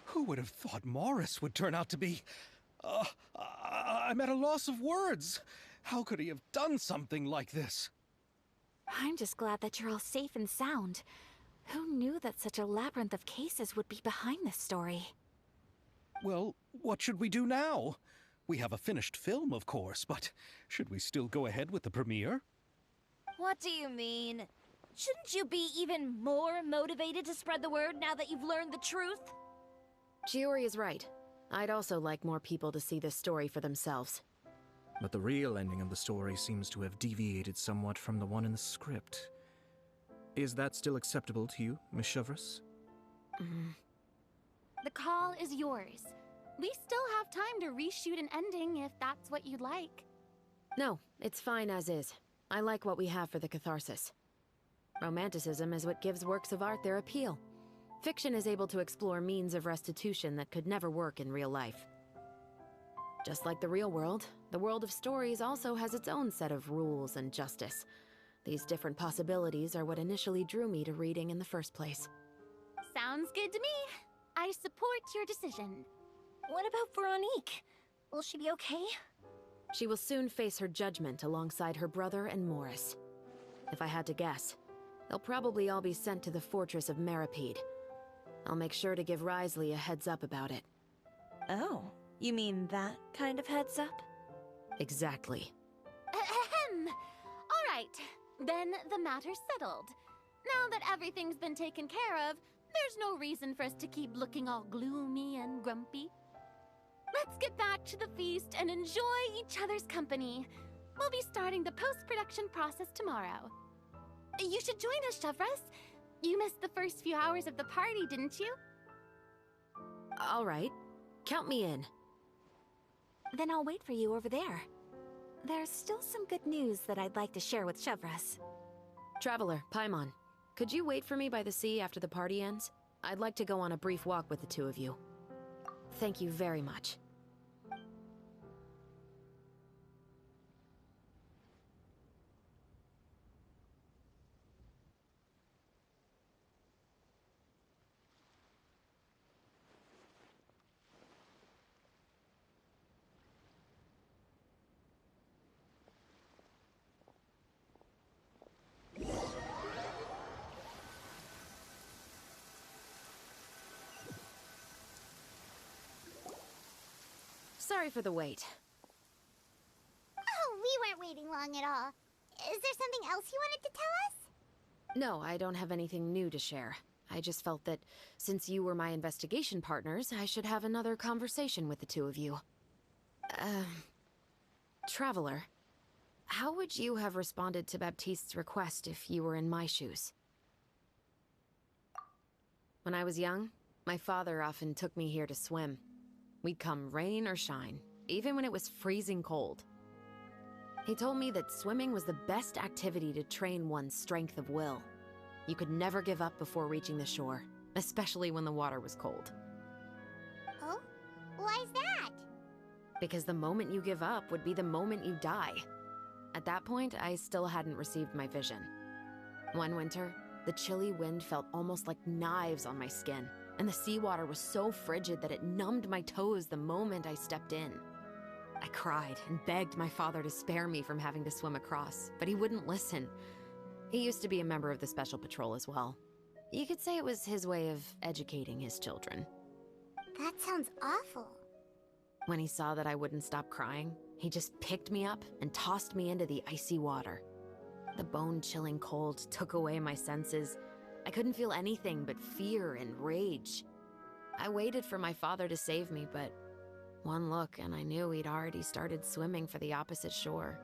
Who would have thought Morris would turn out to be... I'm at a loss of words. How could he have done something like this? I'm just glad that you're all safe and sound. Who knew that such a labyrinth of cases would be behind this story? Well, what should we do now? We have a finished film, of course, but should we still go ahead with the premiere? What do you mean? Shouldn't you be even more motivated to spread the word now that you've learned the truth? Giori is right. I'd also like more people to see this story for themselves. But the real ending of the story seems to have deviated somewhat from the one in the script. Is that still acceptable to you, Miss Chevreuse? The call is yours. We still have time to reshoot an ending if that's what you'd like. No, it's fine as is. I like what we have for the catharsis. Romanticism is what gives works of art their appeal. Fiction is able to explore means of restitution that could never work in real life. Just like the real world, the world of stories also has its own set of rules and justice. These different possibilities are what initially drew me to reading in the first place. Sounds good to me. I support your decision. What about Veronique? Will she be okay? She will soon face her judgment alongside her brother and Morris. If I had to guess, they'll probably all be sent to the fortress of Meripede. I'll make sure to give Risley a heads up about it. Oh, you mean that kind of heads up? Exactly. Ahem. All right, then the matter's settled. Now that everything's been taken care of, there's no reason for us to keep looking all gloomy and grumpy. Let's get back to the feast and enjoy each other's company. We'll be starting the post-production process tomorrow. You should join us, Chevreuse. You missed the first few hours of the party, didn't you? All right. Count me in. Then I'll wait for you over there. There's still some good news that I'd like to share with Chevreuse. Traveler, Paimon, could you wait for me by the sea after the party ends? I'd like to go on a brief walk with the two of you. Thank you very much. Sorry for the wait. Oh, we weren't waiting long at all. Is there something else you wanted to tell us? No, I don't have anything new to share. I just felt that since you were my investigation partners, I should have another conversation with the two of you. Traveler, how would you have responded to Baptiste's request if you were in my shoes? When I was young, my father often took me here to swim. We'd come rain or shine, even when it was freezing cold. He told me that swimming was the best activity to train one's strength of will. You could never give up before reaching the shore, especially when the water was cold. Oh? Why's that? Because the moment you give up would be the moment you die. At that point, I still hadn't received my vision. One winter, the chilly wind felt almost like knives on my skin, and the seawater was so frigid that it numbed my toes the moment I stepped in. I cried and begged my father to spare me from having to swim across, but he wouldn't listen. He used to be a member of the Special Patrol as well. You could say it was his way of educating his children. That sounds awful. When he saw that I wouldn't stop crying, he just picked me up and tossed me into the icy water. The bone-chilling cold took away my senses. I couldn't feel anything but fear and rage. I waited for my father to save me, but one look and I knew he'd already started swimming for the opposite shore.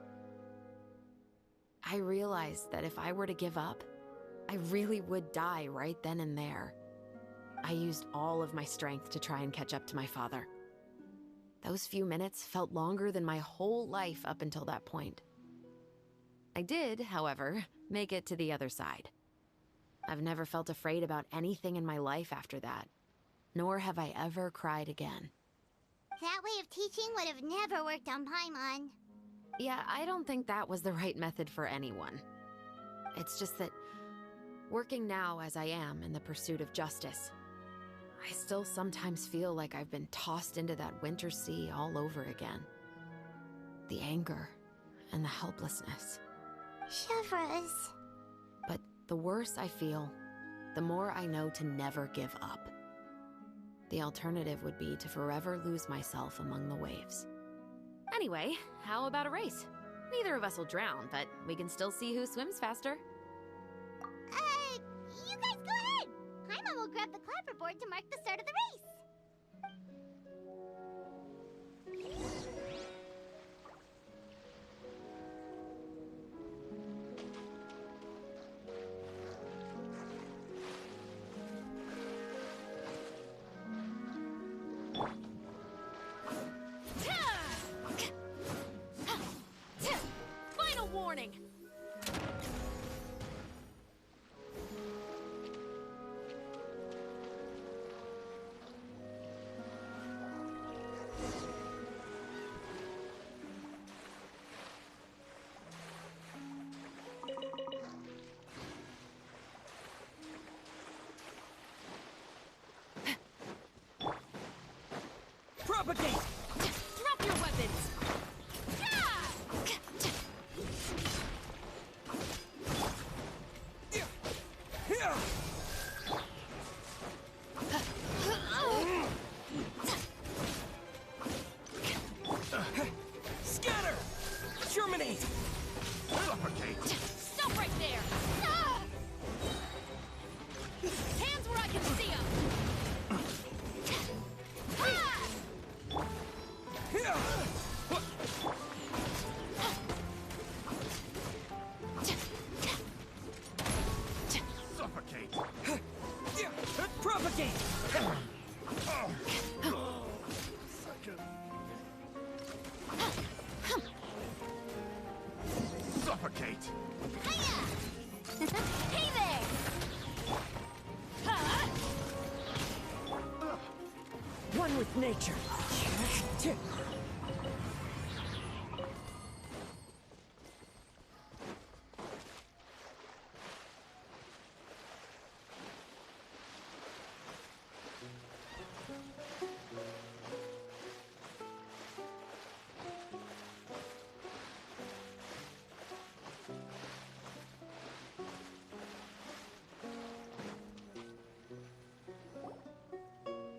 I realized that if I were to give up, I really would die right then and there. I used all of my strength to try and catch up to my father. Those few minutes felt longer than my whole life up until that point. I did, however, make it to the other side. I've never felt afraid about anything in my life after that, nor have I ever cried again. That way of teaching would have never worked on Paimon. Yeah, I don't think that was the right method for anyone. It's just that, working now as I am in the pursuit of justice, I still sometimes feel like I've been tossed into that winter sea all over again. The anger and the helplessness. Chevreuse. But the worse I feel, the more I know to never give up. The alternative would be to forever lose myself among the waves. Anyway, how about a race? Neither of us will drown, but we can still see who swims faster. You guys go ahead! Paimon will grab the clapperboard to mark the start of the race. morning. Propagate! Drop your weapons! Scatter! Germinate! Suffocate! Stop right there! Hands where I can see them! Suffocate! Propagate! Suffocate! Hey there! One with nature.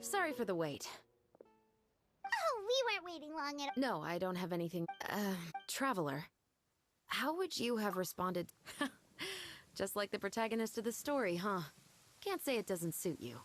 Sorry for the wait. Oh, we weren't waiting long at all. No, I don't have anything. Traveler. How would you have responded? Just like the protagonist of the story, huh? Can't say it doesn't suit you.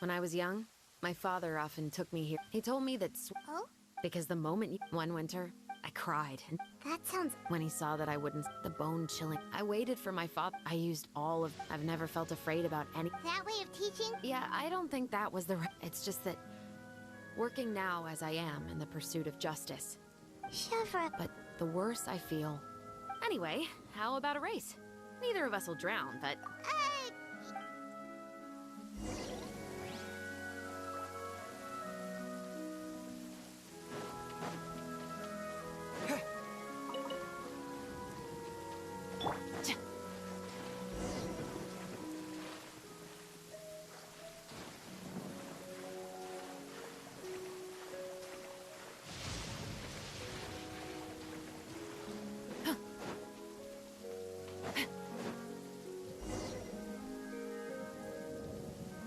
When I was young, my father often took me here. He told me that Oh? because the moment one winter, I cried. And That sounds... when he saw that I wouldn't, the bone chilling. I waited for my father. I used all of... I've never felt afraid about any... That way of teaching? Yeah, I don't think that was the right... It's just that... working now as I am in the pursuit of justice. Chevra... But the worse I feel... Anyway, how about a race? Neither of us will drown, but...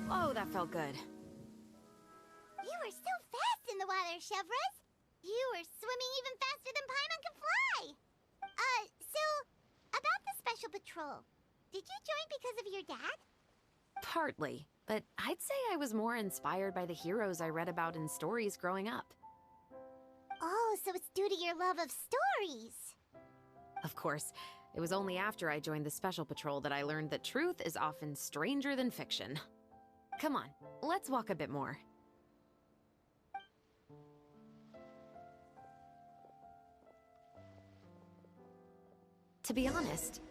Oh, that felt good. You were so fast in the water, Chevras! You were swimming even faster than Paimon can fly! So, about the Special Patrol, did you join because of your dad? Partly, but I'd say I was more inspired by the heroes I read about in stories growing up. Oh, so it's due to your love of stories! Of course, it was only after I joined the Special Patrol that I learned that truth is often stranger than fiction. Come on, let's walk a bit more. To be honest,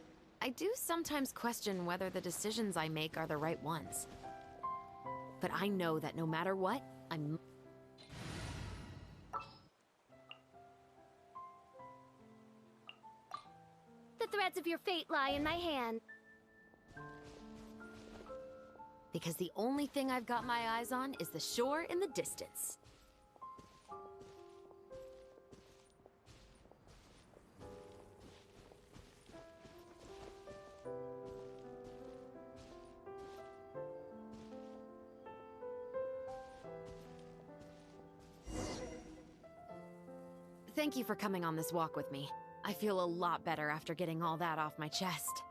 I do sometimes question whether the decisions I make are the right ones. But I know that no matter what, I'm... The threads of your fate lie in my hand. Because the only thing I've got my eyes on is the shore in the distance. Thank you for coming on this walk with me. I feel a lot better after getting all that off my chest.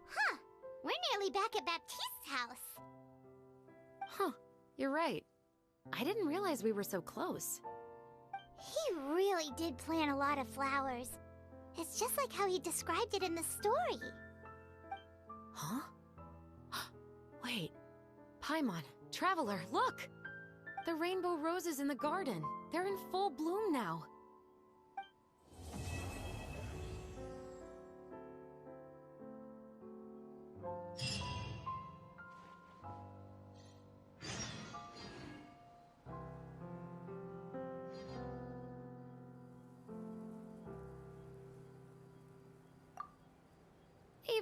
Huh. We're nearly back at Baptiste's house. Huh, you're right. I didn't realize we were so close. He really did plant a lot of flowers. It's just like how he described it in the story. Huh? Wait. Paimon, Traveler, look! The rainbow roses in the garden. They're in full bloom now.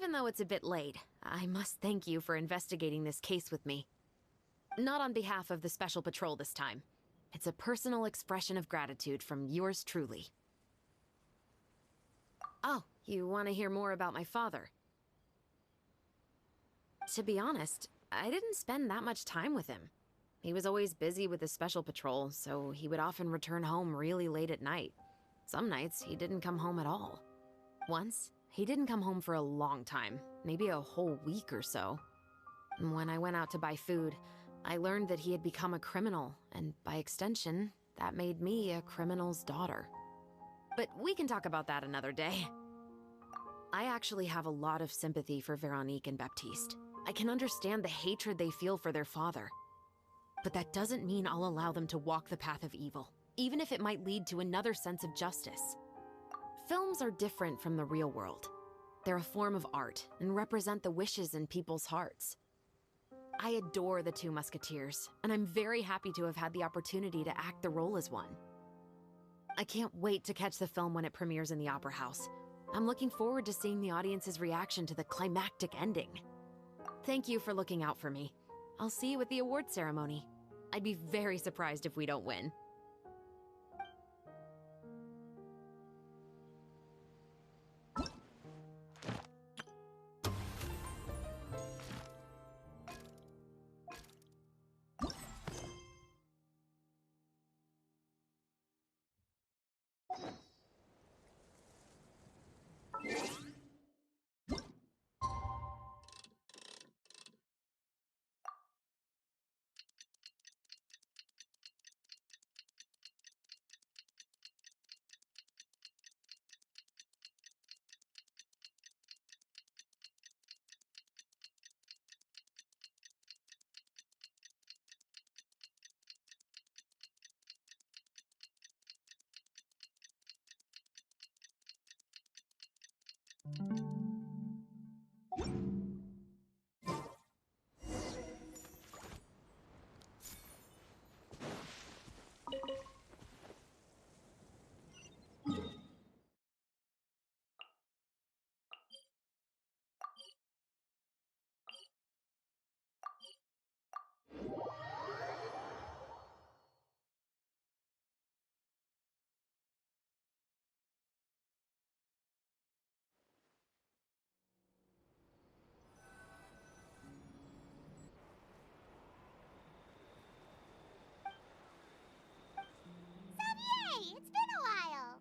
Even though it's a bit late, I must thank you for investigating this case with me. Not on behalf of the Special Patrol this time. It's a personal expression of gratitude from yours truly. Oh, you want to hear more about my father? To be honest, I didn't spend that much time with him. He was always busy with the Special Patrol, so he would often return home really late at night. Some nights, he didn't come home at all. Once, he didn't come home for a long time, maybe a whole week or so. When I went out to buy food, I learned that he had become a criminal, and by extension, that made me a criminal's daughter. But we can talk about that another day. I actually have a lot of sympathy for Veronique and Baptiste. I can understand the hatred they feel for their father. But that doesn't mean I'll allow them to walk the path of evil, even if it might lead to another sense of justice. Films are different from the real world. They're a form of art and represent the wishes in people's hearts. I adore the two Musketeers, and I'm very happy to have had the opportunity to act the role as one. I can't wait to catch the film when it premieres in the Opera House. I'm looking forward to seeing the audience's reaction to the climactic ending. Thank you for looking out for me. I'll see you at the award ceremony. I'd be very surprised if we don't win. Hey, it's been a while.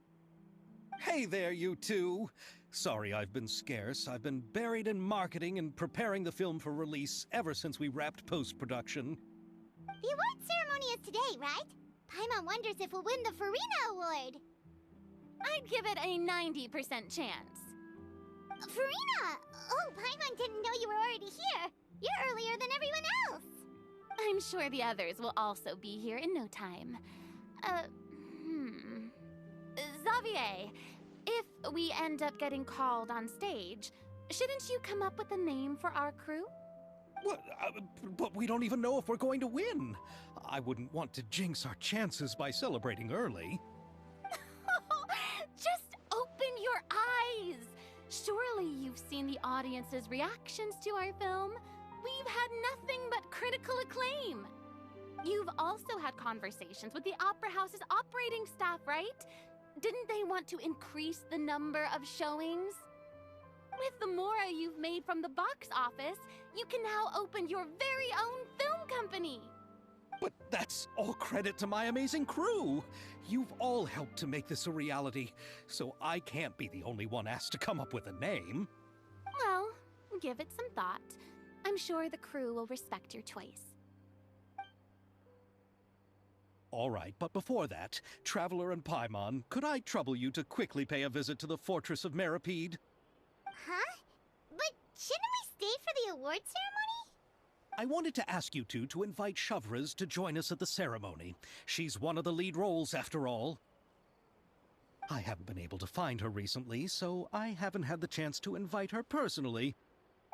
Hey there, you two! Sorry I've been scarce. I've been buried in marketing and preparing the film for release ever since we wrapped post-production. The award ceremony is today, right? Paimon wonders if we'll win the Farina Award. I'd give it a 90% chance. Farina! Oh, Paimon didn't know you were already here. You're earlier than everyone else. I'm sure the others will also be here in no time. Xavier, if we end up getting called on stage, shouldn't you come up with a name for our crew? What? But we don't even know if we're going to win. I wouldn't want to jinx our chances by celebrating early. Just open your eyes! Surely you've seen the audience's reactions to our film. We've had nothing but critical acclaim. You've also had conversations with the Opera House's operating staff, right? Didn't they want to increase the number of showings? With the mora you've made from the box office, you can now open your very own film company. But that's all credit to my amazing crew. You've all helped to make this a reality, so I can't be the only one asked to come up with a name. Well, give it some thought. I'm sure the crew will respect your choice. All right, but before that, Traveler and Paimon, could I trouble you to quickly pay a visit to the Fortress of Meripede? Huh? But shouldn't we stay for the award ceremony? I wanted to ask you two to invite Shavraz to join us at the ceremony. She's one of the lead roles, after all. I haven't been able to find her recently, so I haven't had the chance to invite her personally.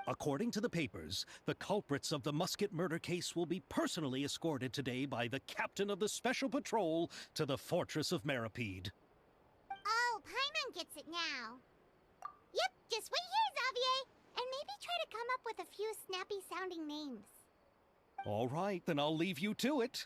According to the papers, the culprits of the Musket murder case will be personally escorted today by the captain of the Special Patrol to the Fortress of Meripede. Oh, Paimon gets it now. Yep, just wait here, Xavier. And up with a few snappy-sounding names. All right, then I'll leave you to it.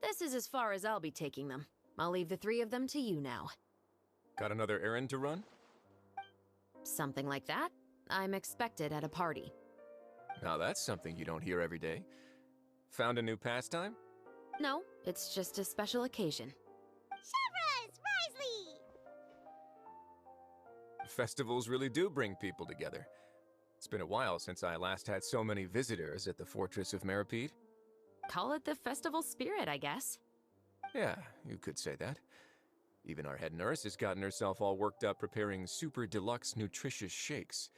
This is as far as I'll be taking them. I'll leave the three of them to you now. Got another errand to run? Something like that. I'm expected at a party. Now that's something you don't hear every day. Found a new pastime? No, it's just a special occasion. Shavras! Risley! Festivals really do bring people together. It's been a while since I last had so many visitors at the Fortress of Meripede. Call it the festival spirit, I guess. Yeah, you could say that. Even our head nurse has gotten herself all worked up preparing super deluxe nutritious shakes.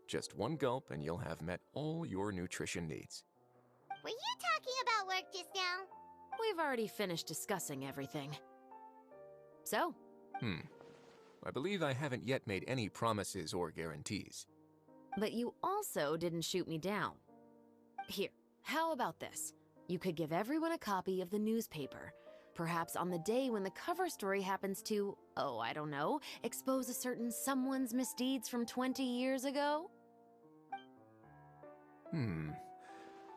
Just one gulp and you'll have met all your nutrition needs. Were you talking about work just now? We've already finished discussing everything. So? I believe I haven't yet made any promises or guarantees. But you also didn't shoot me down. Here, how about this? You could give everyone a copy of the newspaper. Perhaps on the day when the cover story happens to, oh, I don't know, expose a certain someone's misdeeds from 20 years ago?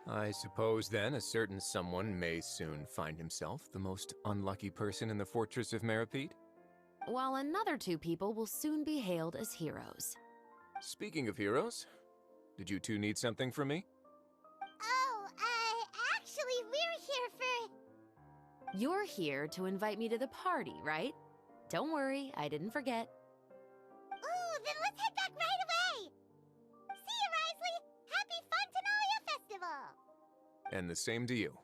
I suppose then a certain someone may soon find himself the most unlucky person in the Fortress of Meripede? While another two people will soon be hailed as heroes. Speaking of heroes, did you two need something from me? Actually, we're here for... You're here to invite me to the party, right? Don't worry, I didn't forget. Ooh, then let's head back right away! See you, Risley! Happy Fontenalia Festival! And the same to you.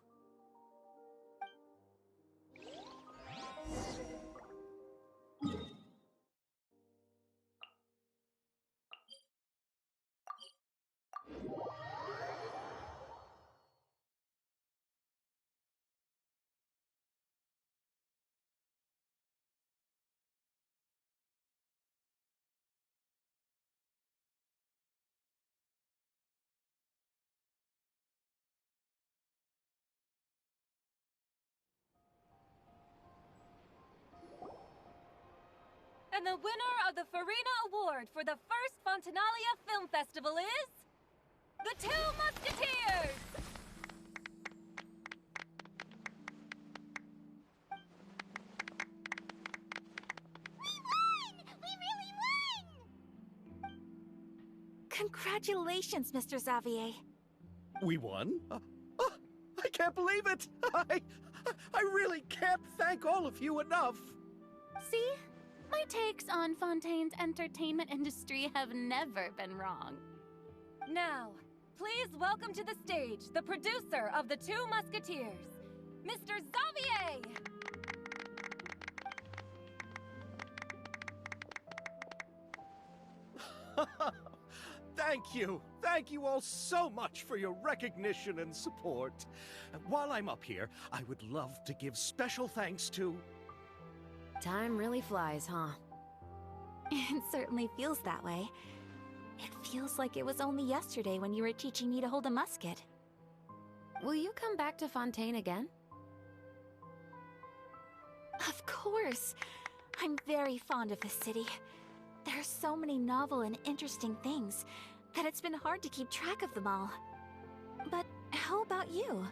And the winner of the Farina Award for the first Fontenalia Film Festival is... the Two Musketeers! We won! We really won! Congratulations, Mr. Xavier. We won? I can't believe it! I really can't thank all of you enough! See? My takes on Fontaine's entertainment industry have never been wrong. Now, please welcome to the stage the producer of the Two Musketeers, Mr. Xavier! Thank you! Thank you all so much for your recognition and support. While I'm up here, I would love to give special thanks to... Time really flies, huh? It certainly feels that way. It feels like it was only yesterday when you were teaching me to hold a musket. Will you come back to Fontaine again? Of course! I'm very fond of this city. There are so many novel and interesting things that it's been hard to keep track of them all. But how about you?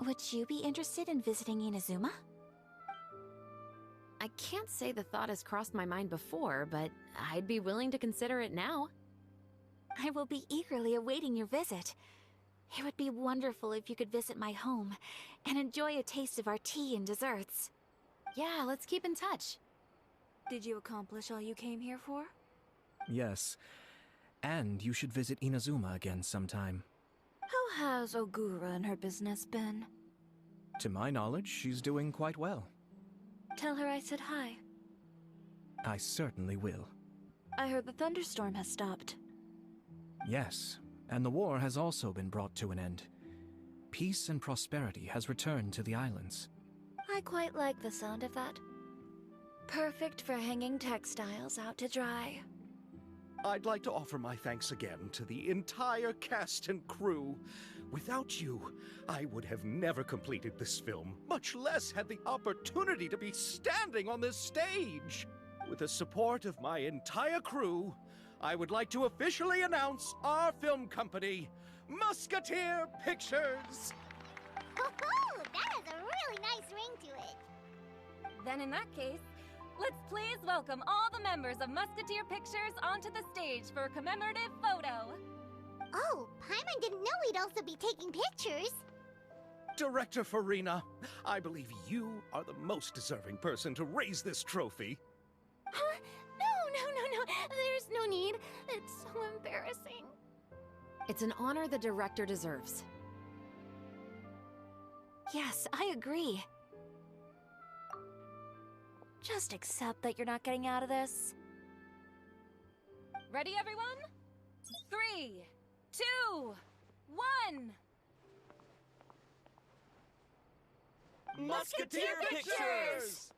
Would you be interested in visiting Inazuma? I can't say the thought has crossed my mind before, but I'd be willing to consider it now. I will be eagerly awaiting your visit. It would be wonderful if you could visit my home and enjoy a taste of our tea and desserts. Yeah, let's keep in touch. Did you accomplish all you came here for? Yes. And you should visit Inazuma again sometime. Oh How's Ogura and her business been? To my knowledge, she's doing quite well. Tell her I said hi. I certainly will. I heard the thunderstorm has stopped. Yes, and the war has also been brought to an end. Peace and prosperity has returned to the islands. I quite like the sound of that. Perfect for hanging textiles out to dry. I'd like to offer my thanks again to the entire cast and crew. Without you, I would have never completed this film, much less had the opportunity to be standing on this stage. With the support of my entire crew, I would like to officially announce our film company, Musketeer Pictures! Woohoo! That has a really nice ring to it. Then in that case, let's please welcome all the members of Musketeer Pictures onto the stage for a commemorative photo. Oh, Paimon didn't know we'd also be taking pictures. Director Farina, I believe you are the most deserving person to raise this trophy. Huh? No. There's no need. It's so embarrassing. It's an honor the director deserves. Yes, I agree. Just accept that you're not getting out of this. Ready, everyone? 3, 2, 1. Musketeer Pictures!